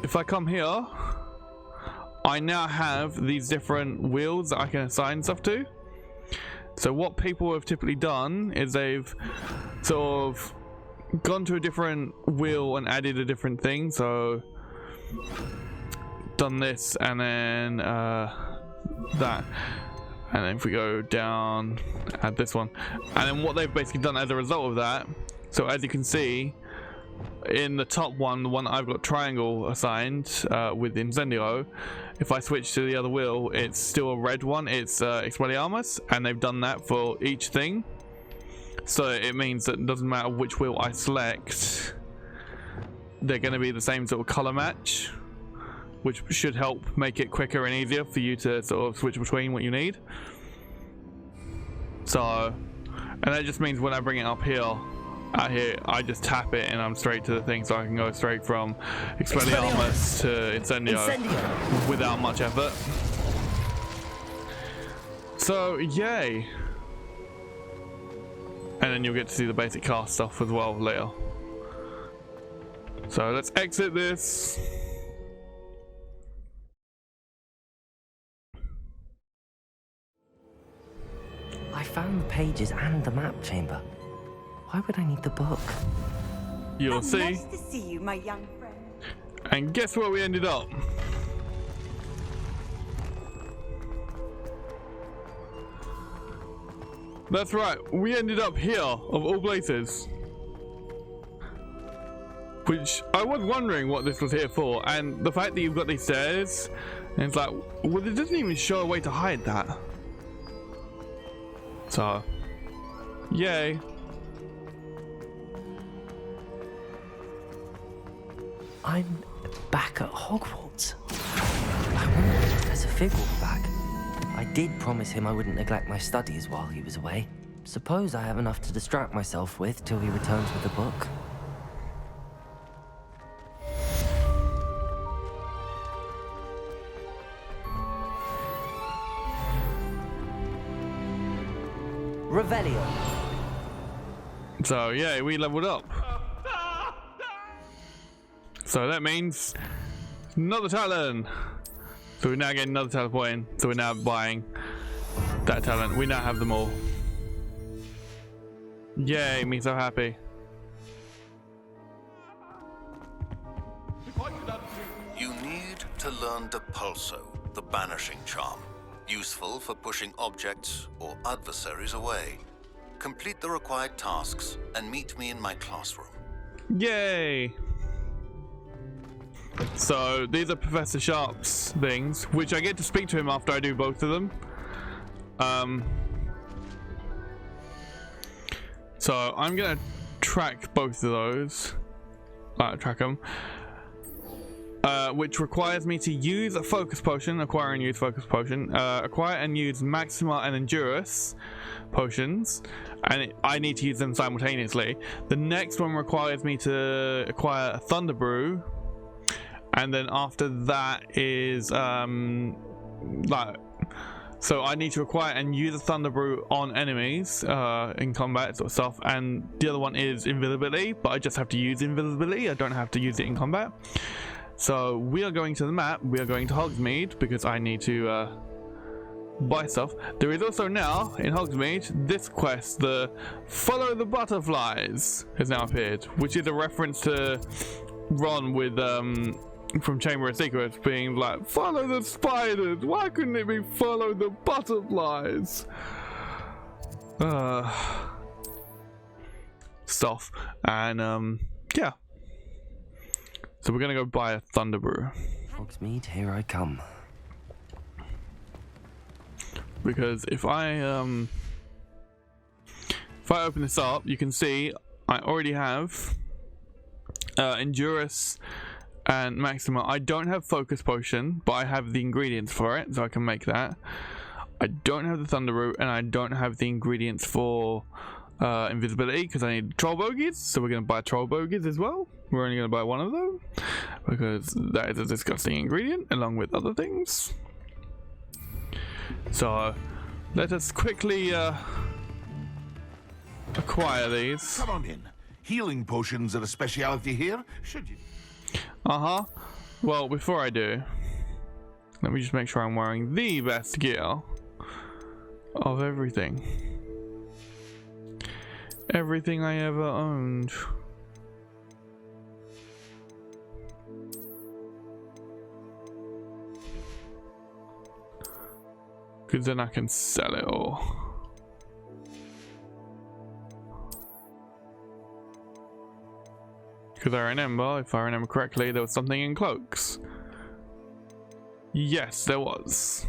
If I come here, I now have these different wheels that I can assign stuff to. So what people have typically done is they've sort of gone to a different wheel and added a different thing. So done this and then that, and then if we go down, add this one, and then what they've basically done as a result of that, so as you can see in the top one, the one I've got triangle assigned with Incendio, if I switch to the other wheel, it's still a red one, it's Expelliarmus, and they've done that for each thing. So it means that it doesn't matter which wheel I select, they're going to be the same sort of color match, which should help make it quicker and easier for you to sort of switch between what you need. So, and that just means when I bring it up here, out here, I just tap it and I'm straight to the thing, so I can go straight from Expelliarmus to Incendio without much effort. So, yay! And then you'll get to see the basic cast stuff as well later. So let's exit this. I found the pages and the map chamber. Why would I need the book? You'll see. Nice to see you, my young friend. And guess where we ended up? That's right, we ended up here, of all places. Which, I was wondering what this was here for, and the fact that you've got these stairs, and it's like, well, it doesn't even show a way to hide that. So, yay. I'm back at Hogwarts. I wonder if Professor Fig will be back. I did promise him I wouldn't neglect my studies while he was away. Suppose I have enough to distract myself with till he returns with the book. Revelio. So yeah, we leveled up. So that means another talent. So we now get another talent point. So we're now buying that talent. We now have them all. Yay, me so happy. You need to learn Depulso, the banishing charm. Useful for pushing objects or adversaries away. Complete the required tasks and meet me in my classroom. Yay! So these are Professor Sharp's things, which I get to speak to him after I do both of them. So I'm gonna track both of those. Track them. Which requires me to use a focus potion, acquire and use focus potion, acquire and use Maxima and Endurus potions, and I need to use them simultaneously. The next one requires me to acquire a Thunder Brew, and then after that is like So I need to acquire and use a Thunder Brew on enemies in combat sort of stuff, and the other one is invisibility, but I just have to use invisibility. I don't have to use it in combat. So we are going to the map. We are going to Hogsmeade because I need to buy stuff. There is also now in Hogsmeade this quest, the Follow the Butterflies, has now appeared, which is a reference to Ron with from Chamber of Secrets being like, follow the spiders, why couldn't it be follow the butterflies? Stuff. And yeah, so we're gonna go buy a Thunder Brew. Hogsmeade, here I come. Because if I open this up, you can see I already have Endurance and Maxima. I don't have Focus Potion, but I have the ingredients for it, so I can make that. I don't have the Thunder Root, and I don't have the ingredients for invisibility because I need Troll Bogies, so we're going to buy Troll Bogies as well. We're only going to buy one of them because that is a disgusting ingredient along with other things. So let us quickly acquire these. Come on in. Healing potions are a speciality here, should you? Well, before I do, let me just make sure I'm wearing the best gear of everything. Everything I ever owned. Because then I can sell it all. Because I remember, if I remember correctly, there was something in cloaks. Yes, there was.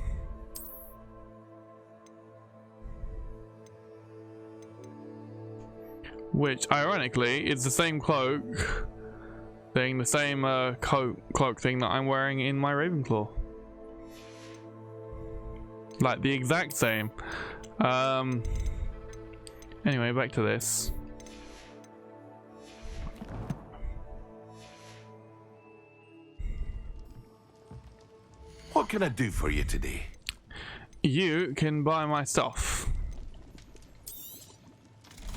Which, ironically, is the same cloak thing, the same cloak thing that I'm wearing in my Ravenclaw. Like, the exact same. Anyway, back to this. What can I do for you today? You can buy my stuff.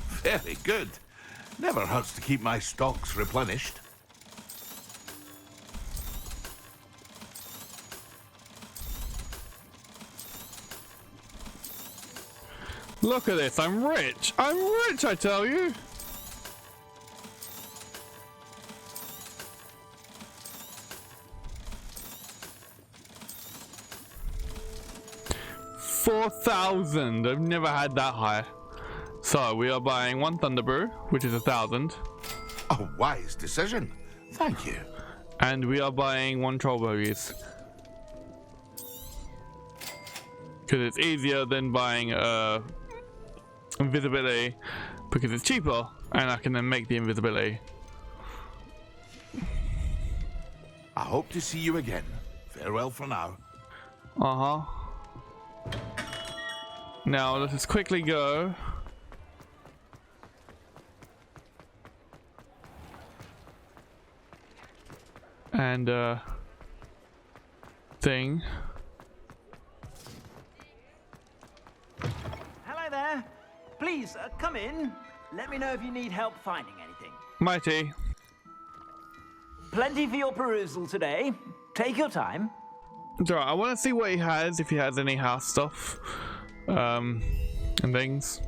Very good. Never hurts to keep my stocks replenished. Look at this, I'm rich! I'm rich, I tell you! $4,000! I've never had that high. So we are buying one Thunder Brew, which is 1,000. A wise decision. Thank you. And we are buying one Troll Bogies. Because it's easier than buying invisibility, because it's cheaper and I can then make the invisibility. I hope to see you again. Farewell for now. Now let us quickly go and thing. Hello there. Please, come in. Let me know if you need help finding anything. Mighty. Plenty for your perusal today. Take your time. It's alright, I want to see what he has, if he has any house stuff. And things.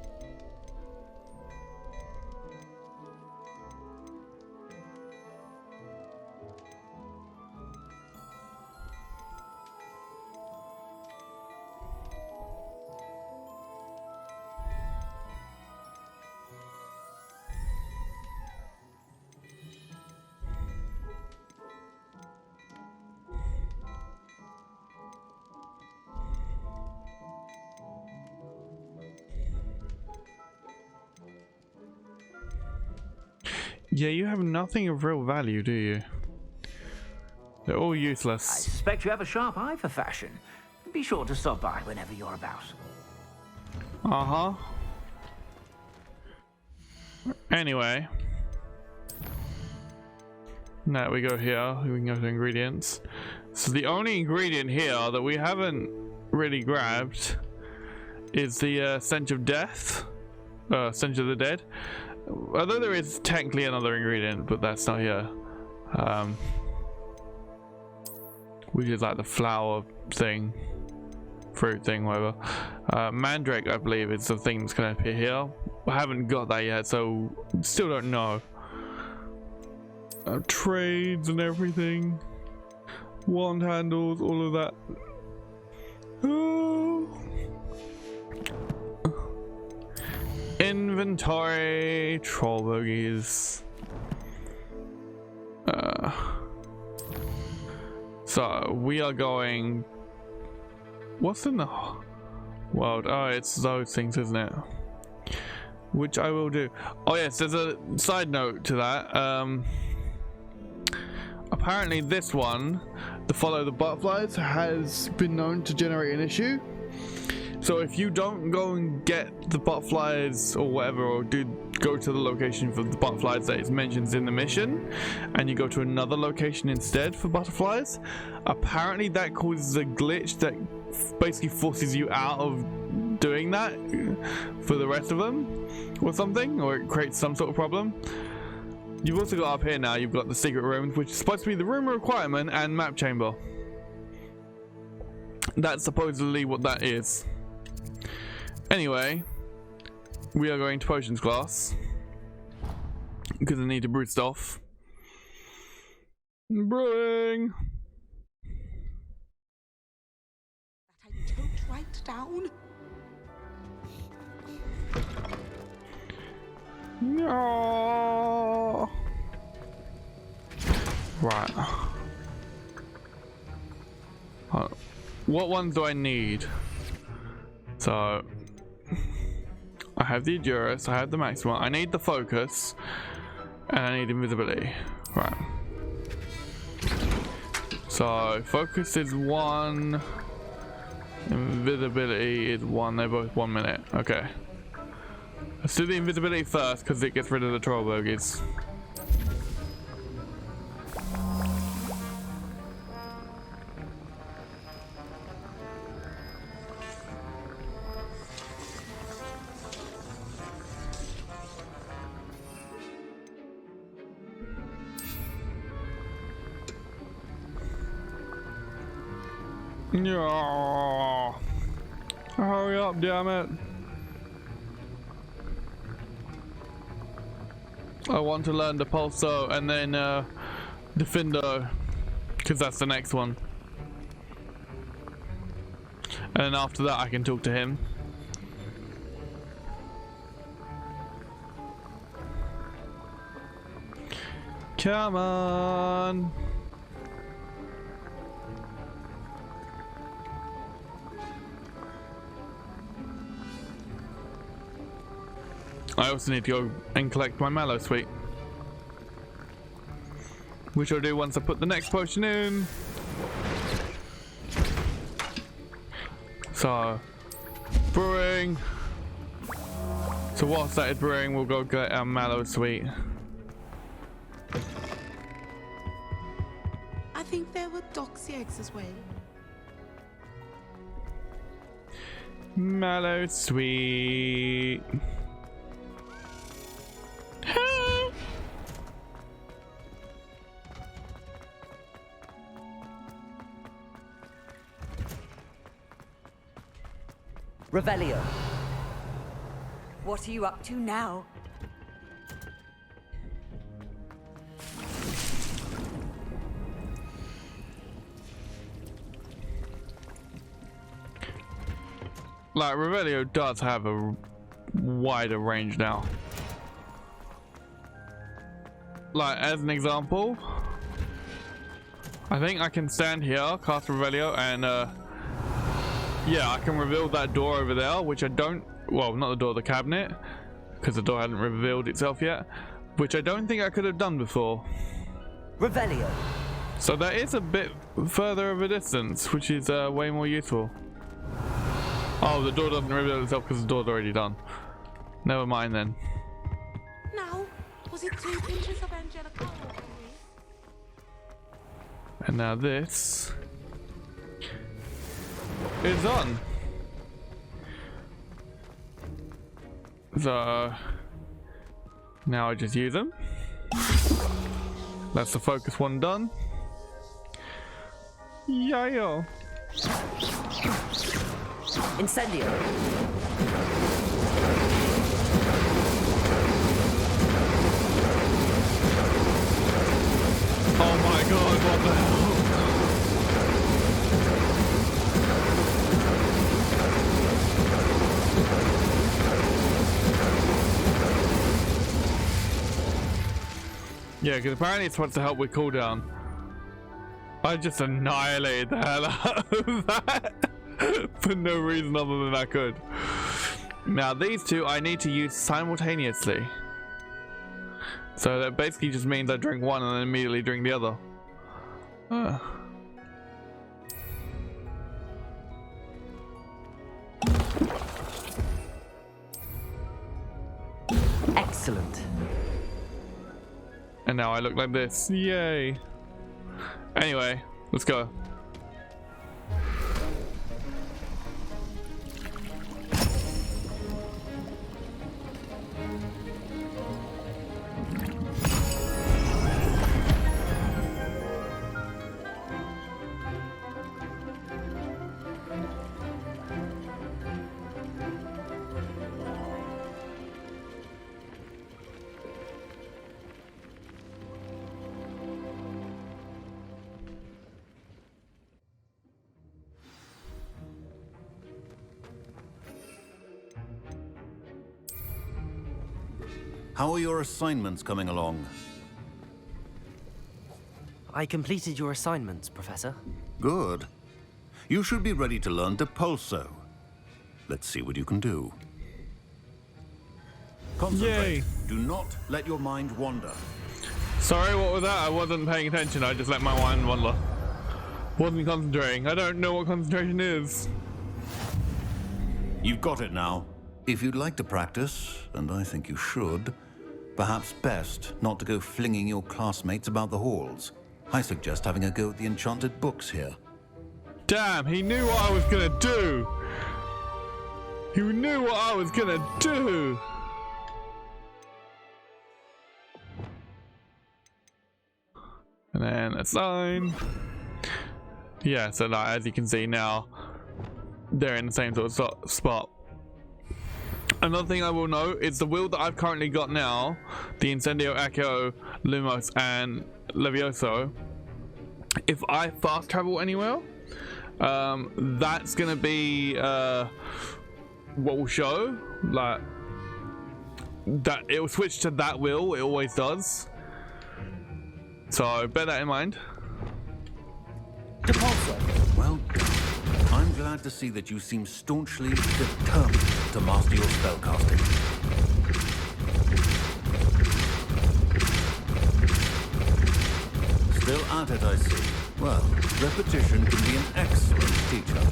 Yeah, you have nothing of real value, do you? They're all useless. I suspect you have a sharp eye for fashion. Be sure to stop by whenever you're about. Anyway. Now we go here. We can go to ingredients. So the only ingredient here that we haven't really grabbed is the Stench of Death, Stench of the Dead. Although there is technically another ingredient, but that's not here. Which is like the flower thing, fruit thing, whatever. Mandrake, I believe, is the thing that's going to appear here. I haven't got that yet, so still don't know. Trades and everything. Wand handles, all of that. Oh. Inventory, troll bogies. So we are going. What's in the world? Oh, it's those things, isn't it? Which I will do. Oh yes, there's a side note to that. Apparently this one, the follow the butterflies, has been known to generate an issue. So if you don't go and get the butterflies or whatever, or go to the location for the butterflies that it mentions in the mission, and you go to another location instead for butterflies, apparently that causes a glitch that basically forces you out of doing that for the rest of them or something, or it creates some sort of problem. You've also got up here now, you've got the secret rooms, which is supposed to be the room requirement and map chamber. That's supposedly what that is. Anyway, we are going to potions class because I need to brew stuff. Brewing. I don't write down. No. Right. What ones do I need? So I have the Endurance, I have the Maximum, I need the Focus, and I need Invisibility. Right. So Focus is 1, Invisibility is 1, they're both 1 minute. Okay. Let's do the Invisibility first because it gets rid of the troll bogies. No. Hurry up, damn it. I want to learn the Pulso and then Gryffindor, because that's the next one. And then after that I can talk to him. Come on. I also need to go and collect my Mallow Sweet, which I'll do once I put the next potion in. So, brewing. So whilst that is brewing, we'll go get our Mallow Sweet. I think there were doxy eggs as well. Mallow Sweet. Revelio. What are you up to now? Like, Revelio does have a wider range now. Like, as an example, I think I can stand here, cast Revelio, and yeah, I can reveal that door over there, which I don't, well, not the door, the cabinet, because the door hadn't revealed itself yet, which I don't think I could have done before. Revelio. So that is a bit further of a distance, which is way more useful. Oh, the door doesn't reveal itself because the door's already done. Never mind then. Now, was it 2 pinches of Angelica? And now this. is on. So now I just use them. That's the focus one done. Yeah. Incendio. Oh my god, what the hell? Yeah, because apparently it's supposed to help with cooldown. I just annihilated the hell out of that for no reason other than I could. Now these two I need to use simultaneously. So that basically just means I drink one and then immediately drink the other. Excellent. And now I look like this. Yay. Anyway, let's go. How are your assignments coming along? I completed your assignments, Professor. Good. You should be ready to learn Depulso. Let's see what you can do. Concentrate. Yay. Do not let your mind wander. Sorry, what was that? I wasn't paying attention. I just let my mind wander. Wasn't concentrating. I don't know what concentration is. You've got it now. If you'd like to practice, and I think you should, perhaps best not to go flinging your classmates about the halls. I suggest having a go at the enchanted books here. Damn, he knew what I was gonna do. He knew what I was gonna do. And then a sign. Yeah, so like, as you can see now, they're in the same sort of spot. Another thing I will note is the wheel that I've currently got now, the Incendio, Accio, Lumos, and Levioso. If I fast travel anywhere, that's gonna be what will show, like that it will switch to that wheel. It always does. So bear that in mind. Well done. I'm glad to see that you seem staunchly determined to master your spellcasting. Still at it, I see. Well, repetition can be an excellent teacher.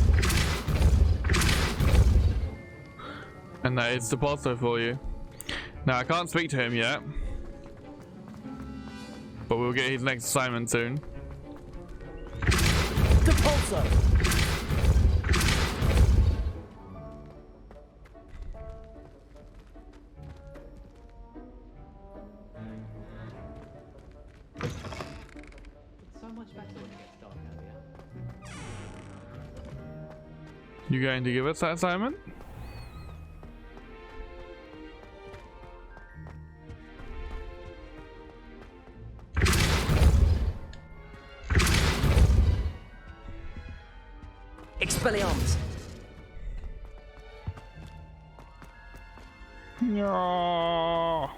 And that is Depulso for you. Now I can't speak to him yet, but we'll get his next assignment soon. Depulso! You going to give us that assignment? Expelliarmus. No.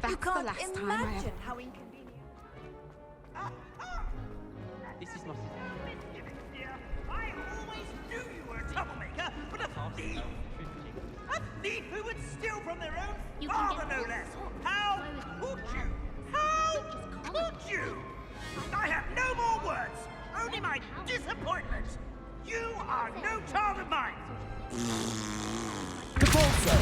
That's the last time I ever... how inconvenient. This is not... I always knew you were a troublemaker, but a thief! A thief who would steal from their own father, no less! How could you? How could you? I have no more words, only my disappointment. You are no child of mine! Depulso!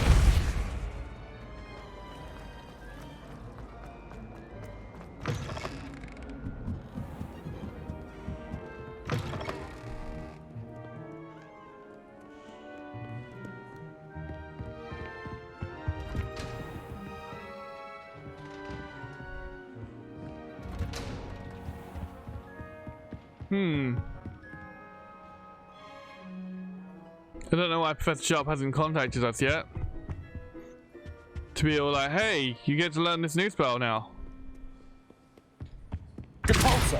I don't know why Professor Sharp hasn't contacted us yet. To be all like, hey, you get to learn this new spell now. Depulso.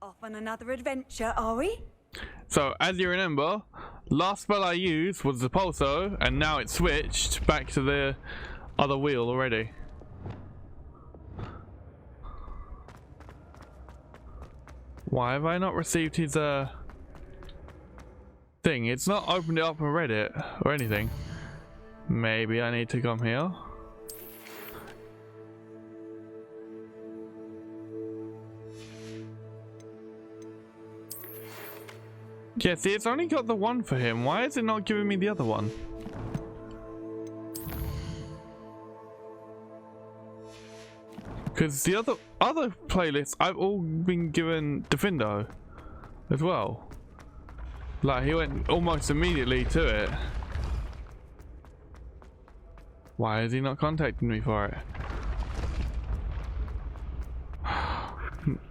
Off on another adventure, are we? So, as you remember, last spell I used was the Pulso, and now it's switched back to the other wheel already. Why have I not received his thing? It's not opened it up and read it or anything. Maybe I need to come here. Yeah, see, it's only got the one for him. Why is it not giving me the other one? Because the other playlists, I've all been given Gryffindor as well. Like, he went almost immediately to it. Why is he not contacting me for it?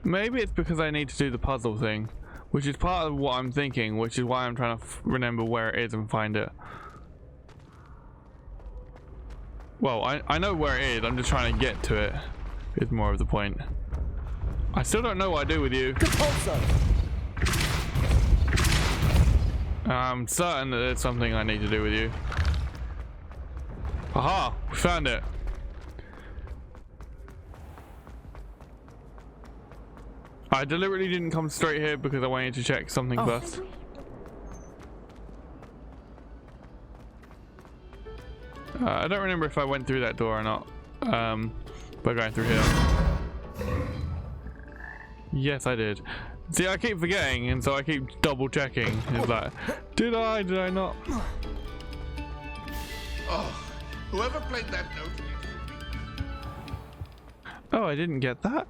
Maybe it's because I need to do the puzzle thing. Which is part of what I'm thinking, which is why I'm trying to remember where it is and find it. Well, I know where it is, I'm just trying to get to it, is more of the point. I still don't know what I do with you. I'm certain that there's something I need to do with you. Aha! We found it! I deliberately didn't come straight here because I wanted to check something first. I don't remember if I went through that door or not. By going through here. Yes, I did. See, I keep forgetting, and so I keep double checking. It's like, did I not? Oh, whoever played that note. Oh, I didn't get that.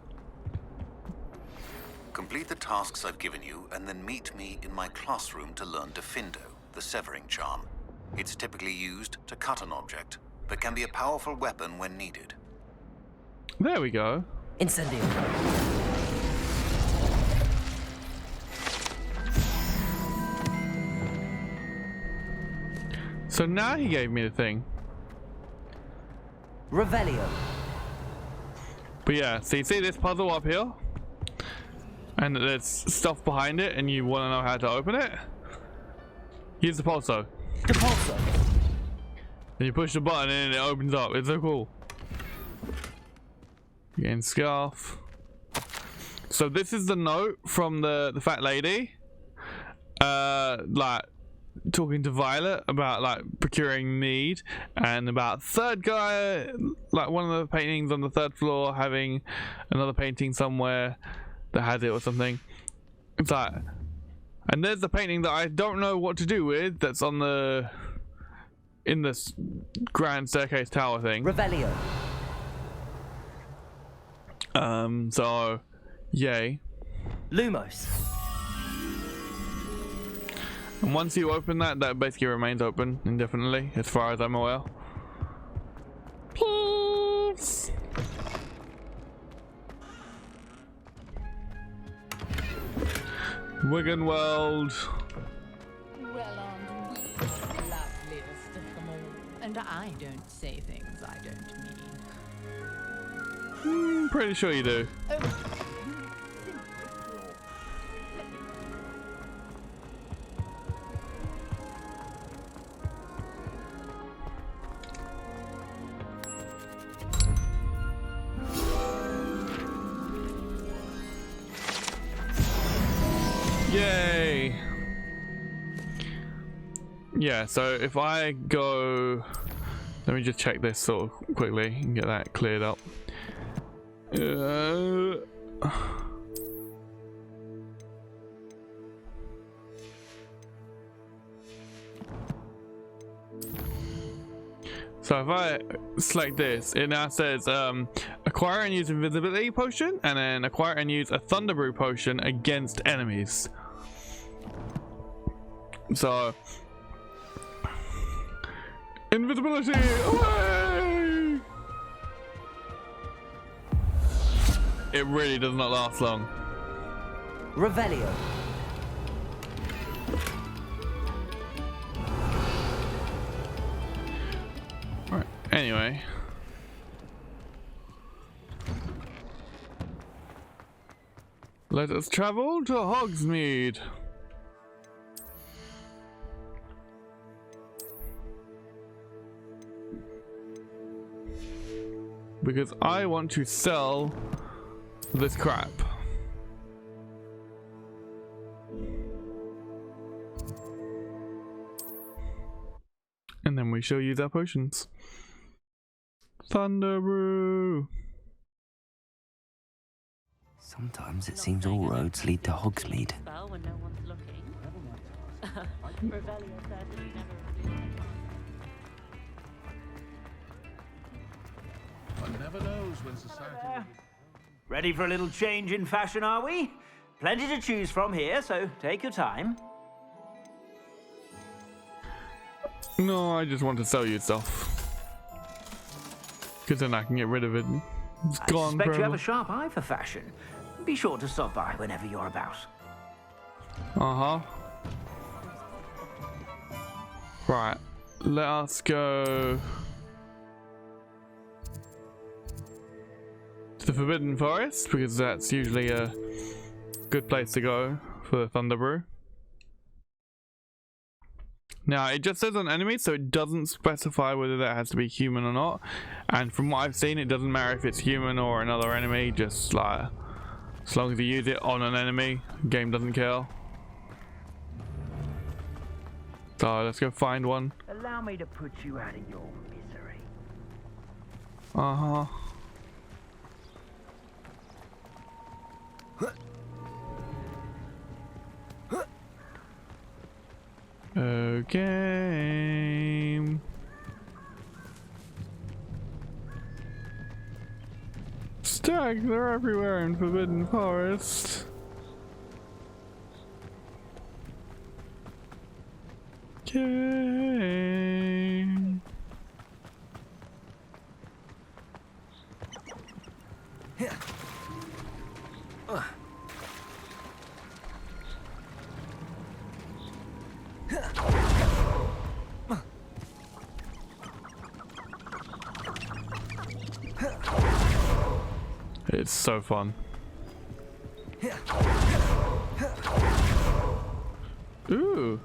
Complete the tasks I've given you, and then meet me in my classroom to learn Diffindo, the severing charm. It's typically used to cut an object, but can be a powerful weapon when needed. There we go. Incendio. So now he gave me the thing. Revelio. But yeah, so you see this puzzle up here? And there's stuff behind it, and you want to know how to open it? Use the Pulso. The Pulso. Then you push the button and it opens up. It's so cool. You're getting Scarf. So this is the note from the fat lady. Like talking to Violet about like procuring mead, and about third guy, like one of the paintings on the third floor having another painting somewhere that has it or something. It's like, and there's the painting that I don't know what to do with, that's on the in this grand staircase tower thing. Revelio. So yay. Lumos. And once you open that, that basically remains open indefinitely, as far as I'm aware. Please. Wiggenweld. Well, aren't we the loveliest of them all? And I don't say things I don't mean. Pretty sure you do. Yay! Yeah, so if I go, let me just check this sort of quickly and get that cleared up. So if I select this, it now says acquire and use invisibility potion, and then acquire and use a thunder brew potion against enemies. So invisibility away! It really does not last long. Revelio. Right, anyway. Let us travel to Hogsmeade. Because I want to sell this crap. And then we shall use our potions. Thunder brew. Sometimes it seems all roads lead to Hogsmeade. When no one's looking. Revelio certainly never. One never knows when society... Ready for a little change in fashion, are we? Plenty to choose from here, so take your time. No, I just want to sell you stuff. Because then I can get rid of it. It's gone I suspect forever. you have a sharp eye for fashion. Be sure to stop by whenever you're about. Uh-huh. Right. Let us go to the Forbidden Forest, because that's usually a good place to go for the Thunder Brew. Now, it just says on enemies, so it doesn't specify whether that has to be human or not. And from what I've seen, it doesn't matter if it's human or another enemy, just like, as long as you use it on an enemy, the game doesn't care. So let's go find one. Allow me to put you out of your misery. Uh-huh. Okay. Stags are everywhere in Forbidden Forest. Okay. It's so fun. Ooh.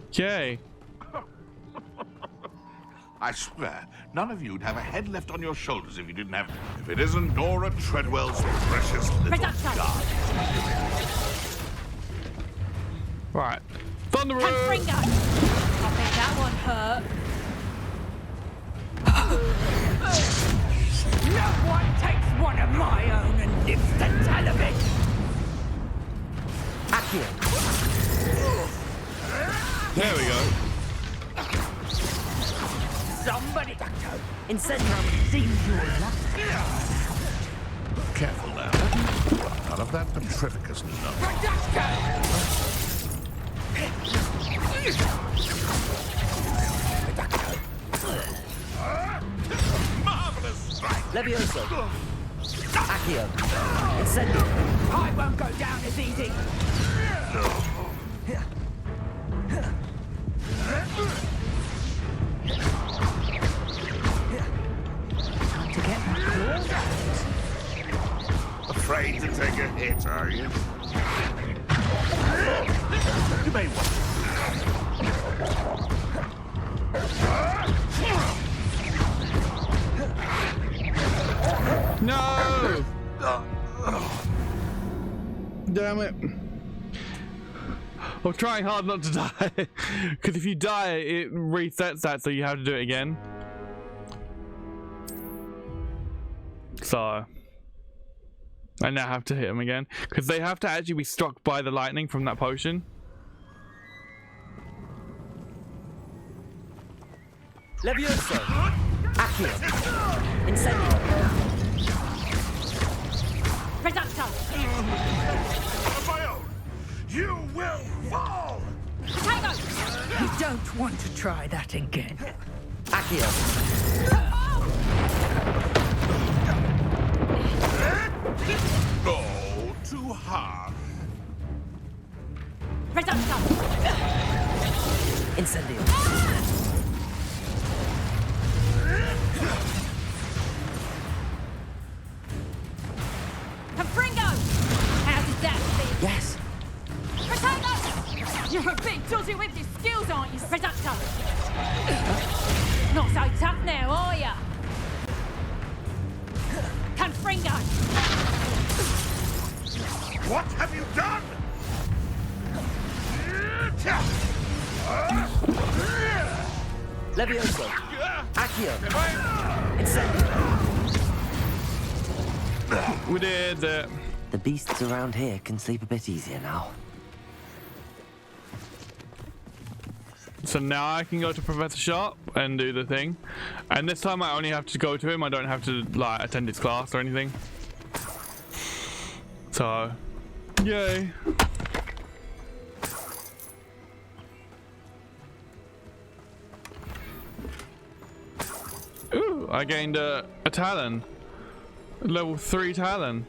Okay. I swear, none of you'd have a head left on your shoulders if you didn't have... If it isn't Dora Treadwell's precious little guard. Right. Thunder Brew! I think that one hurt. No one takes one of my own and lives to tell of it! Accio. There we go. Somebody, Incendiary seems your luck. Careful now. None of that Petrificus knows. Marvelous strike! Levioso. Accio. Incendio. I won't go down as easy. Time to get my claws out. Afraid to take a hit, are you? You may want No! Damn it. I'm trying hard not to die. Because if you die, it resets that, so you have to do it again. So I now have to hit him again. Because they have to actually be struck by the lightning from that potion. Levioso. Accio. Incendio. Reducto! Of my own! You will fall! Potato! You don't want to try that again. Accio. Oh, too harsh. Reducto! Incendio. Confringo! How did that feel? Yes. Potato! You're a bit dodgy with your skills, aren't you, Reducto? Not so tough now, are ya? Confringo! What have you done? Levioso. Accio. Incendio. We did it. The beasts around here can sleep a bit easier now. So now I can go to Professor Sharp and do the thing. And this time I only have to go to him. I don't have to like attend his class or anything. So, yay. Ooh, I gained a Talon. Level 3 Talon.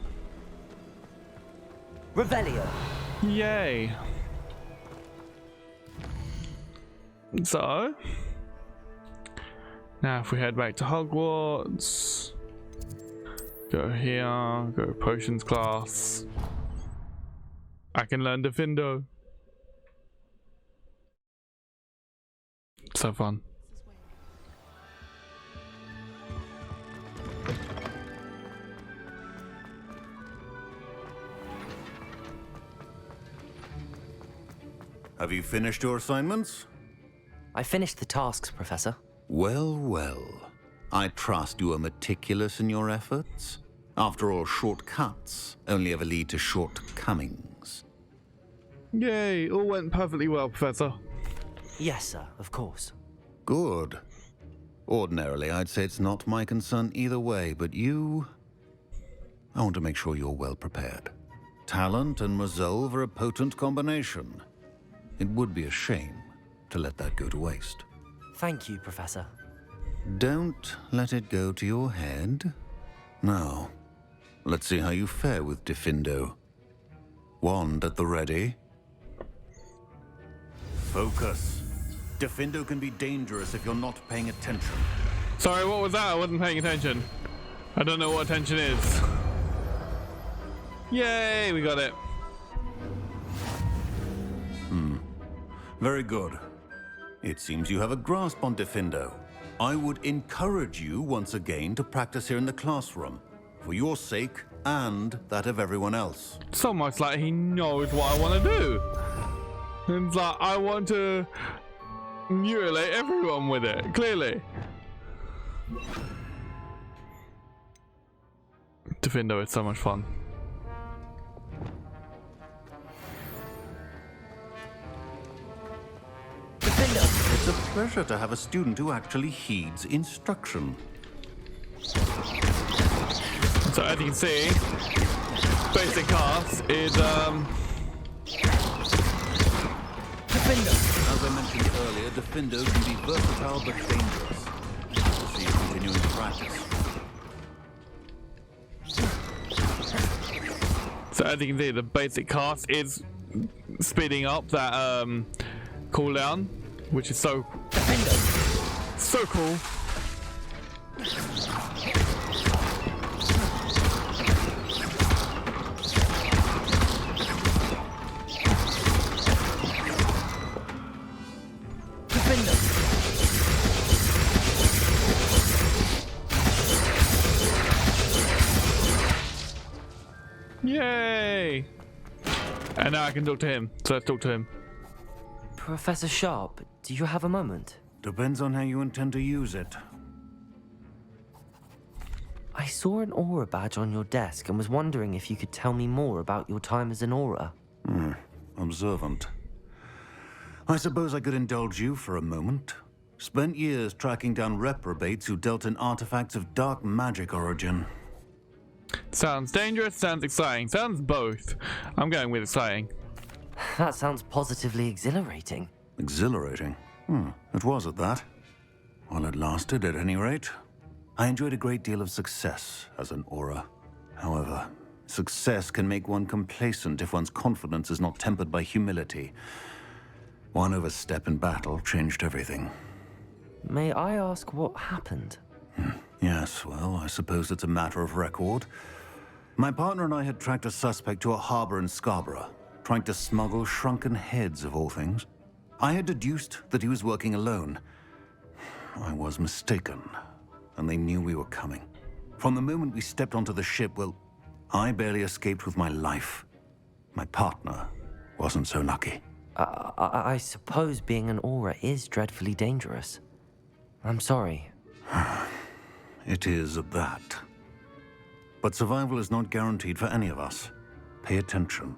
Revelio. Yay. So, now if we head back to Hogwarts, go here, go potions class, I can learn Gryffindor. So fun. Have you finished your assignments? I finished the tasks, Professor. Well, well. I trust you are meticulous in your efforts. After all, shortcuts only ever lead to shortcomings. Yay, all went perfectly well, Professor. Yes, sir, of course. Good. Ordinarily, I'd say it's not my concern either way, but you... I want to make sure you're well prepared. Talent and resolve are a potent combination. It would be a shame to let that go to waste. Thank you, Professor. Don't let it go to your head. Now, let's see how you fare with Gryffindor. Wand at the ready. Focus. Gryffindor can be dangerous if you're not paying attention. Sorry, what was that? I wasn't paying attention. I don't know what attention is. Yay, we got it. Very good. It seems you have a grasp on Gryffindor. I would encourage you once again to practice here in the classroom, for your sake and that of everyone else. It's almost like he knows what I want to do. It's like I want to mutilate everyone with it, clearly. Gryffindor is so much fun. It's a pleasure to have a student who actually heeds instruction. So as you can see, basic class is As I mentioned earlier, Gryffindor can be versatile but dangerous. See you continuing to practice. So as you can see, the basic cast is speeding up that cooldown, which is so cool. Yay! And now I can talk to him. So let's talk to him. Professor Sharp, do you have a moment? Depends on how you intend to use it. I saw an aura badge on your desk and was wondering if you could tell me more about your time as an aura. Observant. I suppose I could indulge you for a moment. Spent years tracking down reprobates who dealt in artifacts of dark magic origin. Sounds dangerous, sounds exciting, sounds both. I'm going with exciting. That sounds positively exhilarating. Exhilarating? It was at that. While it lasted, at any rate. I enjoyed a great deal of success as an aura. However, success can make one complacent if one's confidence is not tempered by humility. One overstep in battle changed everything. May I ask what happened? Yes, well, I suppose it's a matter of record. My partner and I had tracked a suspect to a harbor in Scarborough, trying to smuggle shrunken heads of all things. I had deduced that he was working alone. I was mistaken, and they knew we were coming. From the moment we stepped onto the ship, well, I barely escaped with my life. My partner wasn't so lucky. I suppose being an aura is dreadfully dangerous. I'm sorry. It is at that. But survival is not guaranteed for any of us. Pay attention.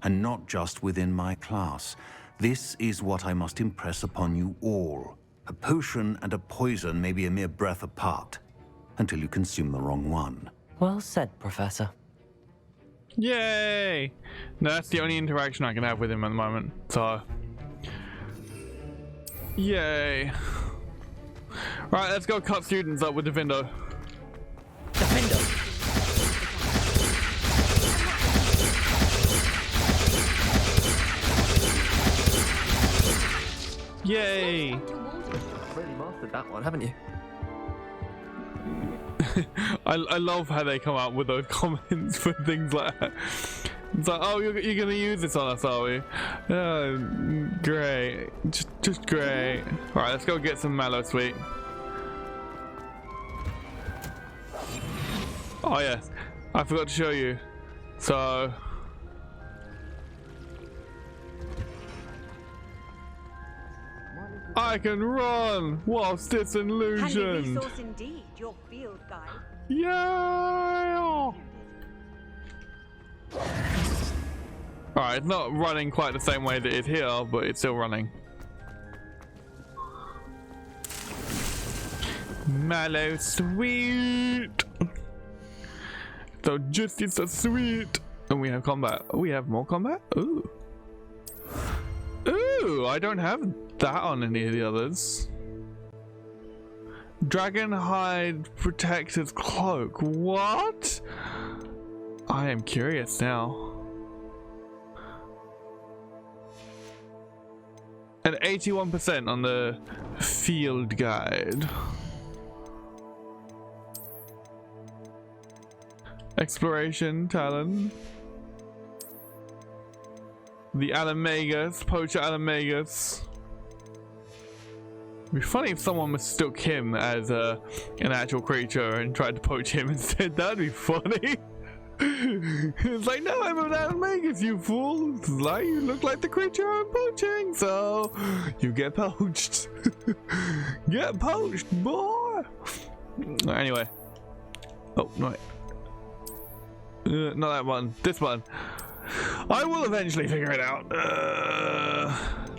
And not just within my class. This is what I must impress upon you all. A potion and a poison may be a mere breath apart, until you consume the wrong one. Well said, Professor. Yay! No, that's the only interaction I can have with him at the moment, so... Yay. Right, let's go cut students up with Gryffindor. Yay! Really mastered that one, haven't you? I love how they come out with those comments for things like that. It's like, oh, you're gonna use this on us, are we? Oh, great. Just great. Alright, let's go get some mallow sweet. Oh yes, I forgot to show you. So... I can run whilst it's an illusion. Handy resource indeed, your field guide. Yeah. Alright, it's not running quite the same way that it is here, but it's still running. Mallow sweet. So just it's so sweet. And we have combat. Oh, we have more combat? Ooh. Ooh, I don't have that on any of the others. Dragon hide protector's cloak. What? I am curious now. At 81% on the field guide. Exploration talent. The Animagus, Poacher Animagus. It'd be funny if someone mistook him as an actual creature and tried to poach him instead. That'd be funny. It's like, no, I'm an Animagus, you fool. It's like, you look like the creature I'm poaching, so you get poached. Get poached, boy. Anyway. Oh, no. Not that one. This one. I will eventually figure it out.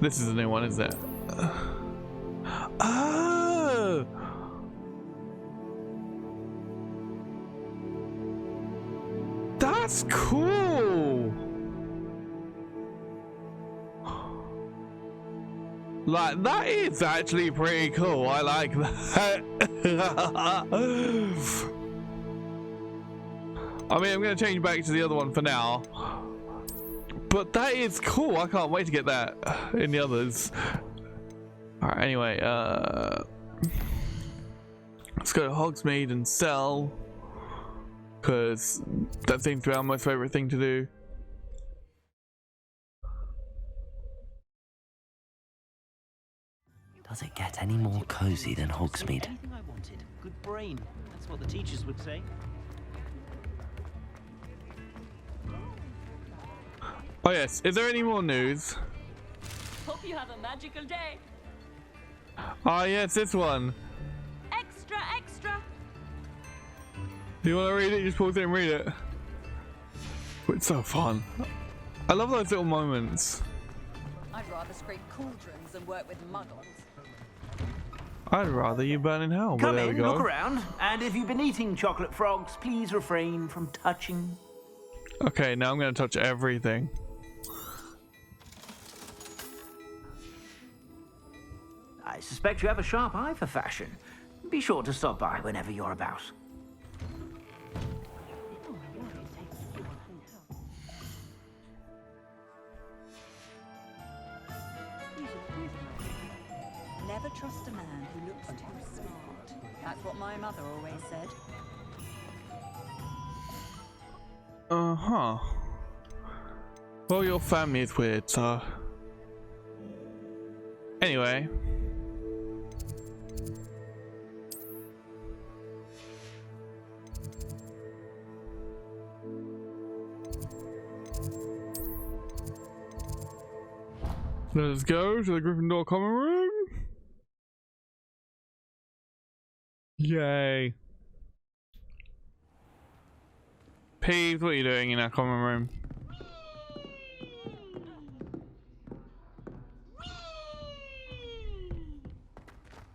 This is a new one, isn't it? Oh! That's cool! Like, that is actually pretty cool. I like that. I mean, I'm going to change back to the other one for now. But that is cool. I can't wait to get that in the others. Alright, anyway, let's go to Hogsmeade and sell. Because that seems to be our most favourite thing to do. Does it get any more cozy than Hogsmeade? Anything I wanted. Good brain. That's what the teachers would say. Oh yes, is there any more news? Hope you have a magical day. Ah yes, this one. Extra, extra. Do you want to read it? Just pause it and read it. It's so fun. I love those little moments. I'd rather scrape cauldrons than work with muggles. I'd rather you burn in hell, but Come there we in, go. look around, and if you've been eating chocolate frogs, please refrain from touching. Okay, now I'm going to touch everything. I suspect you have a sharp eye for fashion. Be sure to stop by whenever you're about. Never trust a man who looks too smart. That's what my mother always said. Uh-huh. Well, your family is weird, so... Anyway. Let's go to the Gryffindor common room. Yay. Peeves, what are you doing in our common room?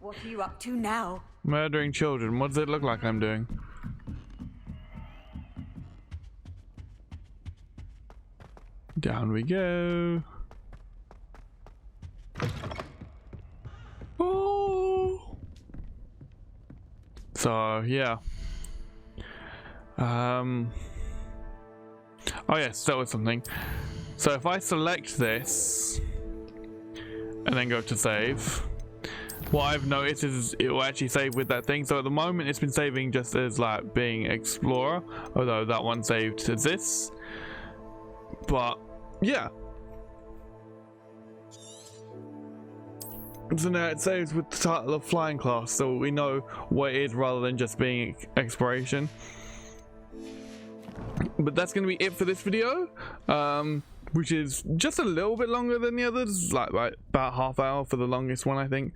What are you up to now? Murdering children. What does it look like I'm doing? Down we go. Oh. So yeah. Oh yes, that was something. So if I select this and then go to save, what I've noticed is it will actually save with that thing. So at the moment it's been saving just as like being explorer, although that one saved as this. But yeah. So now it saves with the title of flying class, so we know what it is rather than just being exploration. But that's going to be it for this video, which is just a little bit longer than the others, like about half hour for the longest one, I think.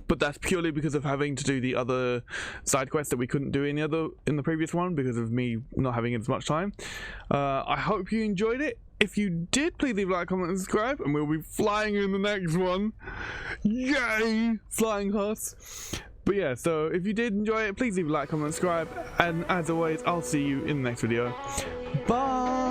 But that's purely because of having to do the other side quests that we couldn't do in the previous one because of me not having as much time. I hope you enjoyed it. If you did, please leave a like, comment, and subscribe, and we'll be flying in the next one. Yay! Flying horse. But yeah, so if you did enjoy it, please leave a like, comment, and subscribe, and as always, I'll see you in the next video. Bye!